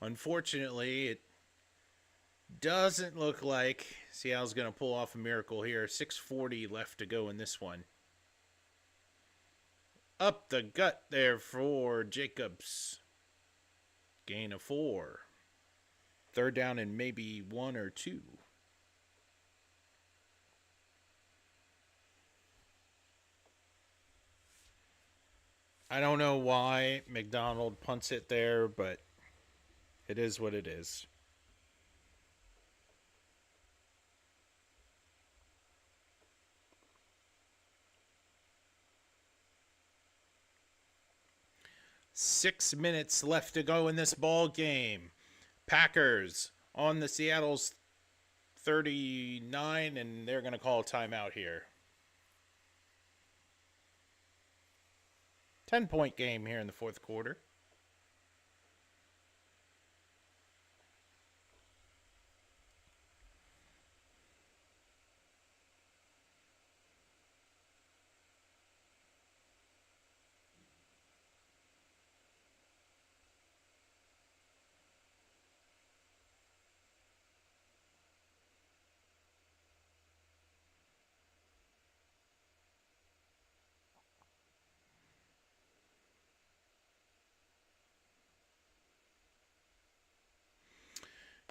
A: unfortunately, it doesn't look like Seattle's going to pull off a miracle here. 6:40 left to go in this one. Up the gut there for Jacobs. Gain of 4. Third down and maybe 1 or 2. I don't know why McDonald punts it there, but it is what it is. Six minutes left to go in this ball game. Packers on the Seattle's 39, and they're going to call a timeout here. 10-point game here in the fourth quarter.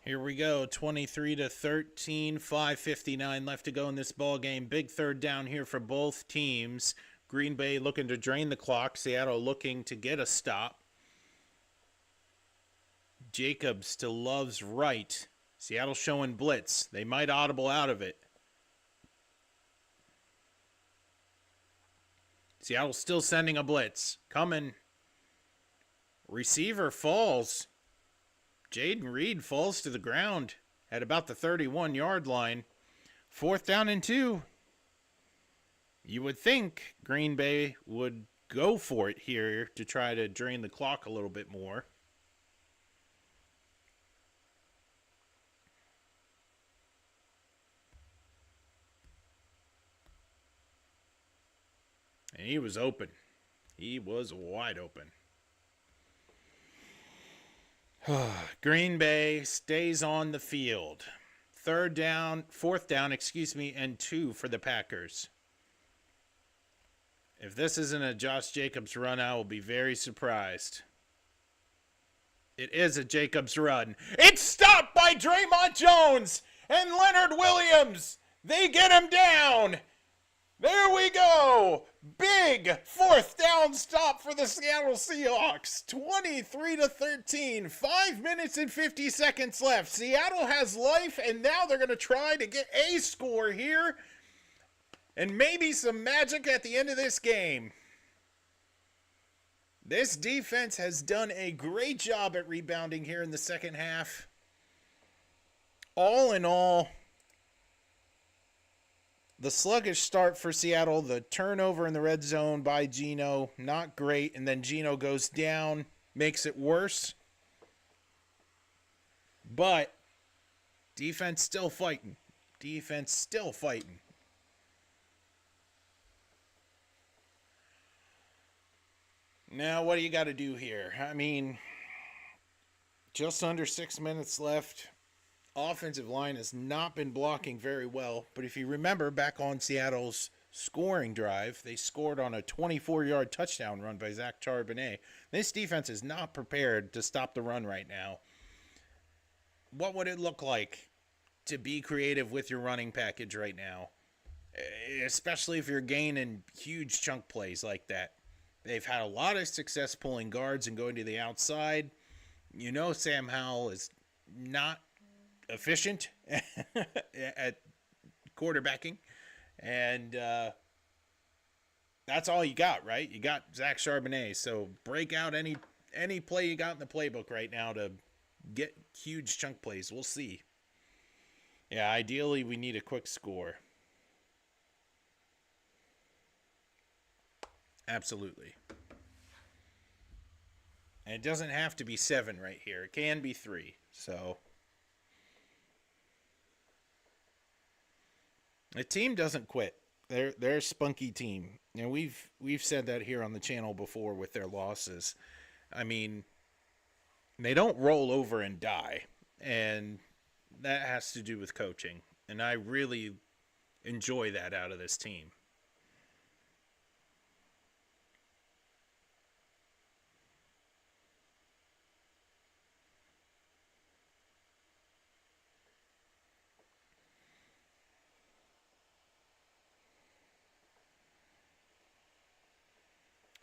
A: Here we go, 23-13, 5:59 left to go in this ball game. Big third down here for both teams. Green Bay looking to drain the clock. Seattle looking to get a stop. Jacobs to Love's right. Seattle showing blitz. They might audible out of it. Seattle still sending a blitz. Coming. Receiver falls. Jaden Reed falls to the ground at about the 31-yard line. Fourth down and 2. You would think Green Bay would go for it here to try to drain the clock a little bit more. And he was open. He was wide open. Green Bay stays on the field. Fourth down, and 2 for the Packers. If this isn't a Josh Jacobs run, I will be very surprised. It is a Jacobs run. It's stopped by Draymond Jones and Leonard Williams. They get him down. There we go. Big fourth down stop for the Seattle Seahawks. 23-13. 5 minutes and 50 seconds left. Seattle has life, and now they're going to try to get a score here. And maybe some magic at the end of this game. This defense has done a great job at rebounding here in the second half. All in all, the sluggish start for Seattle, the turnover in the red zone by Geno, not great. And then Geno goes down, makes it worse. But defense still fighting. Defense still fighting. Now, what do you got to do here? I mean, just under 6 minutes left. Offensive line has not been blocking very well. But if you remember back on Seattle's scoring drive, they scored on a 24-yard touchdown run by Zach Charbonnet. This defense is not prepared to stop the run right now. What would it look like to be creative with your running package right now? Especially if you're gaining huge chunk plays like that. They've had a lot of success pulling guards and going to the outside. You know Sam Howell is not efficient at quarterbacking. And that's all you got, right? You got Zach Charbonnet. So break out any play you got in the playbook right now to get huge chunk plays. We'll see. Yeah, ideally we need a quick score. Absolutely. And it doesn't have to be 7 right here. It can be 3. So the team doesn't quit. They're a spunky team. And we've said that here on the channel before with their losses. I mean, they don't roll over and die. And that has to do with coaching. And I really enjoy that out of this team.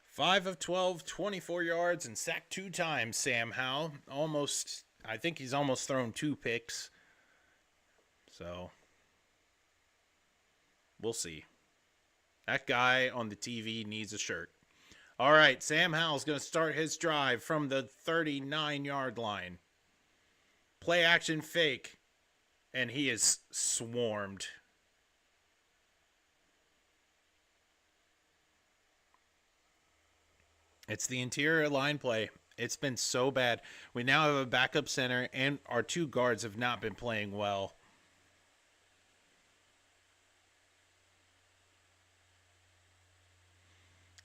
A: Five of 12, 24 yards, and sacked 2 times, Sam Howell. I think he's almost thrown 2 picks. So, we'll see. That guy on the TV needs a shirt. All right, Sam Howell's going to start his drive from the 39-yard line. Play action fake, and he is swarmed. It's the interior line play. It's been so bad. We now have a backup center, and our 2 guards have not been playing well.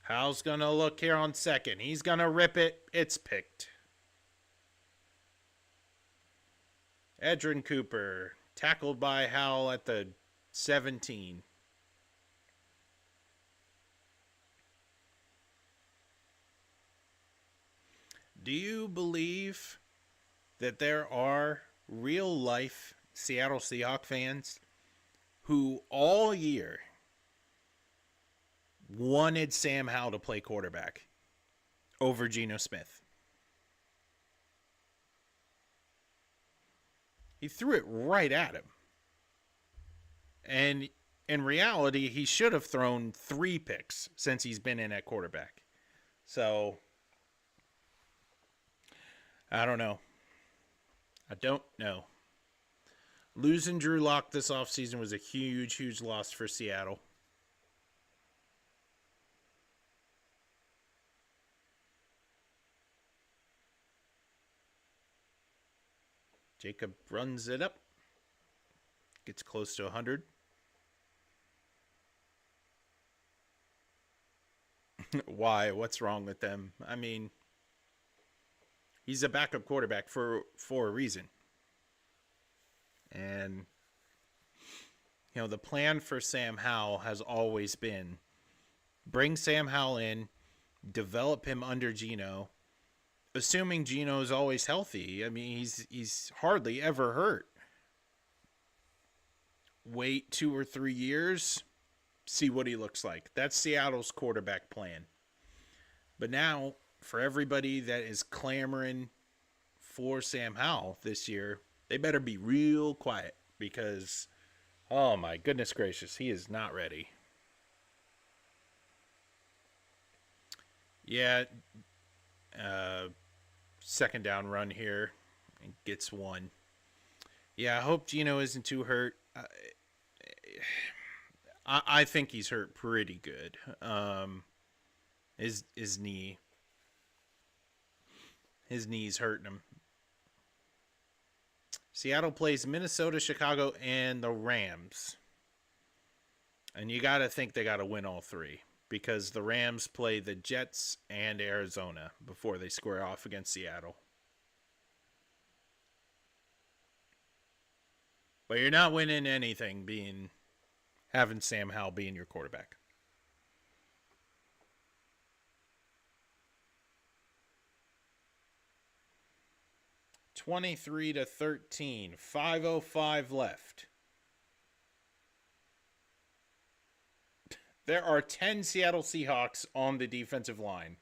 A: Howell's going to look here on second. He's going to rip it. It's picked. Edrin Cooper, tackled by Howell at the 17. Do you believe that there are real-life Seattle Seahawks fans who all year wanted Sam Howell to play quarterback over Geno Smith? He threw it right at him. And in reality, he should have thrown 3 picks since he's been in at quarterback. So I don't know. I don't know. Losing Drew Lock this offseason was a huge, huge loss for Seattle. Jacob runs it up. Gets close to 100. Why? What's wrong with them? I mean, he's a backup quarterback for a reason. And, you know, the plan for Sam Howell has always been bring Sam Howell in, develop him under Geno, assuming Gino's always healthy. I mean, he's hardly ever hurt. Wait 2 or 3 years, see what he looks like. That's Seattle's quarterback plan. But now, for everybody that is clamoring for Sam Howell this year, they better be real quiet because, oh my goodness gracious, he is not ready. Yeah, second down run here and gets one. Yeah, I hope Gino isn't too hurt. I think he's hurt pretty good. His knee's hurting him. Seattle plays Minnesota, Chicago, and the Rams. And you got to think they got to win all three because the Rams play the Jets and Arizona before they square off against Seattle. But you're not winning anything having Sam Howell being your quarterback. (23-13), 5:05 left. There are 10 Seattle Seahawks on the defensive line.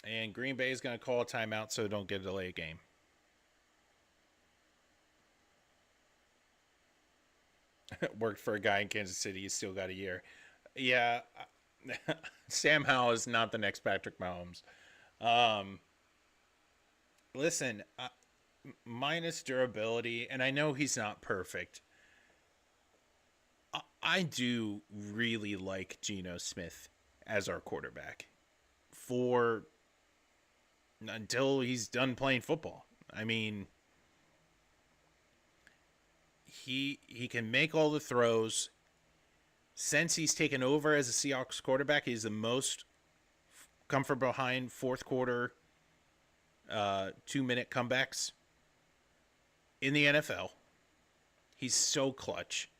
A: And Green Bay is going to call a timeout so don't get a delay game. Worked for a guy in Kansas City. He's still got a year. Yeah, Sam Howell is not the next Patrick Mahomes. Listen, minus durability, and I know he's not perfect. I do really like Geno Smith as our quarterback for until he's done playing football. I mean, he can make all the throws. Since he's taken over as a Seahawks quarterback, he's the most come from behind fourth quarter 2-minute comebacks in the NFL. He's so clutch.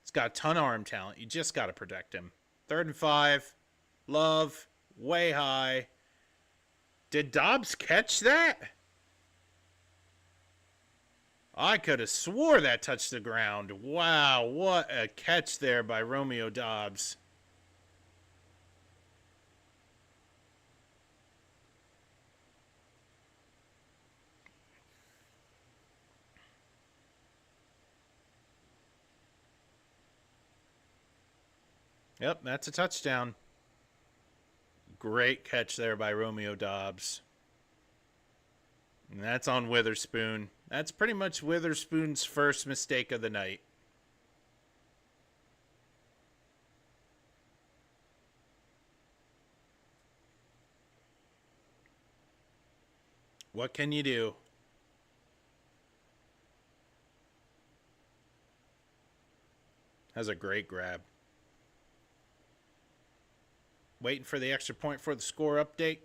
A: He's got a ton of arm talent. You just got to protect him. 3rd and 5. Love. Way high. Did Dobbs catch that? I could have swore that touched the ground. Wow, what a catch there by Romeo Dobbs. Yep, that's a touchdown. Great catch there by Romeo Dobbs. And that's on Witherspoon. That's pretty much Witherspoon's first mistake of the night. What can you do? That's a great grab. Waiting for the extra point for the score update.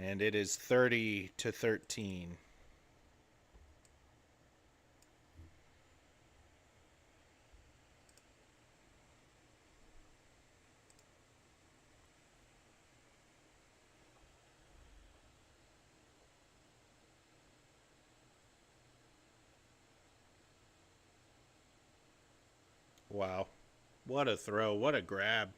A: And it is 30-13. Wow. What a throw. What a grab.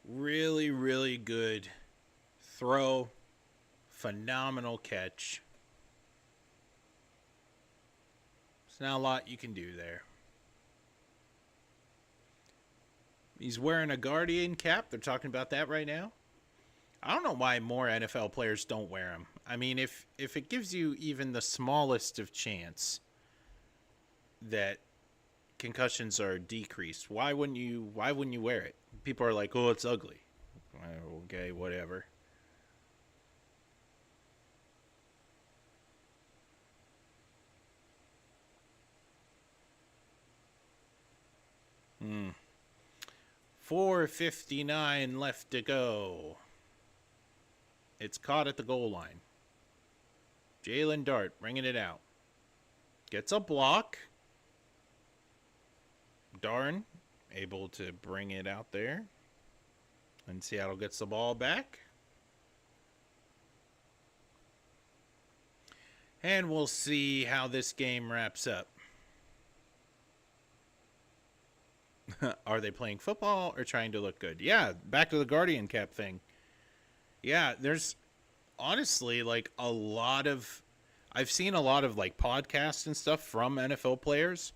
A: Really, really good throw. Phenomenal catch. There's not a lot you can do there. He's wearing a Guardian cap. They're talking about that right now. I don't know why more NFL players don't wear them. I mean, if it gives you even the smallest of chance that concussions are decreased, why wouldn't you wear it? People are like, "Oh, it's ugly." Okay, whatever. Hmm. 4:59 left to go. It's caught at the goal line. Jalen Dart bringing it out. Gets a block. Darn. Able to bring it out there. And Seattle gets the ball back. And we'll see how this game wraps up. Are they playing football or trying to look good? Yeah, back to the Guardian cap thing. Yeah, there's honestly like a lot of. I've seen a lot of like podcasts and stuff from NFL players.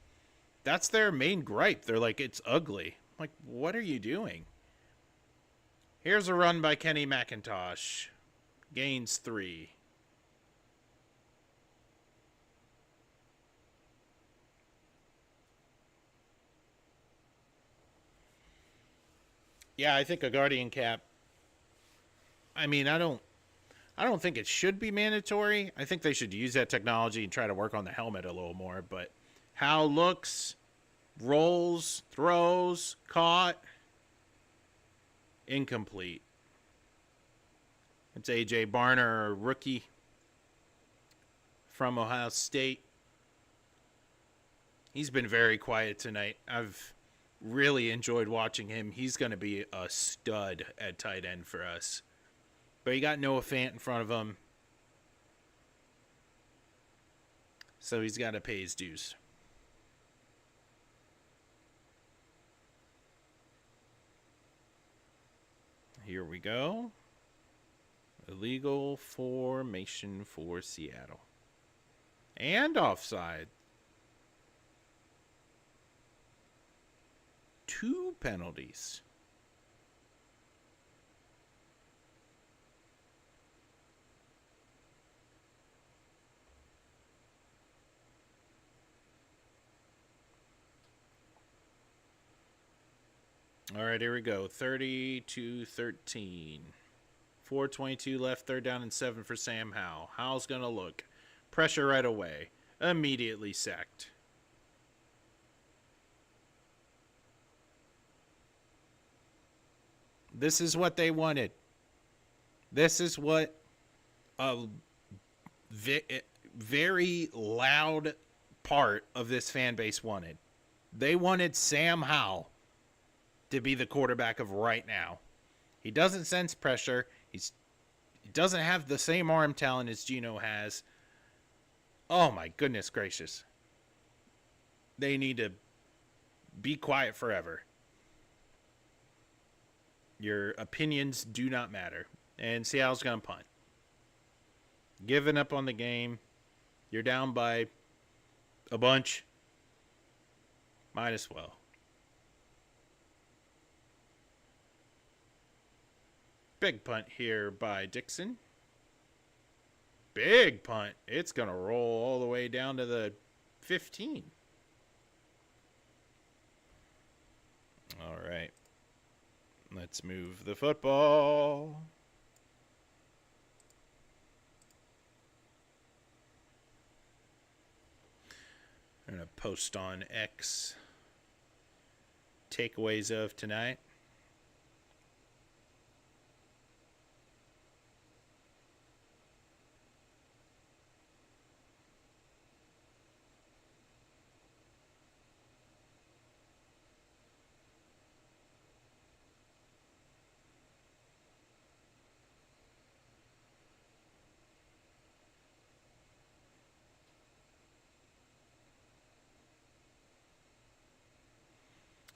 A: That's their main gripe. They're like, it's ugly. I'm like, what are you doing? Here's a run by Kenny McIntosh. Gains 3. Yeah, I think a Guardian cap. I mean, I don't think it should be mandatory. I think they should use that technology and try to work on the helmet a little more. But how looks, rolls, throws, caught, incomplete. It's A.J. Barner, rookie from Ohio State. He's been very quiet tonight. I've really enjoyed watching him. He's going to be a stud at tight end for us. But he got Noah Fant in front of him. So he's got to pay his dues. Here we go. Illegal formation for Seattle. And offside. 2 penalties. All right, here we go. 30-13. 4:22 left, 3rd down and 7 for Sam Howell. Howell's going to look. Pressure right away. Immediately sacked. This is what they wanted. This is what a very loud part of this fan base wanted. They wanted Sam Howell to be the quarterback of right now. He doesn't sense pressure. He doesn't have the same arm talent as Geno has. Oh my goodness gracious. They need to be quiet forever. Your opinions do not matter. And Seattle's going to punt. Giving up on the game. You're down by a bunch. Might as well. Big punt here by Dixon. Big punt. It's going to roll all the way down to the 15. All right. Let's move the football. I'm going to post on X takeaways of tonight.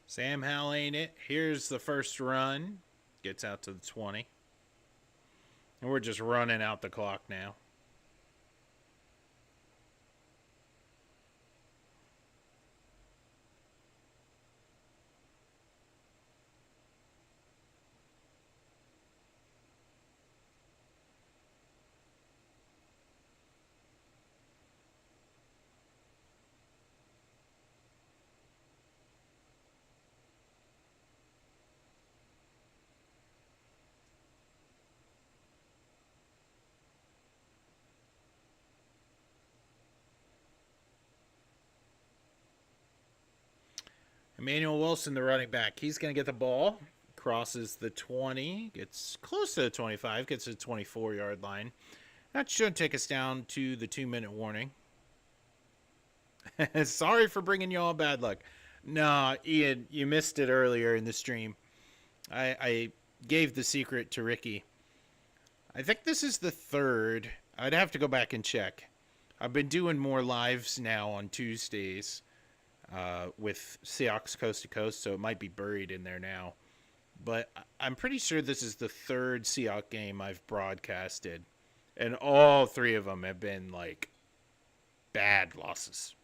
A: Sam Howell ain't it. Here's the first run. Gets out to the 20. And we're just running out the clock now. Emmanuel Wilson, the running back. He's going to get the ball. Crosses the 20. Gets close to the 25. Gets to the 24-yard line. That should take us down to the 2-minute warning. Sorry for bringing you all bad luck. No, Ian, you missed it earlier in the stream. I gave the secret to Ricky. I think this is the third. I'd have to go back and check. I've been doing more lives now on Tuesdays with Seahawks Coast to Coast, so it might be buried in there now. But I'm pretty sure this is the third Seahawks game I've broadcasted. And all three of them have been, like, bad losses.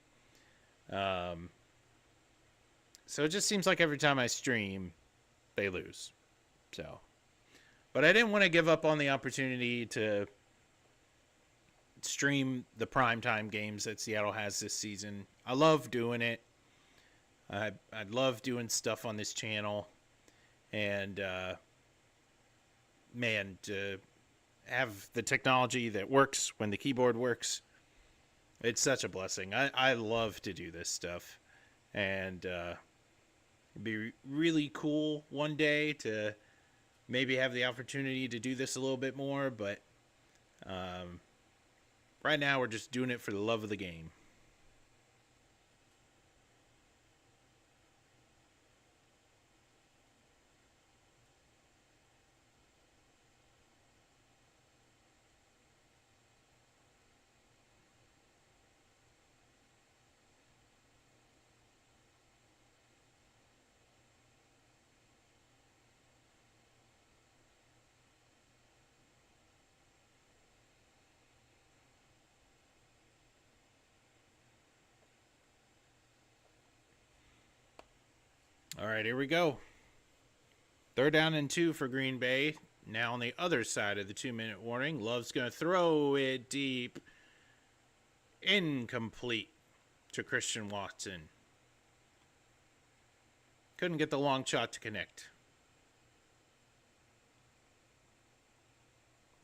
A: So it just seems like every time I stream, they lose. So, but I didn't want to give up on the opportunity to stream the primetime games that Seattle has this season. I love doing it. I love doing stuff on this channel. And, man, to have the technology that works when the keyboard works, it's such a blessing. I love to do this stuff. And it'd be really cool one day to maybe have the opportunity to do this a little bit more. But right now we're just doing it for the love of the game. All right, here we go. 3rd down and 2 for Green Bay. Now on the other side of the 2-minute warning. Love's going to throw it deep. Incomplete to Christian Watson. Couldn't get the long shot to connect.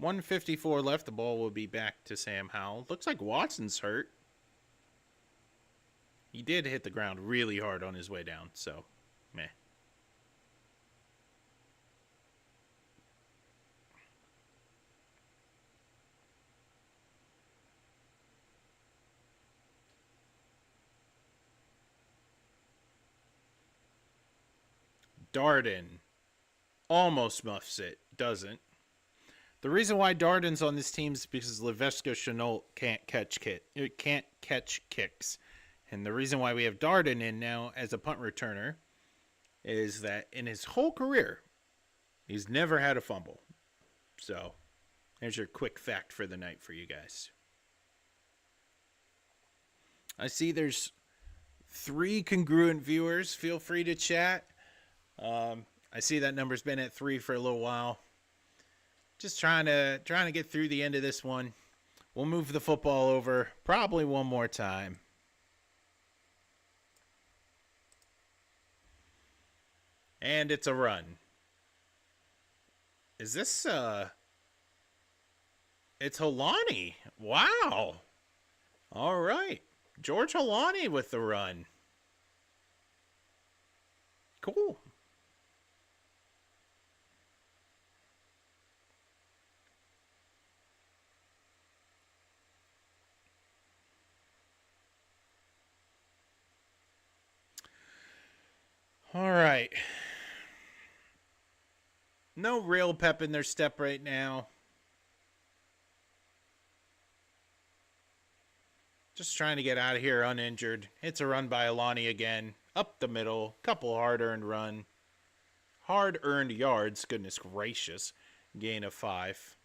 A: 1:54 left. The ball will be back to Sam Howell. Looks like Watson's hurt. He did hit the ground really hard on his way down, so meh. Darden almost muffs it. Doesn't. The reason why Darden's on this team is because Laviska Shenault can't catch kicks. And the reason why we have Darden in now as a punt returner is that in his whole career, he's never had a fumble. So, there's your quick fact for the night for you guys. I see there's 3 congruent viewers. Feel free to chat. I see that number's been at 3 for a little while. Just trying to get through the end of this one. We'll move the football over probably one more time. And it's a run. Is this it's Holani. Wow. All right. George Holani with the run. Cool. All right. No real pep in their step right now. Just trying to get out of here uninjured. It's a run by Alani again. Up the middle. Couple hard-earned yards. Goodness gracious. Gain of 5.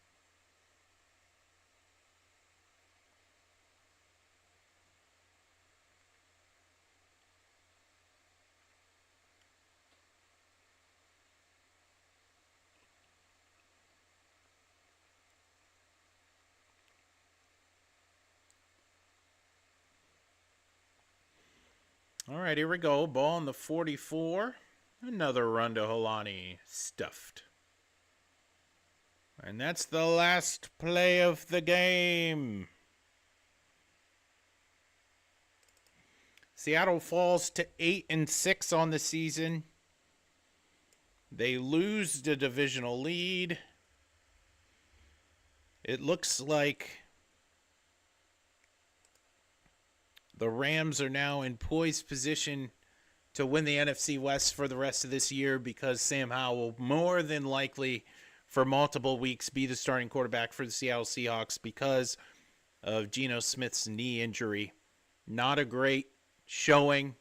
A: All right, here we go. Ball on the 44. Another run to Holani. Stuffed. And that's the last play of the game. Seattle falls to 8-6 on the season. They lose the divisional lead. It looks like the Rams are now in poised position to win the NFC West for the rest of this year because Sam Howell will more than likely, for multiple weeks, be the starting quarterback for the Seattle Seahawks because of Geno Smith's knee injury. Not a great showing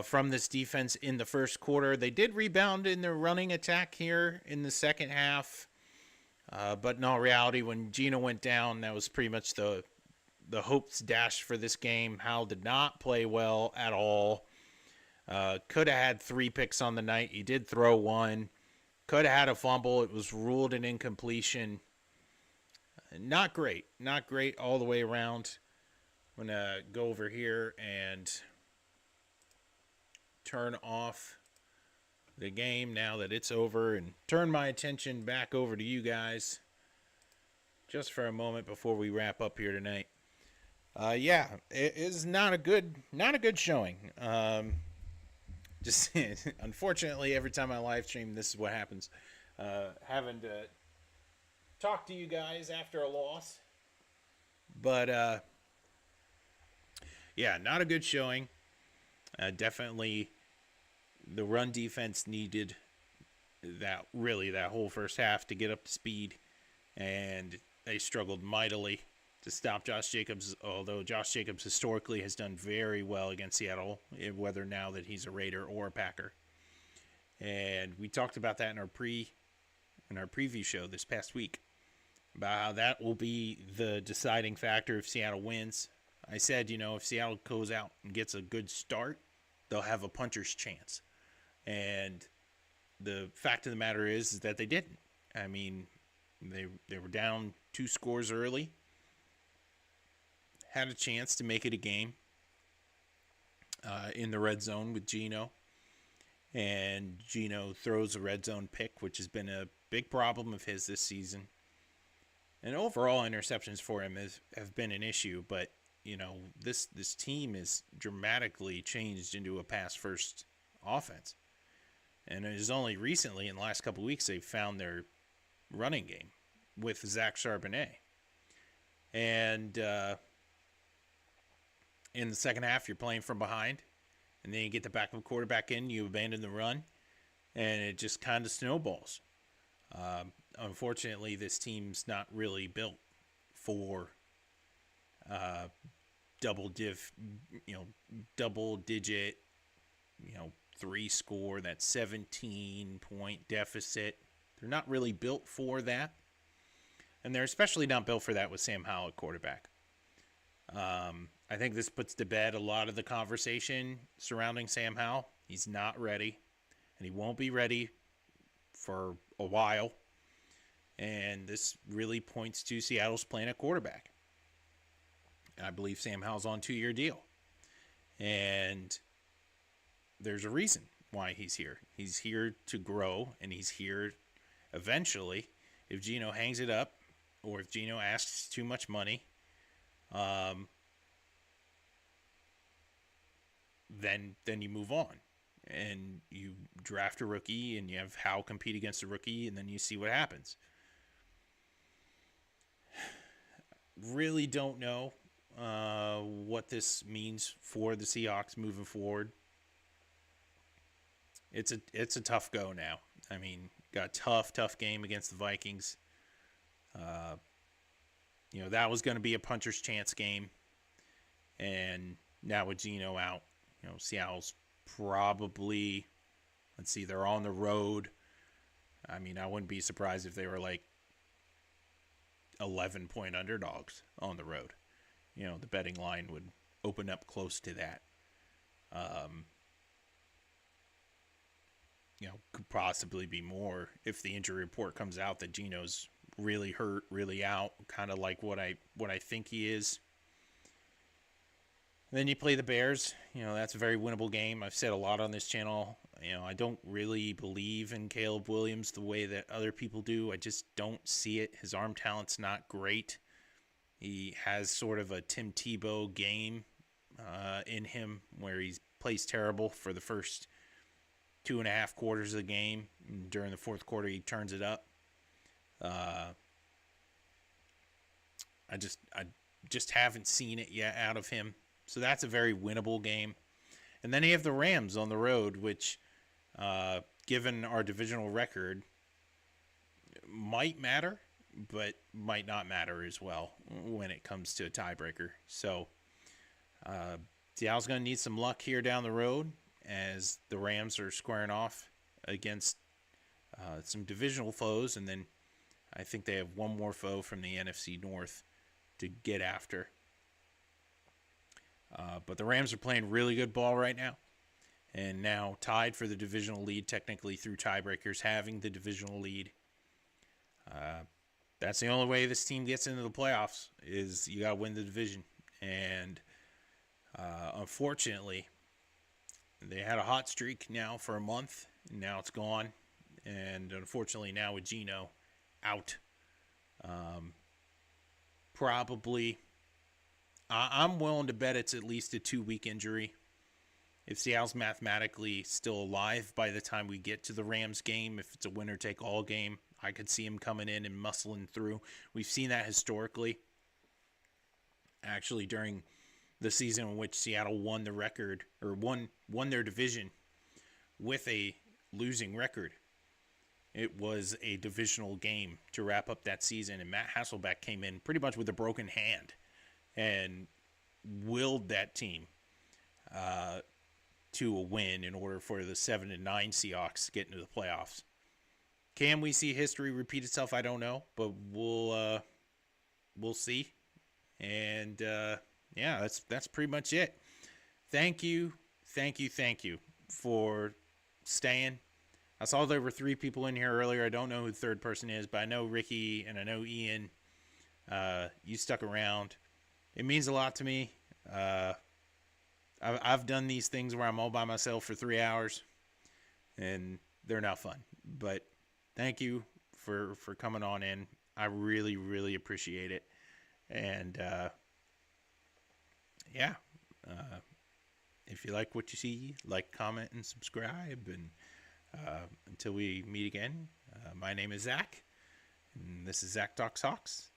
A: from this defense in the first quarter. They did rebound in their running attack here in the second half. But in all reality, when Geno went down, that was pretty much the hopes dashed for this game. Howell did not play well at all. Could have had 3 picks on the night. He did throw 1. Could have had a fumble. It was ruled an incompletion. Not great. Not great all the way around. I'm going to go over here and turn off the game now that it's over and turn my attention back over to you guys just for a moment before we wrap up here tonight. Yeah, it is not a good showing. Just unfortunately, every time I live stream, this is what happens. Having to talk to you guys after a loss, but yeah, not a good showing. Definitely, the run defense needed that whole first half to get up to speed, and they struggled mightily to stop Josh Jacobs, although Josh Jacobs historically has done very well against Seattle, whether now that he's a Raider or a Packer. And we talked about that in our preview show this past week, about how that will be the deciding factor if Seattle wins. I said, if Seattle goes out and gets a good start, they'll have a puncher's chance. And the fact of the matter is that they didn't. I mean, they were down 2 scores early, had a chance to make it a game in the red zone with Geno. And Geno throws a red zone pick, which has been a big problem of his this season. And overall interceptions for him have been an issue, but this team is dramatically changed into a pass-first offense. And it is only recently, in the last couple of weeks, they've found their running game with Zach Charbonnet. And in the second half, you're playing from behind, and then you get the backup quarterback in, you abandon the run, and it just kind of snowballs. Unfortunately, this team's not really built for double digit, 3 score, that 17-point deficit. They're not really built for that. And they're especially not built for that with Sam Howell at quarterback. I think this puts to bed a lot of the conversation surrounding Sam Howell. He's not ready, and he won't be ready for a while. And this really points to Seattle's plan at quarterback. I believe Sam Howell's on a 2-year deal. And there's a reason why he's here. He's here to grow, and he's here eventually. If Geno hangs it up, or if Geno asks too much money, then you move on. And you draft a rookie, and you have Howell compete against a rookie, and then you see what happens. Really don't know what this means for the Seahawks moving forward. It's a tough go now. I mean, got a tough game against the Vikings. That was going to be a puncher's chance game. And now with Geno out, Seattle's probably, they're on the road. I mean, I wouldn't be surprised if they were like 11-point underdogs on the road. The betting line would open up close to that. Could possibly be more if the injury report comes out that Geno's really hurt, really out, kind of like what I think he is. And then you play the Bears. That's a very winnable game. I've said a lot on this channel. I don't really believe in Caleb Williams the way that other people do. I just don't see it. His arm talent's not great. He has sort of a Tim Tebow game in him where he plays terrible for the first 2.5 quarters of the game. During the fourth quarter, he turns it up. I just haven't seen it yet out of him. So that's a very winnable game. And then you have the Rams on the road, which, given our divisional record, might matter, but might not matter as well when it comes to a tiebreaker. So Seattle's going to need some luck here down the road as the Rams are squaring off against some divisional foes, and then I think they have one more foe from the NFC North to get after. But the Rams are playing really good ball right now, and now tied for the divisional lead, technically through tiebreakers, having the divisional lead. That's the only way this team gets into the playoffs, is you got to win the division. And unfortunately, they had a hot streak now for a month, and now it's gone. And unfortunately now with Geno out, probably, I'm willing to bet it's at least a 2-week injury. If Seattle's mathematically still alive by the time we get to the Rams game, if it's a winner-take-all game, I could see him coming in and muscling through. We've seen that historically. Actually, during the season in which Seattle won the record, or won their division with a losing record, it was a divisional game to wrap up that season, and Matt Hasselbeck came in pretty much with a broken hand and willed that team to a win in order for the 7-9 Seahawks to get into the playoffs. Can we see history repeat itself? I don't know, but we'll see. And yeah, that's pretty much it. Thank you for staying. I saw there were 3 people in here earlier. I don't know who the third person is, but I know Ricky and I know Ian. You stuck around. It means a lot to me. I've done these things where I'm all by myself for 3 hours, and they're not fun. But thank you for coming on in. I really, really appreciate it. And yeah, if you like what you see, like, comment, and subscribe. And until we meet again, my name is Zach, and this is Zach Talks Hawks.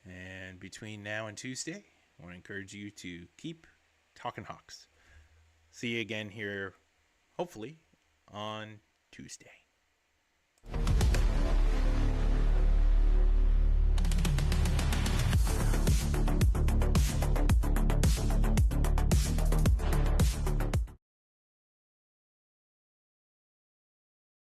A: And between now and Tuesday, I want to encourage you to keep talking Hawks. See you again here, hopefully, on Tuesday.